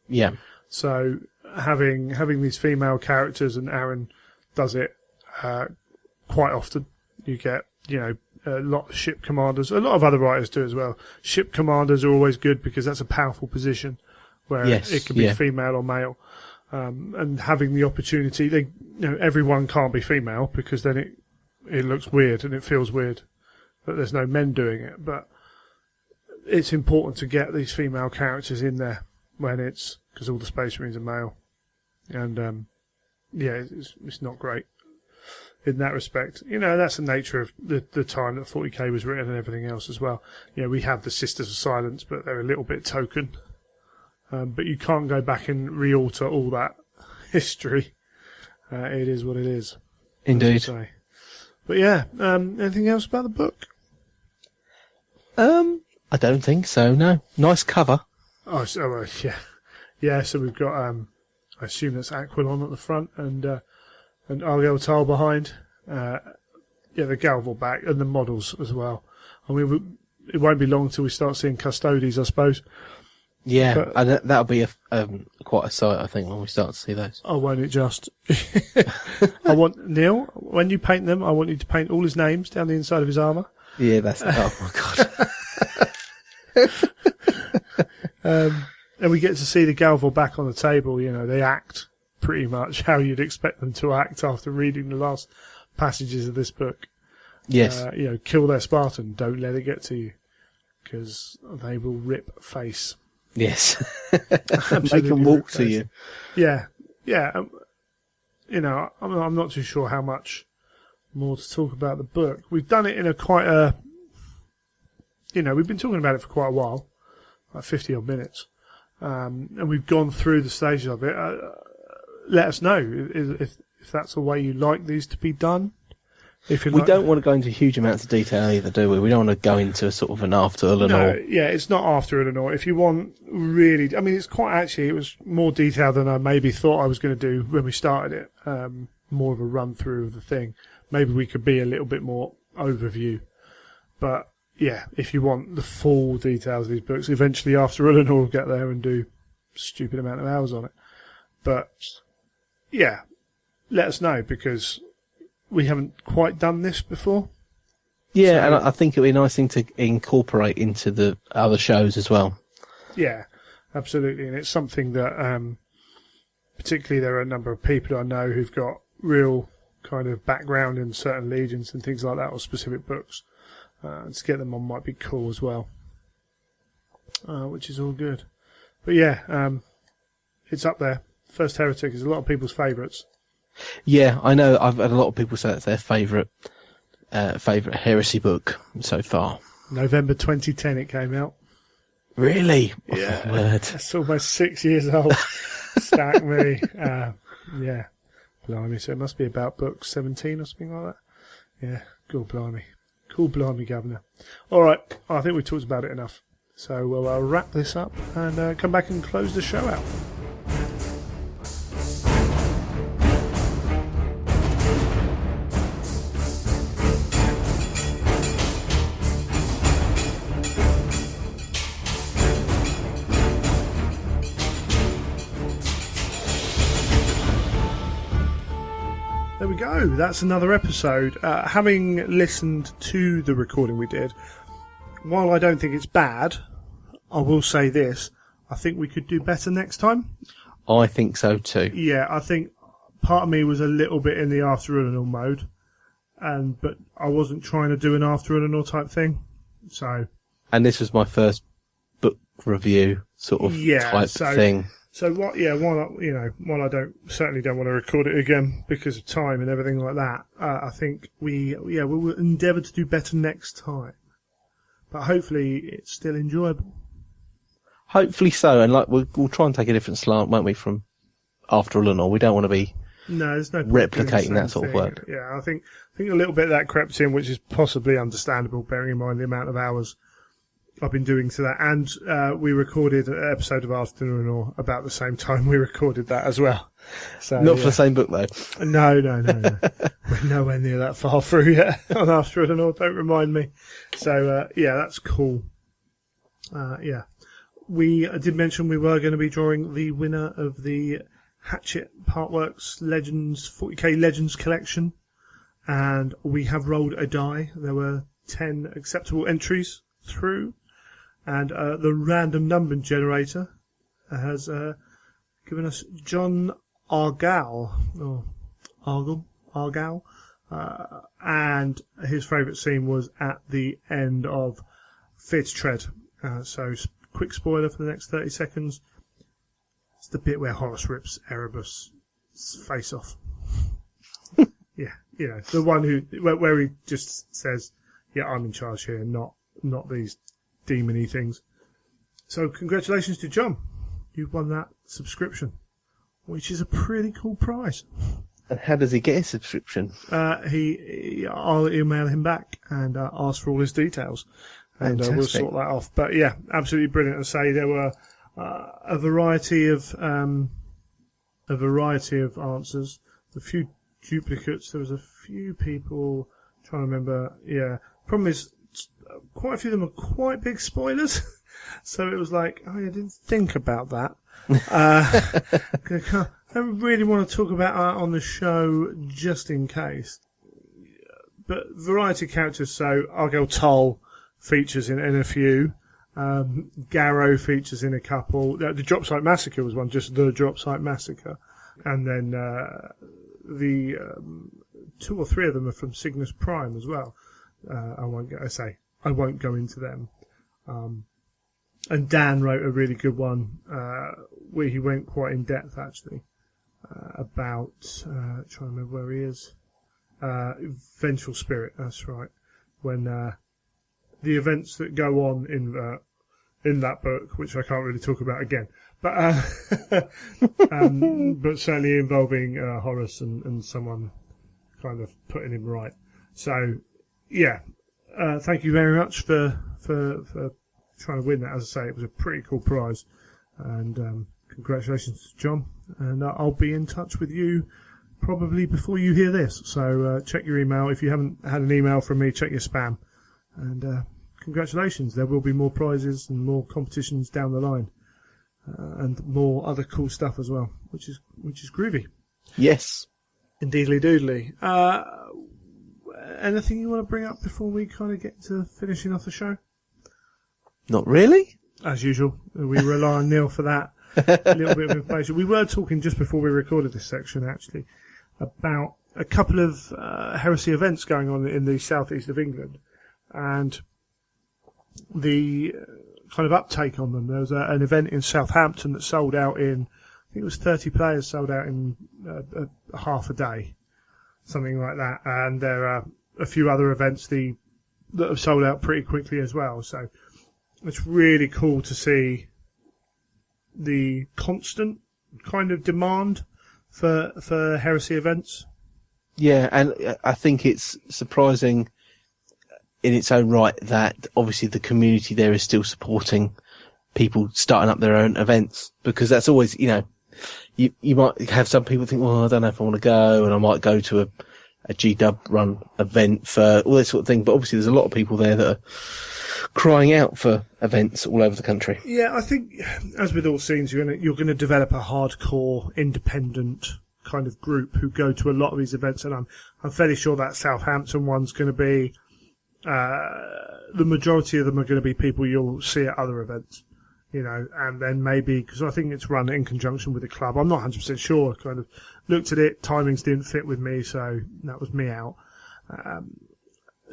Yeah. So having these female characters, and Aaron does it quite often. You get, a lot of ship commanders. A lot of other writers do as well. Ship commanders are always good because that's a powerful position where it can be female or male. And having the opportunity, everyone can't be female because then it looks weird and it feels weird that there's no men doing it. But it's important to get these female characters in there because all the Space Marines are male. And, it's not great in that respect. That's the nature of the time that 40k was written and everything else as well. We have the Sisters of Silence, but they're a little bit token. But you can't go back and re-alter all that history. It is what it is. Indeed. But yeah, anything else about the book? I don't think so, no. Nice cover. Oh, so, yeah. Yeah, so we've got, I assume that's Aquilon at the front and Argel behind. The Galval back and the models as well. I mean, it won't be long till we start seeing Custodes, I suppose. Yeah, that'll be quite a sight, I think, when we start to see those. Oh, won't it just? I want, Neil, when you paint them, I want you to paint all his names down the inside of his armour. Yeah, that's... oh, my God. And we get to see the Galval back on the table. They act pretty much how you'd expect them to act after reading the last passages of this book. Yes. Kill their Spartan. Don't let it get to you, because they will rip face. Yes. Make them walk to you. Yeah. Yeah. I'm not too sure how much more to talk about the book. We've done it in we've been talking about it for quite a while, like 50 odd minutes. And we've gone through the stages of it. Let us know if that's the way you like these to be done. We don't want to go into huge amounts of detail either, do we? We don't want to go into a sort of an after Eleanor. No, yeah, it's not after Eleanor. If you want really, I mean, it was more detailed than I maybe thought I was going to do when we started it. More of a run through of the thing. Maybe we could be a little bit more overview. But yeah, if you want the full details of these books, eventually after Eleanor we'll get there and do a stupid amount of hours on it. But yeah, let us know, because we haven't quite done this before. Yeah, and I think it would be a nice thing to incorporate into the other shows as well. Yeah, absolutely. And it's something that, particularly there are a number of people I know who've got real kind of background in certain legions and things like that, or specific books. To get them on might be cool as well, which is all good. But yeah, it's up there. First Heretic is a lot of people's favourites. Yeah, I know. I've had a lot of people say it's their favourite heresy book so far. November 2010 it came out. Really? Yeah. Oh, word. That's almost 6 years old. Stack me. Yeah. Blimey. So it must be about book 17 or something like that. Yeah. Cool blimey. Cool blimey, Governor. All right. I think we've talked about it enough. So we'll wrap this up and come back and close the show out. There we go. That's another episode. Having listened to the recording we did, while I don't think it's bad, I will say this. I think we could do better next time. I think so too. Yeah, I think part of me was a little bit in the After Ulanor mode, but I wasn't trying to do an After Ulanor type thing. So, and this was my first book review sort of type thing. So what? Yeah, while I certainly don't want to record it again because of time and everything like that. I think we will endeavour to do better next time. But hopefully it's still enjoyable. Hopefully so, and we'll try and take a different slant, won't we, from After Ulanor? We don't want to be there's no replicating that sort of work. Yeah, I think a little bit of that crept in, which is possibly understandable, bearing in mind the amount of hours I've been doing to that. And we recorded an episode of After Ulanor about the same time we recorded that as well. So not for the same book though. No. We're nowhere near that far through yet on After Ulanor. Don't remind me. So that's cool. We did mention we were going to be drawing the winner of the Hatchet Partworks Legends 40k Legends collection, and we have rolled a die. There were 10 acceptable entries through, and the random number generator has given us John Argyle, and his favourite scene was at the end of Fear to Tread. So quick spoiler for the next 30 seconds. It's the bit where Horus rips Erebus' face off. Yeah, the one where he just says, "Yeah, I'm in charge here, not these demony things." So congratulations to John. You've won that subscription, which is a pretty cool prize. And how does he get his subscription? I'll email him back and ask for all his details. And we'll sort that off. But yeah, absolutely brilliant to say. There were a variety of answers. A few duplicates. There was a few people trying to remember. Yeah, problem is quite a few of them are quite big spoilers. So it was like, I didn't think about that. I don't really want to talk about that on the show just in case. But variety of characters. So Argel Toll features in a few. Garrow features in a couple. The Drop Site Massacre was one, just the Drop Site Massacre. And then the 2 or 3 of them are from Cygnus Prime as well. I won't go into them. And Dan wrote a really good one where he went quite in depth actually about trying to remember where he is. Vengeful Spirit. That's right. When the events that go on in that book, which I can't really talk about again, but but certainly involving Horus and someone kind of putting him right. So yeah, thank you very much for trying to win that. As I say, it was a pretty cool prize, and congratulations to John. And I'll be in touch with you probably before you hear this. So check your email. If you haven't had an email from me, check your spam. And congratulations, there will be more prizes and more competitions down the line, and more other cool stuff as well, which is groovy. Yes, indeedly doodly. anything you want to bring up before we kind of get to finishing off the show? Not really. As usual, we rely on Neil for that. A little bit of information. We were talking just before we recorded this section, actually, about a couple of heresy events going on in the southeast of England, and the kind of uptake on them. There was an event in Southampton that sold out in, I think it was 30 players sold out in half a day, something like that. And there are a few other events that have sold out pretty quickly as well. So it's really cool to see the constant kind of demand for heresy events. Yeah, and I think it's surprising in its own right that obviously the community there is still supporting people starting up their own events, because that's always, you might have some people think, well, I don't know if I want to go, and I might go to a GW run event for all this sort of thing. But obviously there's a lot of people there that are crying out for events all over the country. Yeah, I think, as with all scenes, you're going to develop a hardcore, independent kind of group who go to a lot of these events, and I'm fairly sure that Southampton one's going to be, the majority of them are going to be people you'll see at other events, and then maybe, because I think it's run in conjunction with the club. I'm not 100% sure. I kind of looked at it, timings didn't fit with me, so that was me out.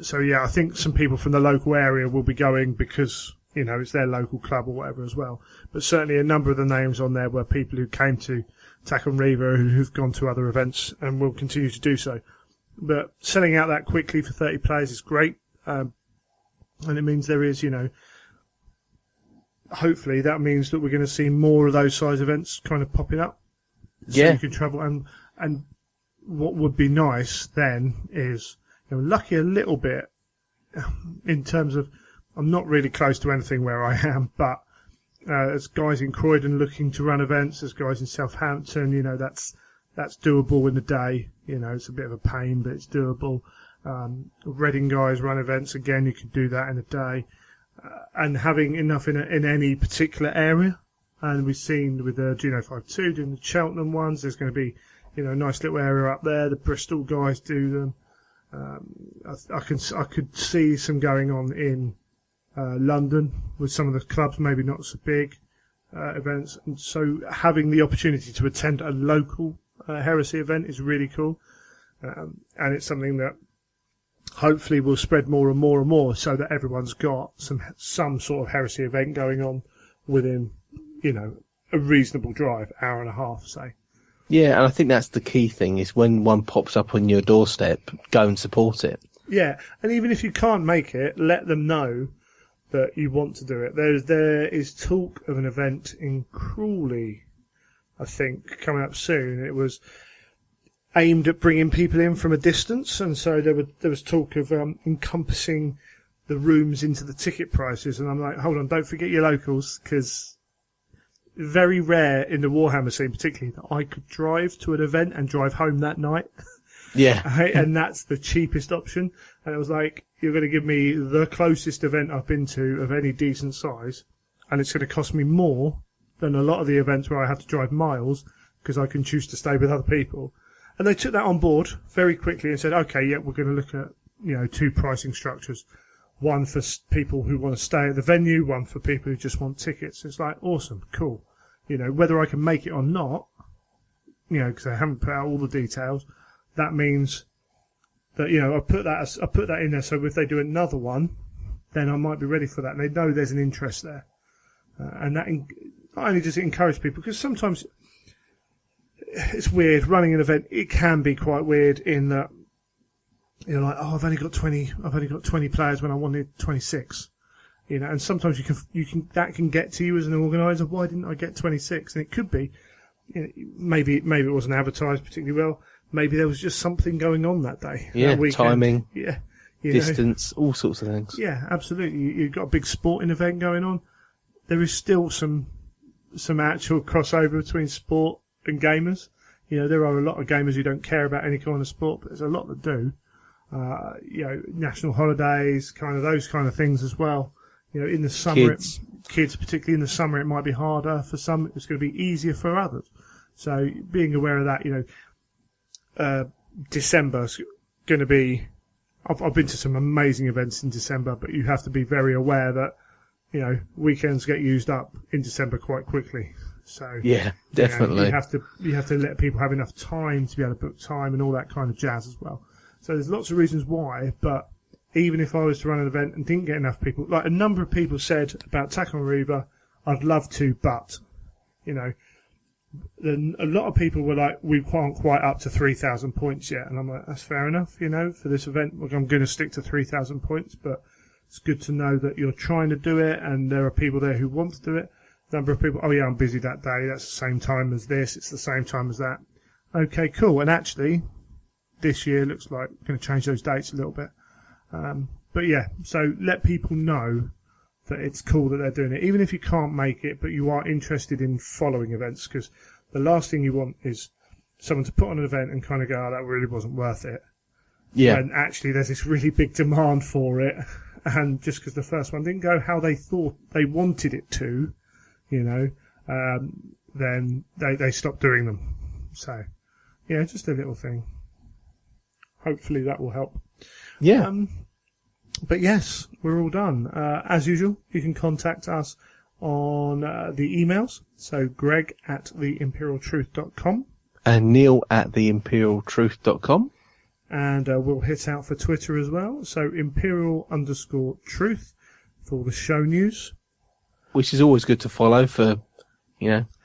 So yeah, I think some people from the local area will be going because, it's their local club or whatever as well. But certainly a number of the names on there were people who came to Tackle Reaver who've gone to other events and will continue to do so. But selling out that quickly for 30 players is great. And it means there is, hopefully that means that we're going to see more of those size events kind of popping up. So you can travel. And what would be nice then is, lucky a little bit in terms of, I'm not really close to anything where I am, but there's guys in Croydon looking to run events. There's guys in Southampton, that's doable in the day. It's a bit of a pain, but it's doable. Reading guys run events. Again, you could do that in a day. And having enough in any particular area. And we've seen with the Juno 5.2 doing the Cheltenham ones, there's going to be, a nice little area up there. The Bristol guys do them. I could see some going on in London with some of the clubs, maybe not so big events. And so having the opportunity to attend a local heresy event is really cool. And it's something that hopefully will spread more and more and more, so that everyone's got some sort of heresy event going on within, a reasonable drive, hour and a half, say. Yeah, and I think that's the key thing, is when one pops up on your doorstep, go and support it. Yeah, and even if you can't make it, let them know that you want to do it. There is talk of an event in Crawley, I think, coming up soon. It was aimed at bringing people in from a distance, and so there was talk of encompassing the rooms into the ticket prices. And I'm like, hold on, don't forget your locals, because very rare in the Warhammer scene, particularly, that I could drive to an event and drive home that night. Yeah. And that's the cheapest option. And it was like, you're going to give me the closest event I've been to of any decent size, and it's going to cost me more than a lot of the events where I have to drive miles because I can choose to stay with other people. And they took that on board very quickly and said, okay, yeah, we're going to look at, two pricing structures. One for people who want to stay at the venue, one for people who just want tickets. It's like, awesome, cool. Whether I can make it or not, because I haven't put out all the details, that means that, I put that in there, so if they do another one, then I might be ready for that. And they know there's an interest there. And that not only does it encourage people, because sometimes it's weird running an event. It can be quite weird in that you're like, oh, I've only got 20 players when I wanted 26. And sometimes you can that can get to you as an organizer. Why didn't I get 26? And it could be, maybe it wasn't advertised particularly well. Maybe there was just something going on that day. Yeah, that timing. Yeah, distance, all sorts of things. Yeah, absolutely. You've got a big sporting event going on. There is still some actual crossover between sport and gamers. There are a lot of gamers who don't care about any kind of sport, but there's a lot that do. National holidays, kind of those kind of things as well. In the summer, kids, particularly in the summer, it might be harder for some. It's going to be easier for others. So being aware of that, December's going to be, I've been to some amazing events in December, but you have to be very aware that, weekends get used up in December quite quickly. So yeah, definitely. You have to let people have enough time to be able to book time and all that kind of jazz as well. So there's lots of reasons why, but even if I was to run an event and didn't get enough people, like a number of people said about Tachyon Riva, I'd love to, but, then a lot of people were like, we aren't quite up to 3,000 points yet. And I'm like, that's fair enough, for this event. I'm going to stick to 3,000 points, but it's good to know that you're trying to do it and there are people there who want to do it. Number of people, oh yeah, I'm busy that day. That's the same time as this. It's the same time as that. Okay, cool. And actually, this year looks like we're going to change those dates a little bit. But yeah, so let people know that it's cool that they're doing it, even if you can't make it, but you are interested in following events, because the last thing you want is someone to put on an event and kind of go, oh, that really wasn't worth it. Yeah. And actually there's this really big demand for it, and just because the first one didn't go how they thought they wanted it to, then they stopped doing them. So, yeah, just a little thing. Hopefully that will help. Yeah. But yes, we're all done. As usual, you can contact us on the emails. So greg@theimperialtruth.com. And neil@theimperialtruth.com. And we'll hit out for Twitter as well. So imperial_truth for all the show news. Which is always good to follow for,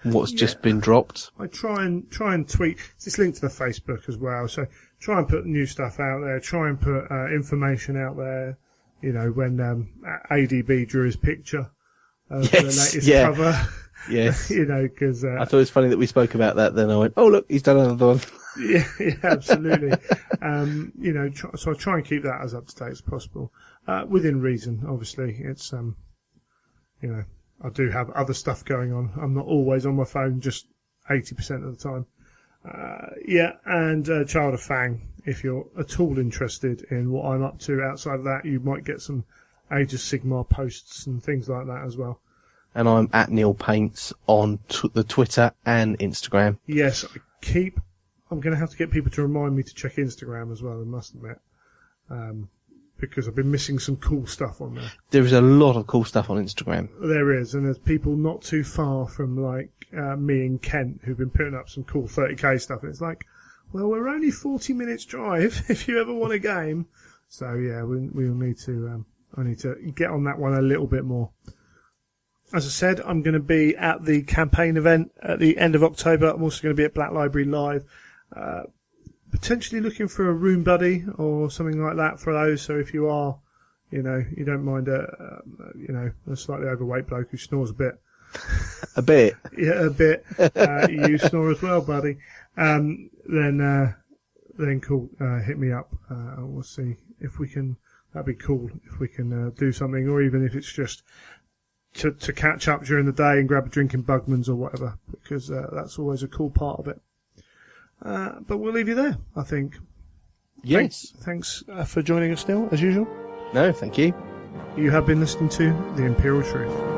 what's just been dropped. I try and tweet. It's linked to the Facebook as well. So try and put new stuff out there. Try and put information out there. When ADB drew his picture of the latest cover. Yes. Because I thought it was funny that we spoke about that. Then I went, oh look, he's done another one. Yeah, absolutely. So I try and keep that as up to date as possible, within reason. Obviously, it's I do have other stuff going on. I'm not always on my phone, just 80% of the time. And Child of Fang. If you're at all interested in what I'm up to outside of that, you might get some Age of Sigmar posts and things like that as well. And I'm at Neil Paints on the Twitter and Instagram. Yes, I'm going to have to get people to remind me to check Instagram as well, I must admit. Because I've been missing some cool stuff on there. There is a lot of cool stuff on Instagram. There is, and there's people not too far from me and Kent who've been putting up some cool 30k stuff. And it's like, well, we're only 40 minutes drive if you ever want a game. So yeah, we'll need to. I need to get on that one a little bit more. As I said, I'm going to be at the campaign event at the end of October. I'm also going to be at Black Library Live. Potentially looking for a room buddy or something like that for those. So if you are, you don't mind a slightly overweight bloke who snores a bit. A bit? Yeah, a bit. You snore as well, buddy. Then cool. Hit me up. We'll see if we can. That'd be cool if we can do something, or even if it's just to catch up during the day and grab a drink in Bugman's or whatever, because that's always a cool part of it. But we'll leave you there, I think. Yes. Thanks for joining us, Neil, as usual. No, thank you. You have been listening to The Imperial Truth.